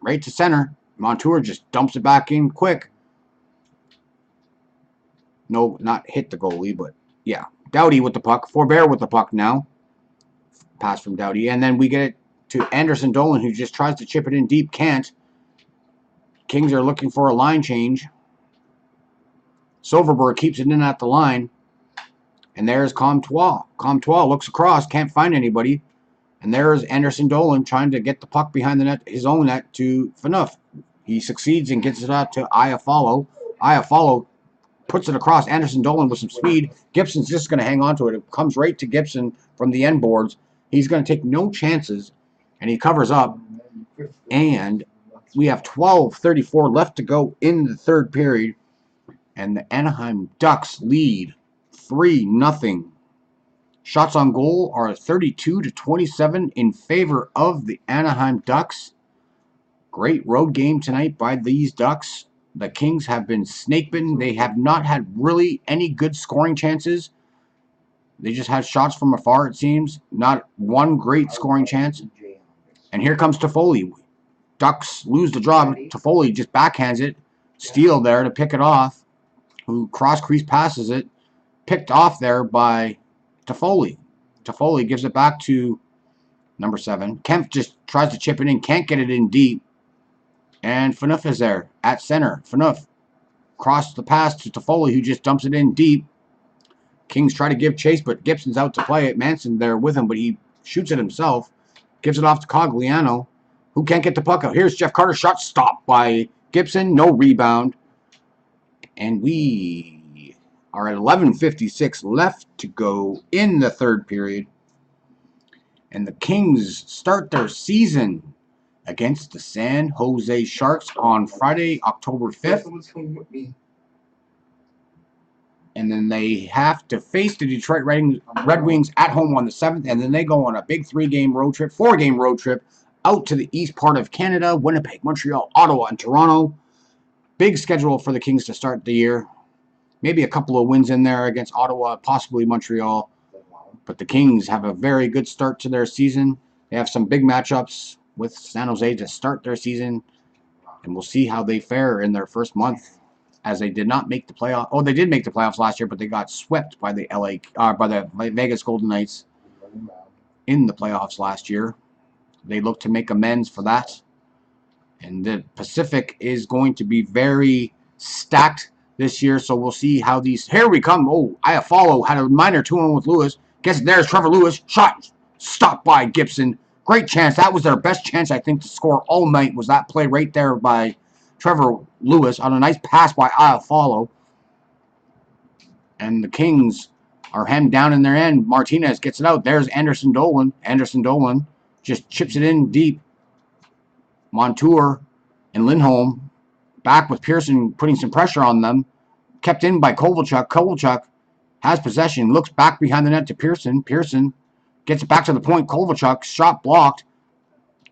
right to center. Montour just dumps it back in quick. No, not hit the goalie, but yeah. Doughty with the puck. Forbert with the puck now. Pass from Doughty. And then we get it to Anderson Dolan, who just tries to chip it in deep. Can't. Kings are looking for a line change. Silverberg keeps it in at the line. And there's Comtois. Comtois looks across, can't find anybody. And there's Anderson Dolan trying to get the puck behind the net, his own net, to Phaneuf. He succeeds and gets it out to Iafallo. Iafallo puts it across. Anderson Dolan with some speed. Gibson's just going to hang on to it. It comes right to Gibson from the end boards. He's going to take no chances, and he covers up. And we have 12:34 left to go in the third period, and the Anaheim Ducks lead 3-0. Shots on goal are 32-27 in favor of the Anaheim Ducks. Great road game tonight by these Ducks. The Kings have been snake-bitten. They have not had really any good scoring chances. They just had shots from afar, it seems. Not one great scoring chance. And here comes Toffoli. Ducks lose the draw. Toffoli just backhands it. Steele there to pick it off. Who cross-crease passes it. Picked off there by Toffoli. Toffoli gives it back to number 7. Kemp just tries to chip it in. Can't get it in deep. And Phaneuf is there at center. Phaneuf crossed the pass to Toffoli, who just dumps it in deep. Kings try to give chase, but Gibson's out to play it. Manson there with him, but he shoots it himself. Gives it off to Cogliano, who can't get the puck out. Here's Jeff Carter. Shot stopped by Gibson. No rebound. And we are at 11:56 left to go in the third period. And the Kings start their season against the San Jose Sharks on Friday, October 5th. And then they have to face the Detroit Red Wings at home on the 7th. And then they go on a big 4-game road trip out to the east part of Canada, Winnipeg, Montreal, Ottawa, and Toronto. Big schedule for the Kings to start the year. Maybe a couple of wins in there against Ottawa, possibly Montreal. But the Kings have a very good start to their season. They have some big matchups with San Jose to start their season. And we'll see how they fare in their first month, as they did not make the playoffs. Oh, they did make the playoffs last year, but they got swept by the Vegas Golden Knights in the playoffs last year. They look to make amends for that. And the Pacific is going to be very stacked this year, so we'll see how these... Here we come. Oh, Iafallo had a minor 2-1 with Lewis. Guess there's Trevor Lewis. Shot stopped by Gibson. Great chance. That was their best chance, I think, to score all night, was that play right there by Trevor Lewis on a nice pass by Iafallo. And the Kings are hemmed down in their end. Martinez gets it out. There's Anderson Dolan. Anderson Dolan just chips it in deep. Montour and Lindholm back with Pearson putting some pressure on them. Kept in by Kovalchuk. Kovalchuk has possession. Looks back behind the net to Pearson. Pearson gets it back to the point. Kovalchuk, shot blocked.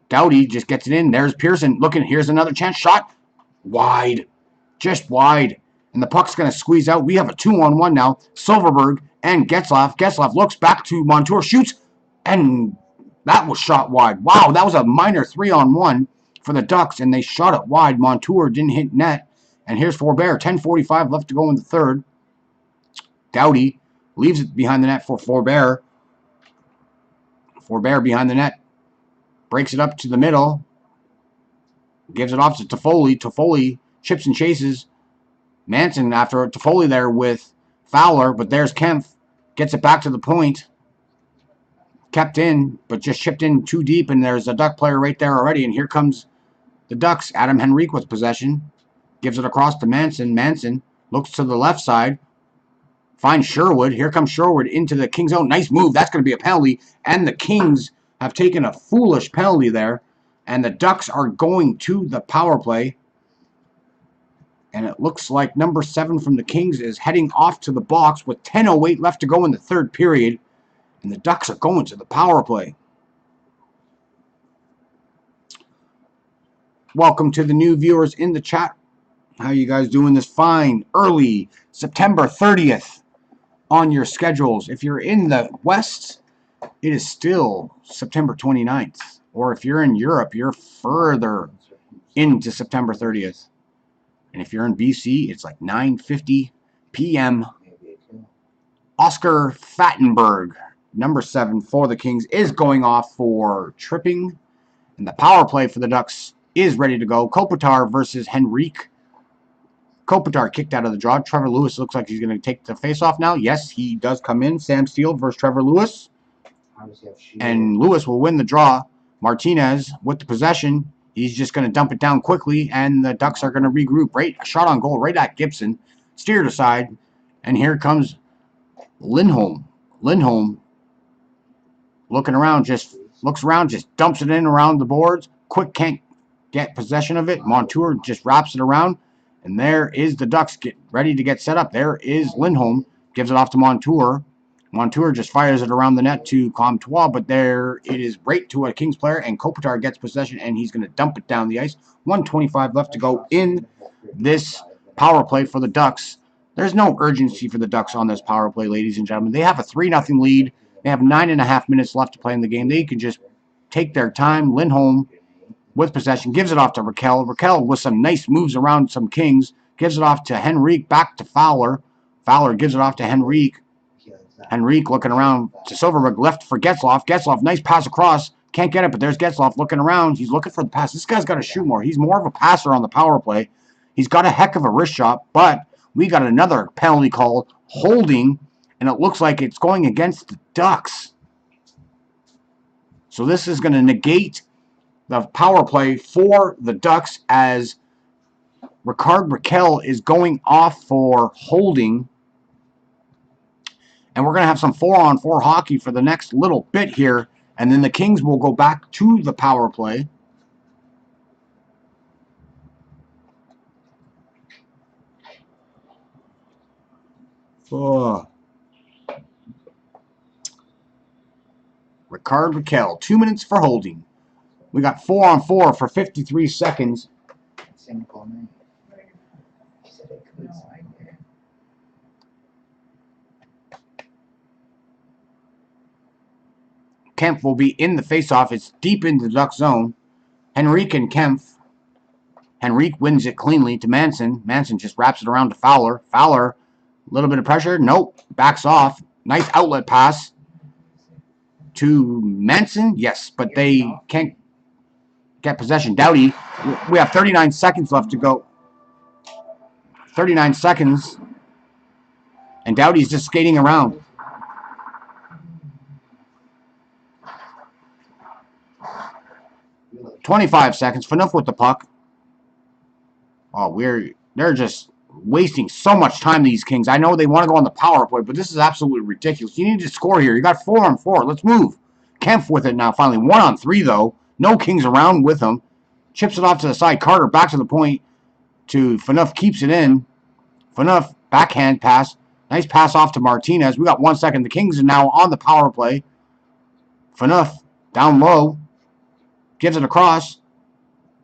Doughty just gets it in. There's Pearson looking. Here's another chance. Shot wide. Just wide. And the puck's going to squeeze out. We have a 2-on-1 now. Silverberg and Getzlaf. Getzlaf looks back to Montour. Shoots. And that was shot wide. Wow, that was a minor 3-on-1 for the Ducks. And they shot it wide. Montour didn't hit net. And here's Forbert. 10:45 left to go in the third. Doughty leaves it behind the net for Forbert. Forbert behind the net. Breaks it up to the middle. Gives it off to Toffoli. Toffoli chips and chases. Manson after Toffoli there with Fowler. But there's Kempf. Gets it back to the point. Kept in, but just chipped in too deep. And there's a Duck player right there already. And here comes the Ducks. Adam Henrique with possession. Gives it across to Manson. Manson looks to the left side. Finds Sherwood. Here comes Sherwood into the Kings' zone. Nice move. That's going to be a penalty. And the Kings have taken a foolish penalty there. And the Ducks are going to the power play. And it looks like number 7 from the Kings is heading off to the box with 10:08 left to go in the third period. And the Ducks are going to the power play. Welcome to the new viewers in the chat. How you guys doing this fine early September 30th on your schedules? If you're in the West, it is still September 29th. Or if you're in Europe, you're further into September 30th. And if you're in BC, it's like 9:50 p.m. Oscar Fattenberg, number 7 for the Kings, is going off for tripping. And the power play for the Ducks is ready to go. Kopitar versus Henrique. Kopitar kicked out of the draw. Trevor Lewis looks like he's going to take the face-off now. Yes, he does come in. Sam Steele versus Trevor Lewis. And Lewis will win the draw. Martinez with the possession. He's just going to dump it down quickly, and the Ducks are going to regroup. Right, a shot on goal right at Gibson. Steered aside, and here comes Lindholm. Lindholm looking around, just looks around, just dumps it in around the boards. Quick can't get possession of it. Montour just wraps it around, and there is the Ducks get ready to get set up. There is Lindholm. Gives it off to Montour. Montour just fires it around the net to Comtois, but there it is right to a Kings player, and Kopitar gets possession, and he's going to dump it down the ice. 1:25 left to go in this power play for the Ducks. There's no urgency for the Ducks on this power play, ladies and gentlemen. They have a 3-0 lead. They have 9.5 minutes left to play in the game. They can just take their time. Lindholm with possession gives it off to Raquel. Raquel with some nice moves around some Kings. Gives it off to Henrique, back to Fowler. Fowler gives it off to Henrique. Henrique looking around to Silverberg, left for Getzlaf. Getzlaf, nice pass across. Can't get it, but there's Getzlaf looking around. He's looking for the pass. This guy's got to shoot more. He's more of a passer on the power play. He's got a heck of a wrist shot, but we got another penalty call, holding, and it looks like it's going against the Ducks. So this is going to negate the power play for the Ducks as Ricard Raquel is going off for holding. And we're going to have some 4-on-4 hockey for the next little bit here. And then the Kings will go back to the power play. Ricard Raquel, 2 minutes for holding. We got 4-on-4 for 53 seconds. Kempf will be in the faceoff. It's deep into the Duck zone. Henrique and Kempf. Henrique wins it cleanly to Manson. Manson just wraps it around to Fowler. Fowler, a little bit of pressure. Nope. Backs off. Nice outlet pass to Manson. Yes, but they can't get possession. Doughty, we have 39 seconds left to go. 39 seconds. And Doughty's just skating around. .25 seconds. Phaneuf with the puck. Oh, they're just wasting so much time, these Kings. I know they want to go on the power play, but this is absolutely ridiculous. You need to score here. You got 4-on-4. Let's move. Kempf with it now, finally. 1-on-3, though. No Kings around with him. Chips it off to the side. Carter back to the point to Phaneuf. Keeps it in. Phaneuf, backhand pass. Nice pass off to Martinez. We got 1 second. The Kings are now on the power play. Phaneuf down low. Gives it across,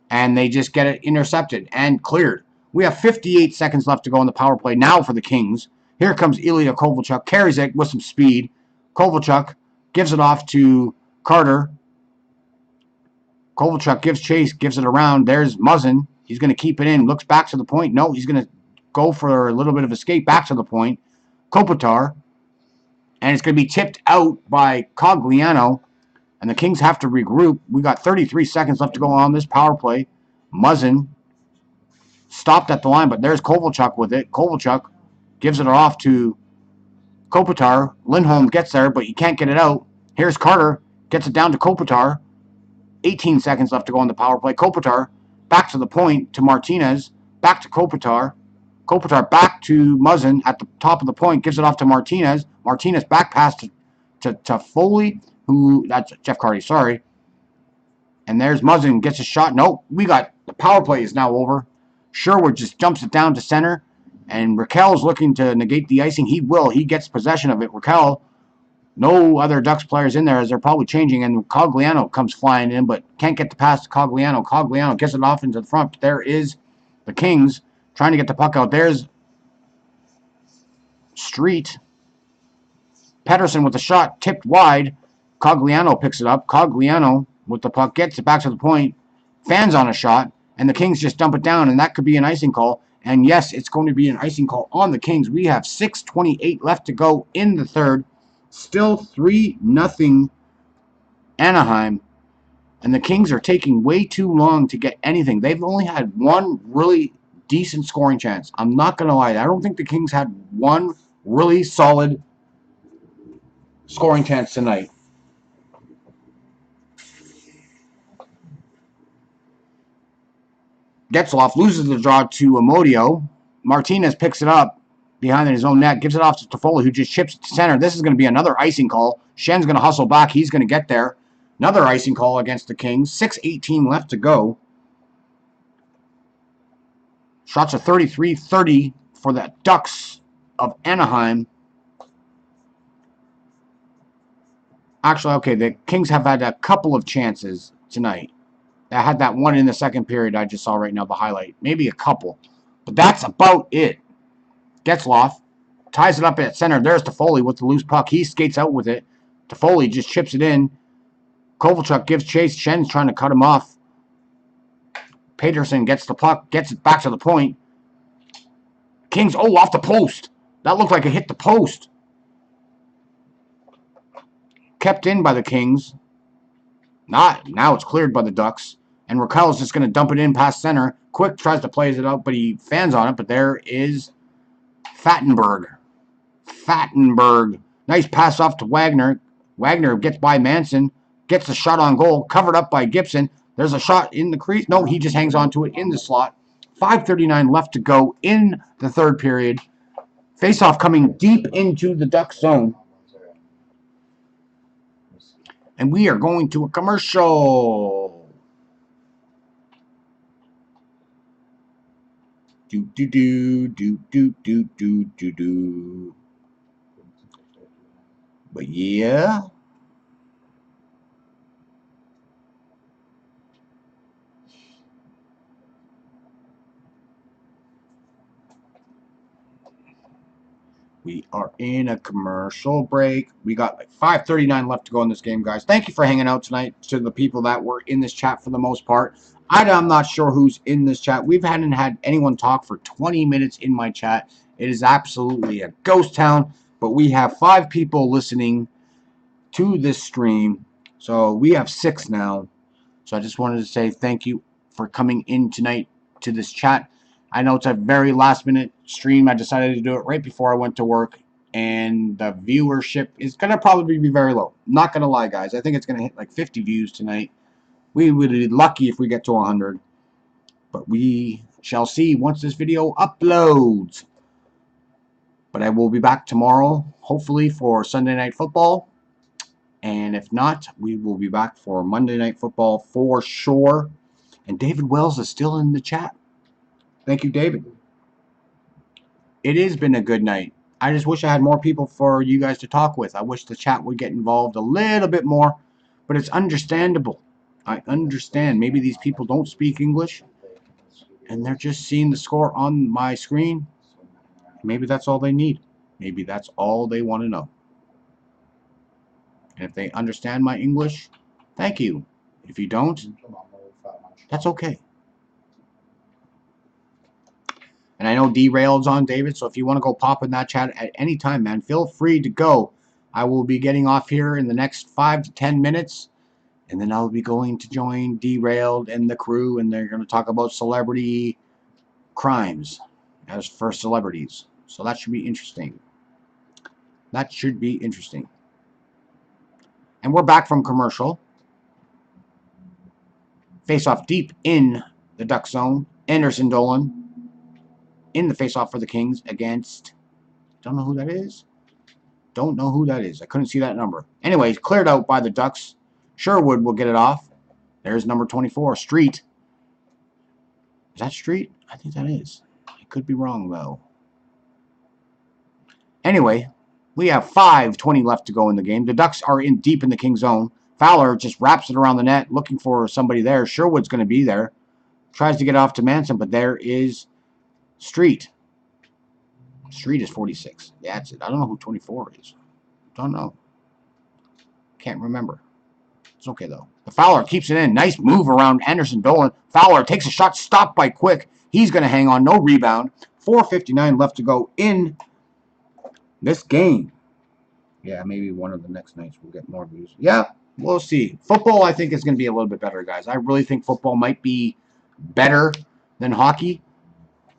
and they just get it intercepted and cleared. We have 58 seconds left to go in the power play now for the Kings. Here comes Ilya Kovalchuk, carries it with some speed. Kovalchuk gives it off to Carter. Kovalchuk gives chase, gives it around. There's Muzzin. He's going to keep it in, looks back to the point. No, he's going to go for a little bit of escape back to the point. Kopitar, and it's going to be tipped out by Cogliano. And the Kings have to regroup. We got 33 seconds left to go on this power play. Muzzin stopped at the line, but there's Kovalchuk with it. Kovalchuk gives it off to Kopitar. Lindholm gets there, but he can't get it out. Here's Carter. Gets it down to Kopitar. 18 seconds left to go on the power play. Kopitar back to the point to Martinez. Back to Kopitar. Kopitar back to Muzzin at the top of the point. Gives it off to Martinez. Martinez back pass to Foley. That's Jeff Carty, sorry. And there's Muzzin, gets a shot. Nope, the power play is now over. Sherwood just jumps it down to center. And Raquel's looking to negate the icing. He will. He gets possession of it. Raquel, no other Ducks players in there as they're probably changing. And Cogliano comes flying in, but can't get the pass to Cogliano. Cogliano gets it off into the front. There is the Kings trying to get the puck out. There's Street. Pedersen with the shot, tipped wide. Cogliano picks it up. Cogliano with the puck gets it back to the point. Fans on a shot. And the Kings just dump it down. And that could be an icing call. And yes, it's going to be an icing call on the Kings. We have 6:28 left to go in the third. Still 3-0 Anaheim. And the Kings are taking way too long to get anything. They've only had one really decent scoring chance. I'm not going to lie. I don't think the Kings had one really solid scoring chance tonight. Getzlaf loses the draw to Amodio. Martinez picks it up behind his own net, gives it off to Toffoli, who just chips it to center. This is going to be another icing call. Schen's going to hustle back. He's going to get there. Another icing call against the Kings. 6:18 left to go. Shots are 33-30 for the Ducks of Anaheim. Actually, okay, the Kings have had a couple of chances tonight. I had that one in the second period I just saw right now, the highlight. Maybe a couple. But that's about it. Getzlaf ties it up at center. There's Toffoli with the loose puck. He skates out with it. Toffoli just chips it in. Kovalchuk gives chase. Schen's trying to cut him off. Peterson gets the puck, gets it back to the point. Kings, oh, off the post. That looked like it hit the post. Kept in by the Kings. Not now it's cleared by the Ducks. And Raquel's just going to dump it in past center. Quick tries to play it out, but he fans on it. But there is Fattenberg. Nice pass off to Wagner. Wagner gets by Manson. Gets the shot on goal. Covered up by Gibson. There's a shot in the crease. No, he just hangs on to it in the slot. 5:39 left to go in the third period. Faceoff coming deep into the Duck zone. And we are going to a commercial. Do. But yeah. We are in a commercial break. We got like 5:39 left to go in this game, guys. Thank you for hanging out tonight to the people that were in this chat for the most part. I'm not sure who's in this chat. We hadn't had anyone talk for 20 minutes in my chat. It is absolutely a ghost town, but we have 5 people listening to this stream. So we have 6 now. So I just wanted to say thank you for coming in tonight to this chat. I know it's a very last-minute stream. I decided to do it right before I went to work, and the viewership is going to probably be very low. Not going to lie, guys. I think it's going to hit like 50 views tonight. We would be lucky if we get to 100, but we shall see once this video uploads. But I will be back tomorrow, hopefully, for Sunday Night Football, and if not, we will be back for Monday Night Football for sure. And David Wells is still in the chat. Thank you, David. It has been a good night. I just wish I had more people for you guys to talk with. I wish the chat would get involved a little bit more, but it's understandable. I understand. Maybe these people don't speak English, and they're just seeing the score on my screen. Maybe that's all they need. Maybe that's all they want to know. And if they understand my English, thank you. If you don't, that's okay. And I know Derailed's on, David, so if you want to go pop in that chat at any time, man, feel free to go. I will be getting off here in the next 5 to 10 minutes, and then I'll be going to join Derailed and the crew, and they're going to talk about celebrity crimes as for celebrities. So that should be interesting. That should be interesting. And we're back from commercial. Face off deep in the Duck zone. Anderson Dolan in the face-off for the Kings against, don't know who that is. Don't know who that is. I couldn't see that number. Anyways, cleared out by the Ducks. Sherwood will get it off. There's number 24, Street. Is that Street? I think that is. I could be wrong, though. Anyway, we have 5:20 left to go in the game. The Ducks are in deep in the Kings zone. Fowler just wraps it around the net, looking for somebody there. Sherwood's going to be there. Tries to get off to Manson, but there is Street. Street is 46. Yeah, that's it. I don't know who 24 is. Don't know. Can't remember. It's okay, though. The Fowler keeps it in. Nice move around Anderson Dolan. Fowler takes a shot, stopped by Quick. He's going to hang on. No rebound. 4:59 left to go in this game. Yeah, maybe one of the next nights we'll get more views. Yeah, we'll see. Football, I think, is going to be a little bit better, guys. I really think football might be better than hockey.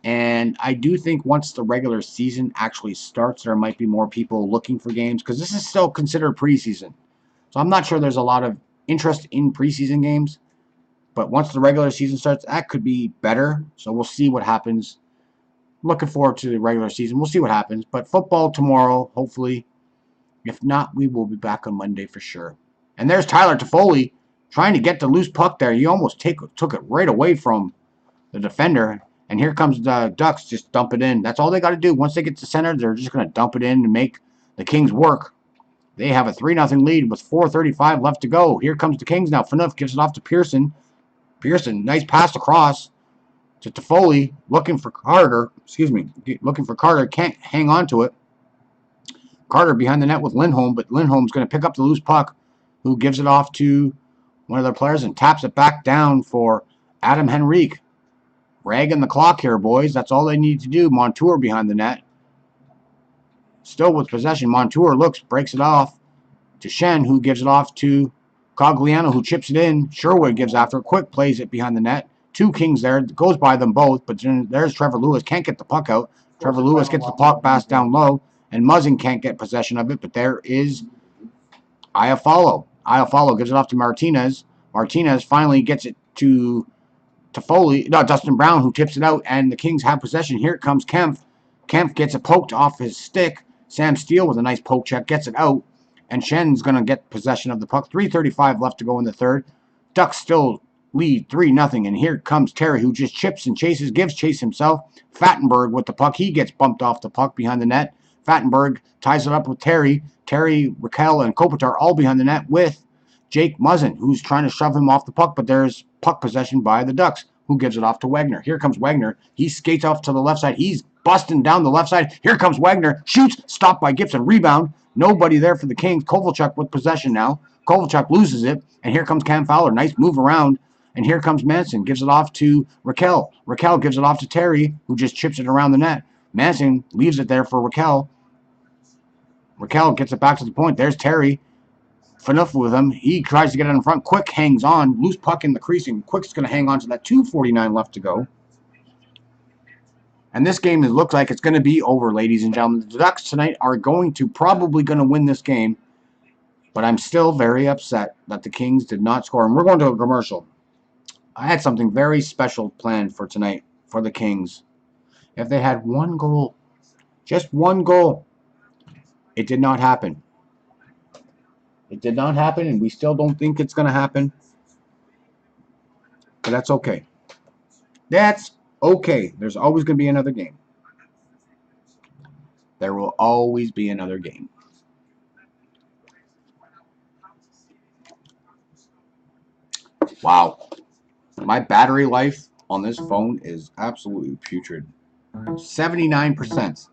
And I do think once the regular season actually starts, there might be more people looking for games because this is still considered preseason. So I'm not sure there's a lot of interest in preseason games. But once the regular season starts, that could be better. So we'll see what happens. Looking forward to the regular season. We'll see what happens. But football tomorrow, hopefully. If not, we will be back on Monday for sure. And there's Tyler Toffoli trying to get the loose puck there. He almost took it right away from the defender. And here comes the Ducks, just dump it in. That's all they got to do. Once they get to center, they're just going to dump it in and make the Kings work. They have a 3-0 lead with 4:35 left to go. Here comes the Kings now. Phaneuf gives it off to Pearson. Pearson, nice pass across to Toffoli, looking for Carter. Looking for Carter. Can't hang on to it. Carter behind the net with Lindholm, but Lindholm's going to pick up the loose puck, who gives it off to one of their players and taps it back down for Adam Henrique. Ragging the clock here, boys. That's all they need to do. Montour behind the net. Still with possession. Montour breaks it off to Shen, who gives it off to Cogliano, who chips it in. Sherwood gives after it. Quick plays it behind the net. Two Kings there. Goes by them both, but then there's Trevor Lewis. Can't get the puck out. Trevor Lewis gets the puck pass down low, and Muzzin can't get possession of it, but there is Iafallo. Iafallo gives it off to Martinez. Martinez finally gets it to Dustin Brown, who tips it out, and the Kings have possession. Here comes Kempf. Kempf gets it poked off his stick. Sam Steele with a nice poke check gets it out, and Shen's going to get possession of the puck. 3:35 left to go in the third. Ducks still lead 3-0, and here comes Terry, who just chips and chases, gives chase himself. Fattenberg with the puck. He gets bumped off the puck behind the net. Fattenberg ties it up with Terry. Terry, Raquel, and Kopitar all behind the net with Jake Muzzin, who's trying to shove him off the puck, but there's puck possession by the Ducks, who gives it off to Wagner. Here comes Wagner. He skates off to the left side. He's busting down the left side. Here comes Wagner. Shoots. Stopped by Gibson. Rebound. Nobody there for the Kings. Kovalchuk with possession now. Kovalchuk loses it. And here comes Cam Fowler. Nice move around. And here comes Manson. Gives it off to Raquel. Raquel gives it off to Terry, who just chips it around the net. Manson leaves it there for Raquel. Raquel gets it back to the point. There's Terry. Phaneuf with him. He tries to get it in front. Quick hangs on. Loose puck in the creasing. Quick's going to hang on to that. 2:49 left to go. And this game looks like it's going to be over, ladies and gentlemen. The Ducks tonight are probably going to win this game. But I'm still very upset that the Kings did not score. And we're going to a commercial. I had something very special planned for tonight for the Kings. If they had one goal, just one goal, it did not happen. It did not happen, and we still don't think it's going to happen. But that's okay. That's okay. There's always going to be another game. There will always be another game. Wow. My battery life on this phone is absolutely putrid. 79%.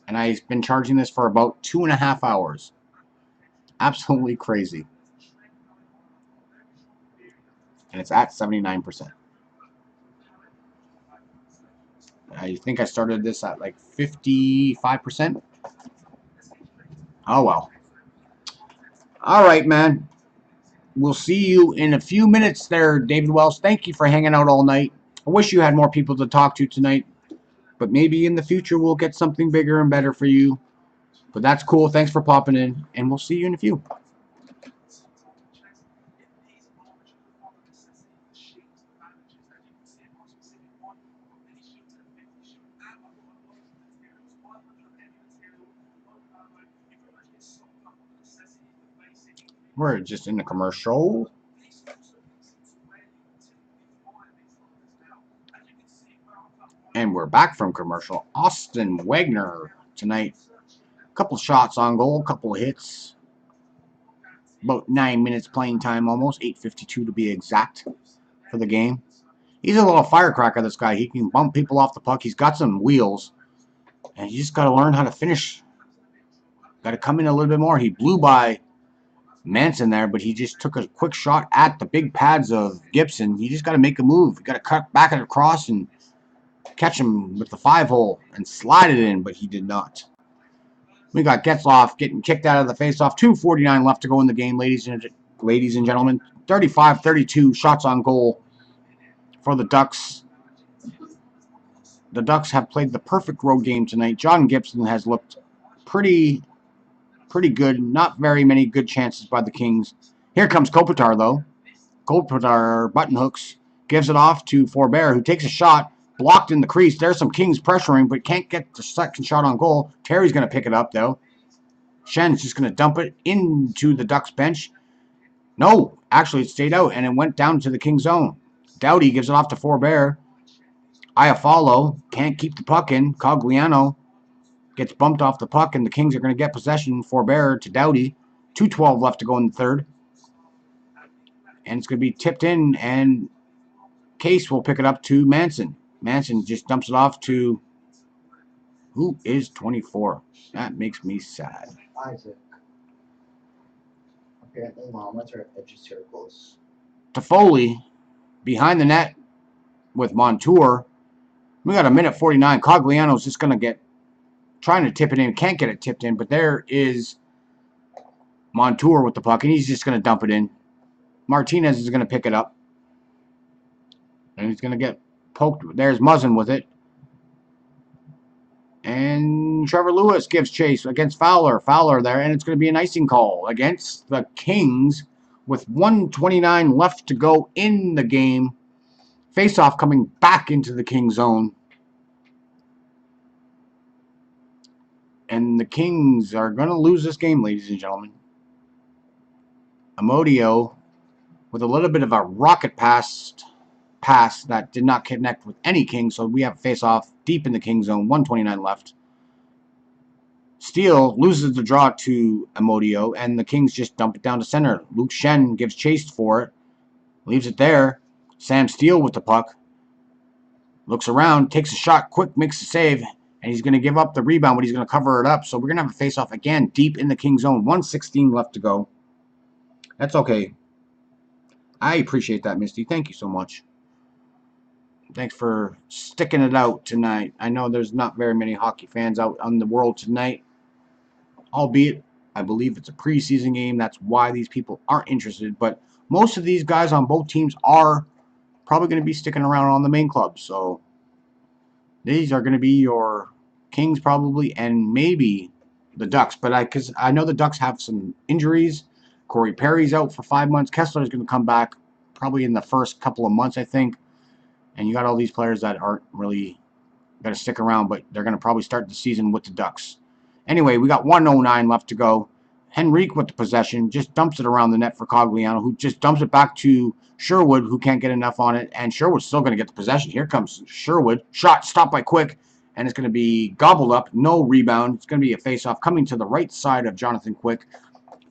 And I've been charging this for about 2.5 hours. Absolutely crazy. And it's at 79%. I think I started this at like 55%. Oh well. Alright, man. We'll see you in a few minutes there, David Wells. Thank you for hanging out all night. I wish you had more people to talk to tonight. But maybe in the future we'll get something bigger and better for you. But that's cool. Thanks for popping in. And we'll see you in a few. We're just in the commercial. And we're back from commercial. Austin Wagner tonight. Couple shots on goal, couple hits. About 9 minutes playing time almost. 8:52 to be exact for the game. He's a little firecracker, this guy. He can bump people off the puck. He's got some wheels. And you just got to learn how to finish. Got to come in a little bit more. He blew by Manson there, but he just took a quick shot at the big pads of Gibson. You just got to make a move. You got to cut back and across and catch him with the 5-hole and slide it in, but he did not. We got Getzlaf getting kicked out of the faceoff. 2:49 left to go in the game, ladies and gentlemen. 35-32 shots on goal for the Ducks. the Ducks have played the perfect road game tonight. John Gibson has looked pretty good. Not very many good chances by the Kings. Here comes Kopitar, though. Kopitar button hooks, gives it off to Forbert, who takes a shot, blocked in the crease. There's some Kings pressuring, but can't get the second shot on goal. Terry's going to pick it up, though. Schen's just going to dump it into the Ducks bench. No, actually it stayed out, and it went down to the Kings zone. Doughty gives it off to Forbert. Iafallo can't keep the puck in. Cogliano gets bumped off the puck, and the Kings are going to get possession. Forbert to Doughty. 2:12 left to go in the third. And it's going to be tipped in, and Case will pick it up to Manson. Manson just dumps it off to, who is 24? That makes me sad. Isaac. Apparently, llamas are edge circles. Toffoli behind the net with Montour. We got a minute 49. Cogliano's just going to get, trying to tip it in. Can't get it tipped in, but there is Montour with the puck, and he's just going to dump it in. Martinez is going to pick it up. And he's going to get poked. There's Muzzin with it. And Trevor Lewis gives chase against Fowler. Fowler there, and it's going to be an icing call against the Kings with 1:29 left to go in the game. Face-off coming back into the King zone. And the Kings are going to lose this game, ladies and gentlemen. Amodio with a little bit of a rocket pass that did not connect with any King, so we have a face-off deep in the King zone. 1:29 left. Steele loses the draw to Amodio, and the Kings just dump it down to center. Luke Schenn gives chase for it. Leaves it there. Sam Steele with the puck. Looks around, takes a shot, quick, makes a save, and he's going to give up the rebound, but he's going to cover it up. So we're going to have a face-off again deep in the King zone. 1:16 left to go. That's okay. I appreciate that, Misty. Thank you so much. Thanks for sticking it out tonight. I know there's not very many hockey fans out on the world tonight. Albeit, I believe it's a preseason game. That's why these people aren't interested. But most of these guys on both teams are probably going to be sticking around on the main club. So these are going to be your Kings probably, and maybe the Ducks. But because I know the Ducks have some injuries. Corey Perry's out for 5 months. Kessler's going to come back probably in the first couple of months, I think. And you got all these players that aren't really going to stick around, but they're going to probably start the season with the Ducks. Anyway, we got 1:09 left to go. Henrique with the possession, just dumps it around the net for Cogliano, who just dumps it back to Sherwood, who can't get enough on it, and Sherwood's still going to get the possession. Here comes Sherwood. Shot stopped by Quick, and it's going to be gobbled up. No rebound. It's going to be a face-off coming to the right side of Jonathan Quick.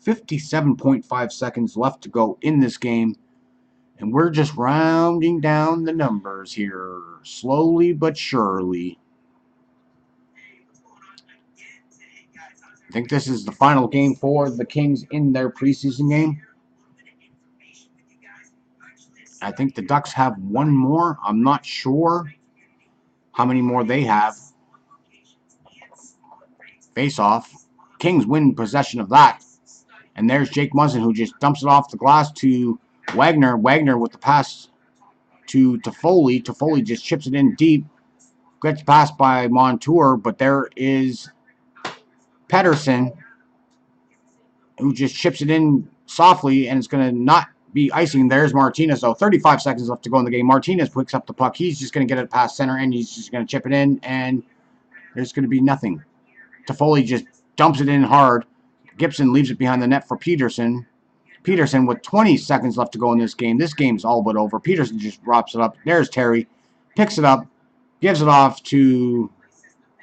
57.5 seconds left to go in this game. And we're just rounding down the numbers here, slowly but surely. I think this is the final game for the Kings in their preseason game. I think the Ducks have one more. I'm not sure how many more they have. Face-off. Kings win possession of that. And there's Jake Muzzin, who just dumps it off the glass to Wagner. Wagner with the pass to Toffoli. Toffoli just chips it in deep. Gets passed by Montour, but there is Pedersen, who just chips it in softly, and it's going to not be icing. There's Martinez, though. 35 seconds left to go in the game. Martinez picks up the puck. He's just going to get it past center, and he's just going to chip it in, and there's going to be nothing. Toffoli just dumps it in hard. Gibson leaves it behind the net for Peterson. Peterson with 20 seconds left to go in this game. This game's all but over. Peterson just drops it up. There's Terry. Picks it up. Gives it off to...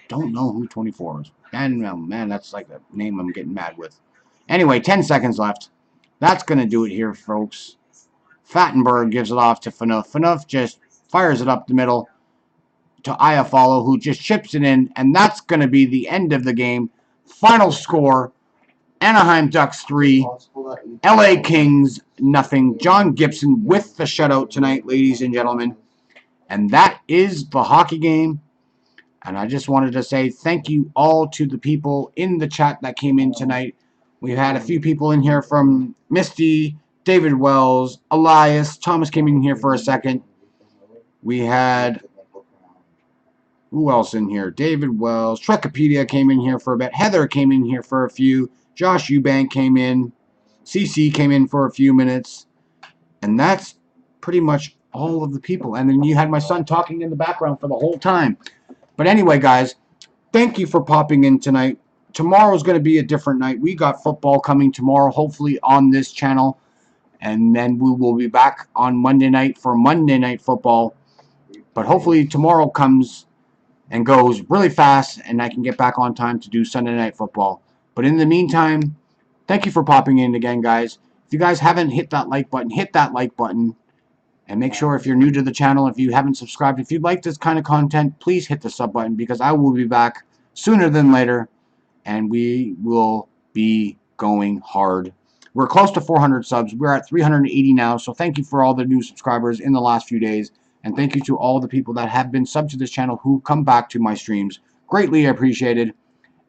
Don't know who 24 is. And, oh, man, that's like a name I'm getting mad with. Anyway, 10 seconds left. That's going to do it here, folks. Fattenberg gives it off to Phaneuf. Phaneuf just fires it up the middle to Iafallo, who just chips it in. And that's going to be the end of the game. Final score... Anaheim Ducks 3, LA Kings nothing. John Gibson with the shutout tonight, ladies and gentlemen. And that is the hockey game. And I just wanted to say thank you all to the people in the chat that came in tonight. We've had a few people in here from Misty, David Wells, Elias. Thomas came in here for a second. We had Who else in here? David Wells. Trekopedia came in here for a bit. Heather came in here for a few. Josh Eubank came in. CC came in for a few minutes. And that's pretty much all of the people. And then you had my son talking in the background for the whole time. But anyway, guys, thank you for popping in tonight. Tomorrow's going to be a different night. We got football coming tomorrow, hopefully on this channel. And then we will be back on Monday night for Monday Night Football. But hopefully tomorrow comes and goes really fast, and I can get back on time to do Sunday Night Football. But in the meantime, thank you for popping in again, guys. If you guys haven't hit that like button, hit that like button. And make sure if you're new to the channel, if you haven't subscribed, if you'd like this kind of content, please hit the sub button because I will be back sooner than later. And we will be going hard. We're close to 400 subs. We're at 380 now. So thank you for all the new subscribers in the last few days. And thank you to all the people that have been subbed to this channel who come back to my streams. Greatly appreciated.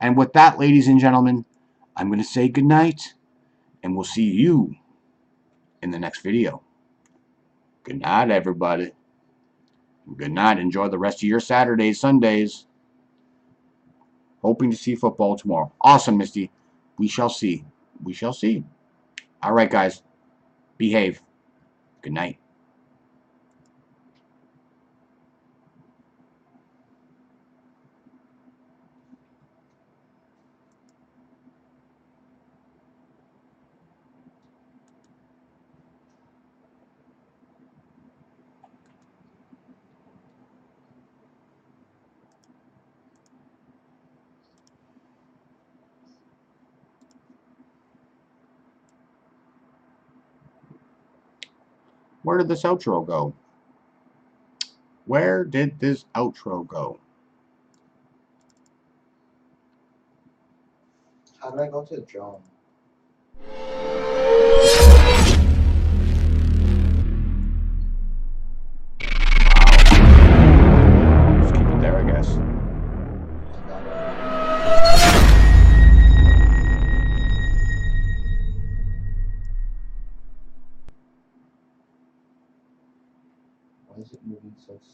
And with that, ladies and gentlemen, I'm going to say goodnight. And we'll see you in the next video. Good night, everybody. Good night. Enjoy the rest of your Saturdays, Sundays. Hoping to see football tomorrow. Awesome, Misty. We shall see. We shall see. All right, guys. Behave. Good night. Where did this outro go? Where did this outro go? How do I go to the drone? Just keep it there, I guess. Why is it moving so slow?